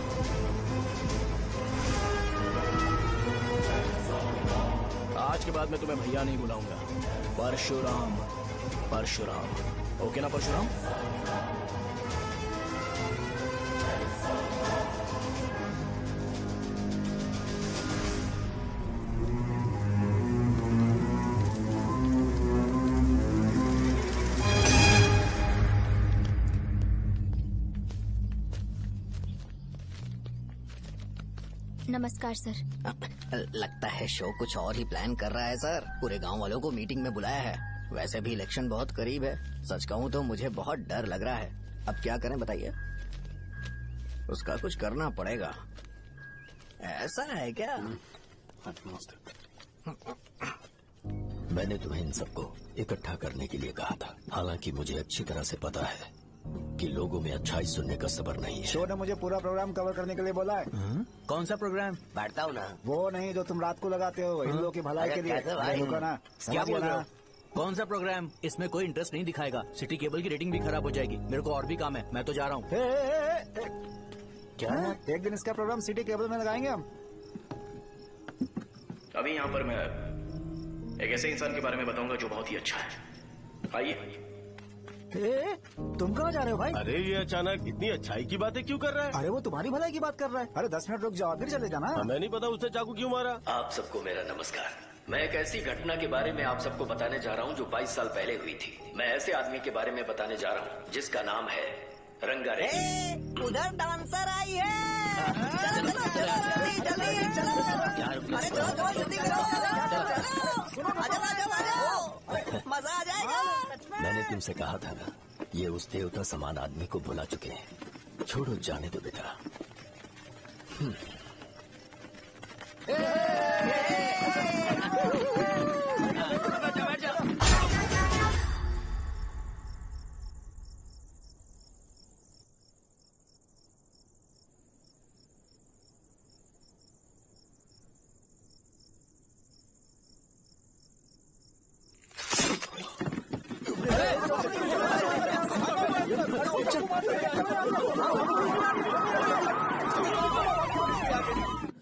आज के बाद मैं तुम्हें भैया नहीं बुलाऊंगा, परशुराम। परशुराम, ओके ना परशुराम? नमस्कार सर। लगता है शो कुछ और ही प्लान कर रहा है सर। पूरे गांव वालों को मीटिंग में बुलाया है। वैसे भी इलेक्शन बहुत करीब है। सच कहूँ तो मुझे बहुत डर लग रहा है। अब क्या करें बताइए? उसका कुछ करना पड़ेगा। ऐसा है क्या? मैंने तुम्हें इन सबको इकट्ठा करने के लिए कहा था। हालांकि मुझे अच्छी तरह से पता है कि लोगों में अच्छाई सुनने का सब्र नहीं है। शो ने मुझे पूरा प्रोग्राम कवर करने के लिए बोला है। कौन सा प्रोग्राम? बैठता हूँ ना। वो नहीं जो तुम रात को लगाते हो इन लोगों की भलाई के लिए। रुको ना, क्या समझ बोल गया रहे हो? ना? कौन सा प्रोग्राम? इसमें कोई इंटरेस्ट नहीं दिखाएगा। सिटी केबल की रेटिंग भी खराब हो जाएगी। मेरे को और भी काम है, मैं तो जा रहा हूँ। क्या एक दिन इसका प्रोग्राम सिटी केबल में लगाएंगे हम। अभी यहाँ पर मैं एक ऐसे इंसान के बारे में बताऊंगा जो बहुत ही अच्छा है। आइए। तुम कहाँ जा रहे हो भाई? अरे ये अचानक इतनी अच्छाई की बातें क्यों कर रहा है? अरे वो तुम्हारी भलाई की बात कर रहा है। अरे 10 मिनट रुक जाओ फिर चले जाना। हमें नहीं पता उसने चाकू क्यों मारा। आप सबको मेरा नमस्कार। मैं एक ऐसी घटना के बारे में आप सबको बताने जा रहा हूँ जो 22 साल पहले हुई थी। मैं ऐसे आदमी के बारे में बताने जा रहा हूँ जिसका नाम है रंगारेड्डी। उधर डांसर आई है। चलो जल्दी चलो। अरे चलो जल्दी करो। मजा आ जाएगा। मैंने तुमसे कहा था ना, ये उस देवता समान आदमी को भुला चुके हैं। छोड़ो, जाने दो बेटा।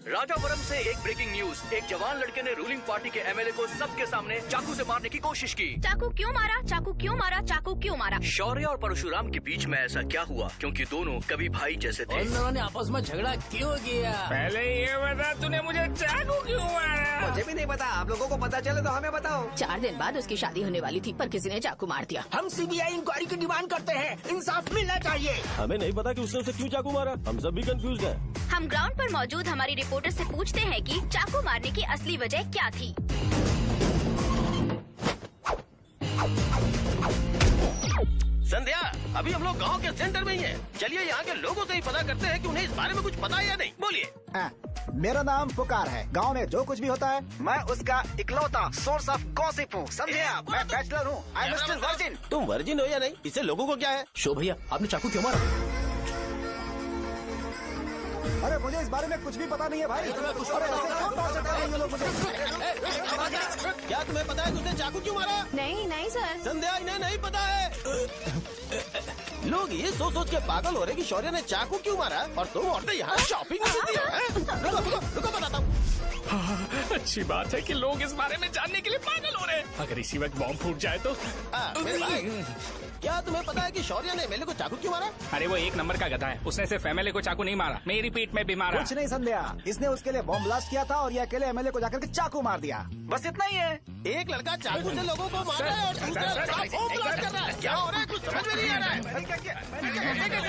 राजापुरम से एक ब्रेकिंग न्यूज। एक जवान लड़के ने रूलिंग पार्टी के एमएलए को सबके सामने चाकू से मारने की कोशिश की। चाकू क्यों मारा? चाकू क्यों मारा? चाकू क्यों मारा? शौर्य और परशुराम के बीच में ऐसा क्या हुआ? क्योंकि दोनों कभी भाई जैसे थे। उन दोनों ने आपस में झगड़ा क्यों किया? पहले ये बता, तूने मुझे चाकू क्यों मारा? मुझे भी नहीं पता। आप लोगों को पता चले तो हमें बताओ। 4 दिन बाद उसकी शादी होने वाली थी पर किसी ने चाकू मार दिया। हम सीबीआई इंक्वायरी की डिमांड करते हैं। इंसाफ मिलना चाहिए। हमें नहीं पता कि उसने उसे क्यों चाकू मारा। हम सब भी कंफ्यूज हैं। हम ग्राउंड पर मौजूद हमारी रिपोर्टर से पूछते हैं कि चाकू मारने की असली वजह क्या थी। संध्या, अभी हम लोग गांव के सेंटर में ही हैं। चलिए यहाँ के लोगों से ही पता करते हैं कि उन्हें इस बारे में कुछ पता है या नहीं। बोलिए। मेरा नाम पुकार है। गांव में जो कुछ भी होता है मैं उसका इकलौता सोर्स ऑफ गॉसिप हूँ। समझे आप? मैं बैचलर हूँ। I am still virgin. तुम वर्जिन हो या नहीं, इससे लोगों को क्या है? शो भैया, आपने चाकू क्यों मारा? अरे मुझे इस बारे में कुछ भी पता नहीं है भाई। अरे ऐसे क्यों टॉर्चर कर रहे हैं ये लोग मुझे? क्या तुम्हें पता है कि उसने चाकू क्यों मारा? नहीं सर। संध्या, इन्हें नहीं पता है। लोग ये सोच के पागल हो रहे कि शौर्य ने चाकू क्यों मारा और तुम औरतें यहाँ शॉपिंग में बिजी हैं। रुको बताता हूँ। अच्छी बात है कि लोग इस बारे में जानने के लिए पागल हो रहे हैं। अगर इसी वक्त बॉम्ब फूट जाए तो। मेरे भाई, क्या तुम्हें पता है कि शौर्य ने एमएलए को चाकू क्यों मारा? अरे वो एक नंबर का गधा है। उसने सिर्फ एमएलए को चाकू नहीं मारा, मेरी पीठ में भी मारा। कुछ नहीं संध्या, इसने उसके लिए बॉम्ब ब्लास्ट किया था और ये अकेले एमएलए को जाकर के चाकू मार दिया। बस इतना ही है। एक लड़का चाकू से लोगों को मार रहा है और दूसरा बॉम्ब ब्लास्ट कर रहा है। क्या हो रहा है? कुछ समझ में नहीं आ रहा है।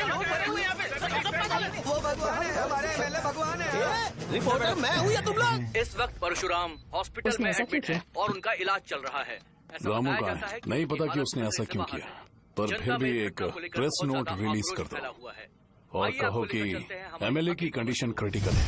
लोग मरे हुए यहाँ पे। वो भगवान है, हमारे एमएलए भगवान है। रिपोर्टर मैं हूँ या तुम लोग? इस वक्त परशुराम हॉस्पिटल में एडमिट है और उनका इलाज चल रहा है। रामू का है, नहीं पता कि उसने ऐसा क्यों किया, पर फिर भी एक प्रेस नोट रिलीज कर दो और कहो कि एमएलए की कंडीशन क्रिटिकल है।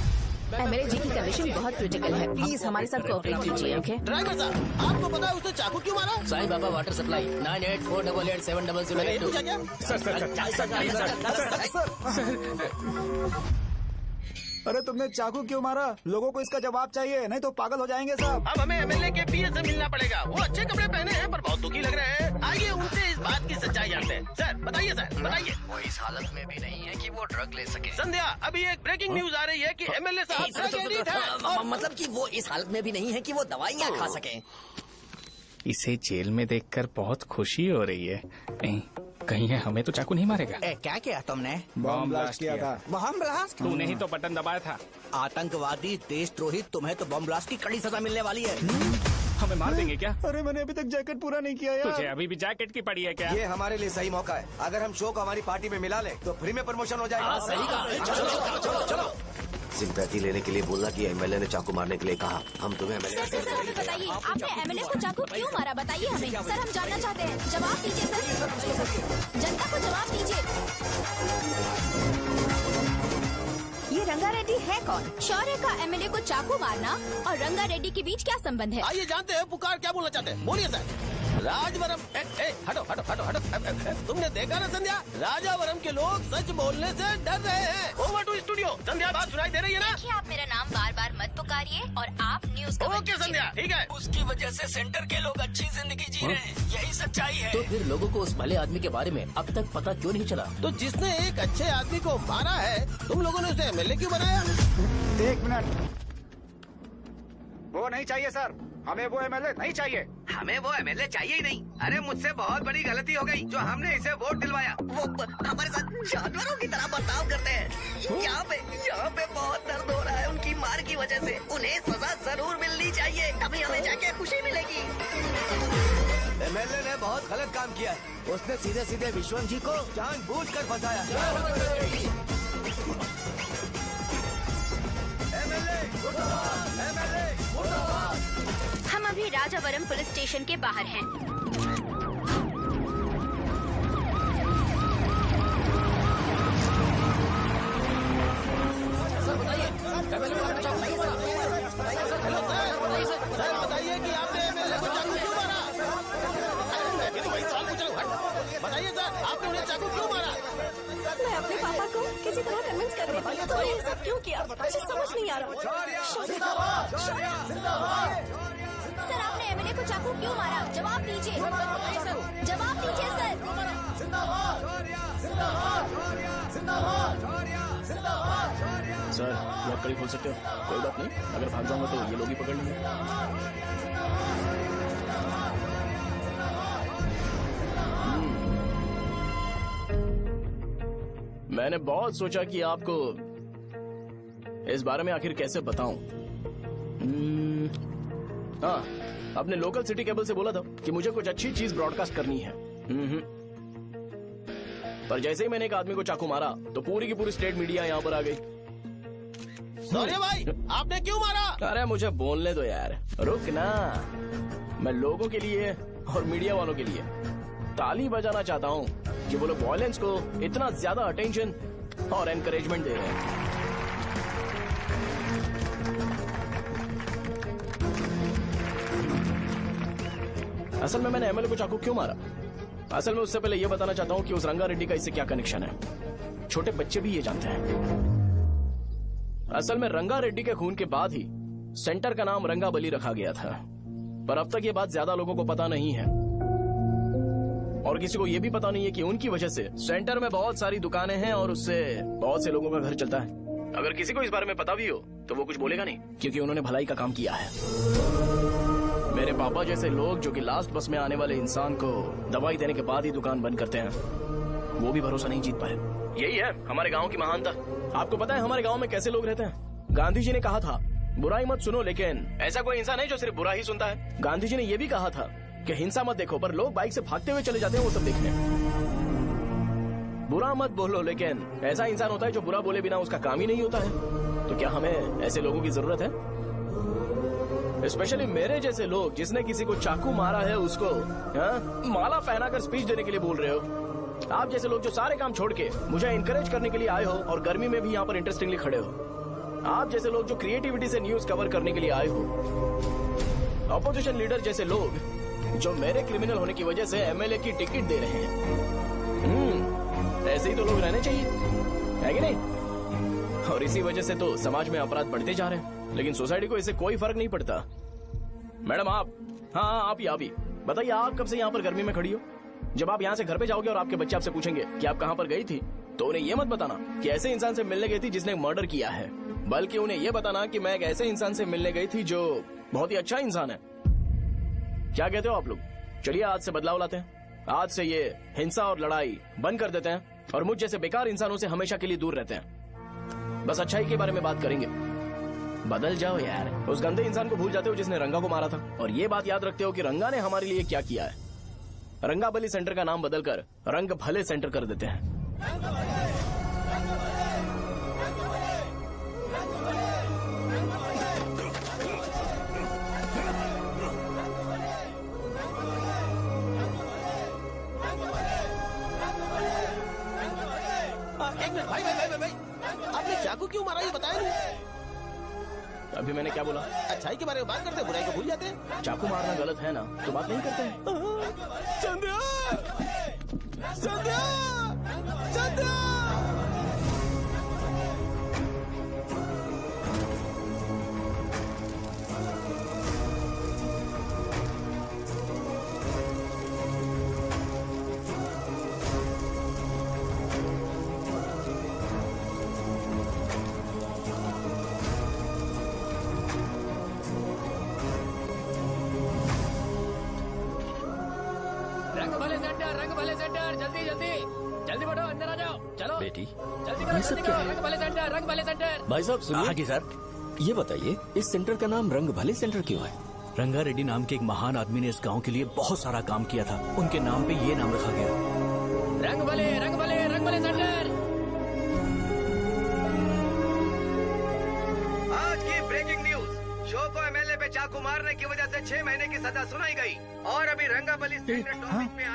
एमएलए जी की कंडीशन बहुत क्रिटिकल है। प्लीज हमारे साथ कोऑपरेट कीजिए। ओके ड्राइवर साहब, आपको पता है उसने चाकू क्यों मारा? Sai Baba water supply 9848870082। अरे तुमने चाकू क्यों मारा? लोगों को इसका जवाब चाहिए, नहीं तो पागल हो जाएंगे सब। अब हमें एमएलए के पीए से मिलना पड़ेगा। वो अच्छे कपड़े पहने हैं पर बहुत दुखी लग रहे हैं। आइए उनसे इस बात की सच्चाई जानते हैं। सर बताइए, सर बताइए। वो इस हालत में भी नहीं है कि वो ड्रग ले सके। संध्या, अभी एक ब्रेकिंग न्यूज आ रही है कि एमएलए साहब ड्रग एडिक्ट हैं। मतलब कि वो इस हालत में भी नहीं है कि वो दवाइयाँ खा सके। इसे जेल में देखकर बहुत खुशी हो रही है। कहीं है हमें तो चाकू नहीं मारेगा। क्या किया तुमने? बॉम्ब ब्लास्ट किया था। Bomb blast? तूने ही तो बटन दबाया था। आतंकवादी, देशद्रोही, तुम्हें तो बॉम्ब ब्लास्ट की कड़ी सजा मिलने वाली है। हमें मार देंगे क्या? अरे मैंने अभी तक जैकेट पूरा नहीं किया यार। तुझे अभी भी जैकेट की पड़ी है क्या? ये हमारे लिए सही मौका है। अगर हम शो को हमारी पार्टी में मिला ले तो फ्री में प्रमोशन हो जाएगा। सही कहा। चलो। सिंपैथी लेने के लिए बोलना कि एमएलए ने चाकू मारने के लिए कहा। हम तुम्हें एमएलए सर हमें बताइए, आपने एमएलए को चाकू क्यों मारा? बताइए हमें। सर हम जानना चाहते हैं, जवाब दीजिए सर। जनता को जवाब दीजिए। ये रंगा रेड्डी है कौन? शौर्य का एमएलए को चाकू मारना और रंगा रेड्डी के बीच क्या संबंध है? आइए जानते हैं पुकार क्या बोलना चाहते हैं। बोलिए सर। राजवरम हटो। तुमने देखा ना संध्या, राजावरम के लोग सच बोलने से डर रहे हैं। Over to studio. संध्या बात सुनाई दे रही है ना? देखिए आप मेरा नाम बार बार मत पुकारिए और आप न्यूज का ओके संध्या, ठीक है। उसकी वजह से सेंटर के लोग अच्छी जिंदगी जी रहे हैं, यही सच्चाई है। तो फिर लोगों को उस भले आदमी के बारे में अब तक पता क्यों नहीं चला? तो जिसने एक अच्छे आदमी को मारा है, तुम लोगों ने उसे एमएलए क्यों बनाया? 1 मिनट। वो नहीं चाहिए सर, हमें वो एमएलए नहीं चाहिए। हमें वो एमएलए चाहिए ही नहीं। अरे मुझसे बहुत बड़ी गलती हो गई जो हमने इसे वोट दिलवाया। वो हमारे साथ जानवरों की तरह बर्ताव करते हैं। यहाँ पे बहुत दर्द हो रहा है उनकी मार की वजह से। उन्हें सजा जरूर मिलनी चाहिए, तभी हमें जाके खुशी मिलेगी। एमएलए ने बहुत गलत काम किया है। उसने सीधे सीधे विश्वम जी को जानबूझकर फंसाया। हम अभी राजावरम पुलिस स्टेशन के बाहर हैं। सर बताइए कि आपने एमएलए को चाकू क्यों मारा? मैं तो वही सवाल पूछ रहा हूँ। बताइए सर, आपने उन्हें चाकू क्यों मारा? मैं अपने पापा को किसी तरह कन्विंस कर रही थी। तो ये सब क्यों किया मुझे समझ नहीं आ रहा। सर आपने एमएलए को चाकू क्यों मारा? जवाब दीजिए। जवाब दीजिए सर। सर लॉक कड़ी खोल सकते हो? कोई बात नहीं, अगर भाग जाऊंगा तो ये लोग ही पकड़ लेंगे। मैंने बहुत सोचा कि आपको इस बारे में आखिर कैसे बताऊं। हाँ, अपने लोकल सिटी केबल से बोला था कि मुझे कुछ अच्छी चीज ब्रॉडकास्ट करनी है। पर जैसे ही मैंने एक आदमी को चाकू मारा तो पूरी की पूरी स्टेट मीडिया यहाँ पर आ गई। सॉरी भाई, आपने क्यों मारा? अरे मुझे बोलने दो यार, रुक ना। मैं लोगों के लिए और मीडिया वालों के लिए ताली बजाना चाहता हूँ कि वो लोग वायलेंस को इतना ज्यादा अटेंशन और एनकरेजमेंट दे रहे हैं। असल में मैंने एमएलए को चाकू क्यों मारा? असल में उससे पहले ये बताना चाहता हूँ कि उस रंगा रेड्डी का इससे क्या कनेक्शन है। छोटे बच्चे भी ये जानते हैं। असल में रंगा रेड्डी के खून के बाद ही सेंटर का नाम रंगा बली रखा गया था, पर अब तक ये बात ज्यादा लोगों को पता नहीं है और किसी को ये भी पता नहीं है कि उनकी वजह से सेंटर में बहुत सारी दुकानें हैं और उससे बहुत से लोगों का घर चलता है। अगर किसी को इस बारे में पता भी हो तो वो कुछ बोलेगा नहीं, क्योंकि उन्होंने भलाई का काम किया है। मेरे पापा जैसे लोग जो कि लास्ट बस में आने वाले इंसान को दवाई देने के बाद ही दुकान बंद करते हैं, वो भी भरोसा नहीं जीत पाए। यही है हमारे गांव की महानता। आपको पता है हमारे गांव में कैसे लोग रहते हैं? गांधी जी ने कहा था बुराई मत सुनो, लेकिन ऐसा कोई इंसान है जो सिर्फ बुरा ही सुनता है। गांधी जी ने यह भी कहा था कि हिंसा मत देखो, पर लोग बाइक से भागते हुए चले जाते हैं वो सब देखने। बुरा मत बोलो, लेकिन ऐसा इंसान होता है जो बुरा बोले बिना उसका काम ही नहीं होता है। तो क्या हमें ऐसे लोगों की जरूरत है? स्पेशली मेरे जैसे लोग जिसने किसी को चाकू मारा है उसको माला पहनाकर स्पीच देने के लिए बोल रहे हो। आप जैसे लोग जो सारे काम छोड़ के मुझे इंकरेज करने के लिए आए हो और गर्मी में भी यहाँ पर इंटरेस्टिंगली खड़े हो। आप जैसे लोग जो क्रिएटिविटी से न्यूज कवर करने के लिए आए हो। अपोजिशन लीडर जैसे लोग जो मेरे क्रिमिनल होने की वजह से एमएलए की टिकट दे रहे हैं। ऐसे ही तो लोग रहने चाहिए, है कि नहीं? और इसी वजह से तो समाज में अपराध बढ़ते जा रहे हैं, लेकिन सोसाइटी को इससे कोई फर्क नहीं पड़ता। मैडम आप, हाँ आप ही बताइए, आप कब से यहाँ पर गर्मी में खड़ी हो? जब आप यहाँ से घर पे जाओगे और आपके बच्चे आपसे पूछेंगे कि आप कहाँ पर गई थी, तो उन्हें ये मत बताना कि ऐसे इंसान से मिलने गई थी जिसने मर्डर किया है, बल्कि उन्हें ये बताना कि मैं एक ऐसे इंसान से मिलने गई थी जो बहुत ही अच्छा इंसान है। क्या कहते हो आप लोग? चलिए आज से बदलाव लाते हैं। आज से ये हिंसा और लड़ाई बंद कर देते हैं और मुझ जैसे बेकार इंसानों से हमेशा के लिए दूर रहते हैं। बस अच्छाई के बारे में बात करेंगे। बदल जाओ यार, उस गंदे इंसान को भूल जाते हो जिसने रंगा को मारा था, और ये बात याद रखते हो कि रंगा ने हमारे लिए क्या किया है। रंगाबली सेंटर का नाम बदलकर रंग भले सेंटर कर देते हैं। एक मिनट भाई, आपने चाकू क्यों मारा ये बताया नहीं? अभी मैंने क्या बोला? अच्छाई के बारे में बात करते हैं, बुराई को भूल जाते हैं। चाकू मारना गलत है ना, तो बात नहीं करते हैं। संध्या! संध्या! संध्या! रंग भले सेंटर, जल्दी बढ़ो, अंदर आ जाओ। चलो बेटी, जल्दी करो, ये सब क्या है? रंग भले सेंटर। भाई साहब सुनिए। हाँ जी सर। ये बताइए, इस सेंटर का नाम रंग भले सेंटर क्यों है? रंगा रेड्डी नाम के एक महान आदमी ने इस गांव के लिए बहुत सारा काम किया था, उनके नाम पे ये नाम रखा गया। रंग भले सेंटर। आज की ब्रेकिंग न्यूज, शो को एमएलए पे चाकू मारने की वजह से 6 महीने की सजा सुनाई गई, और अभी रंगाबली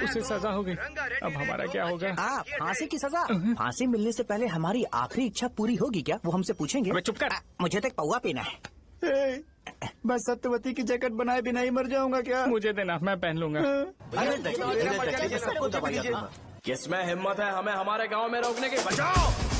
उसे सजा हो गई, अब हमारा क्या होगा? फांसी की सजा? फांसी मिलने से पहले हमारी आखिरी इच्छा पूरी होगी क्या, वो हमसे पूछेंगे? चुप कर। मुझे तो एक पौवा पीना है। मैं सत्यवती की जैकेट बनाए बिना ही मर जाऊंगा क्या? मुझे देना, मैं पहन लूंगा। किसमें हिम्मत है हमें हमारे गांव में रोकने की? बचाओ!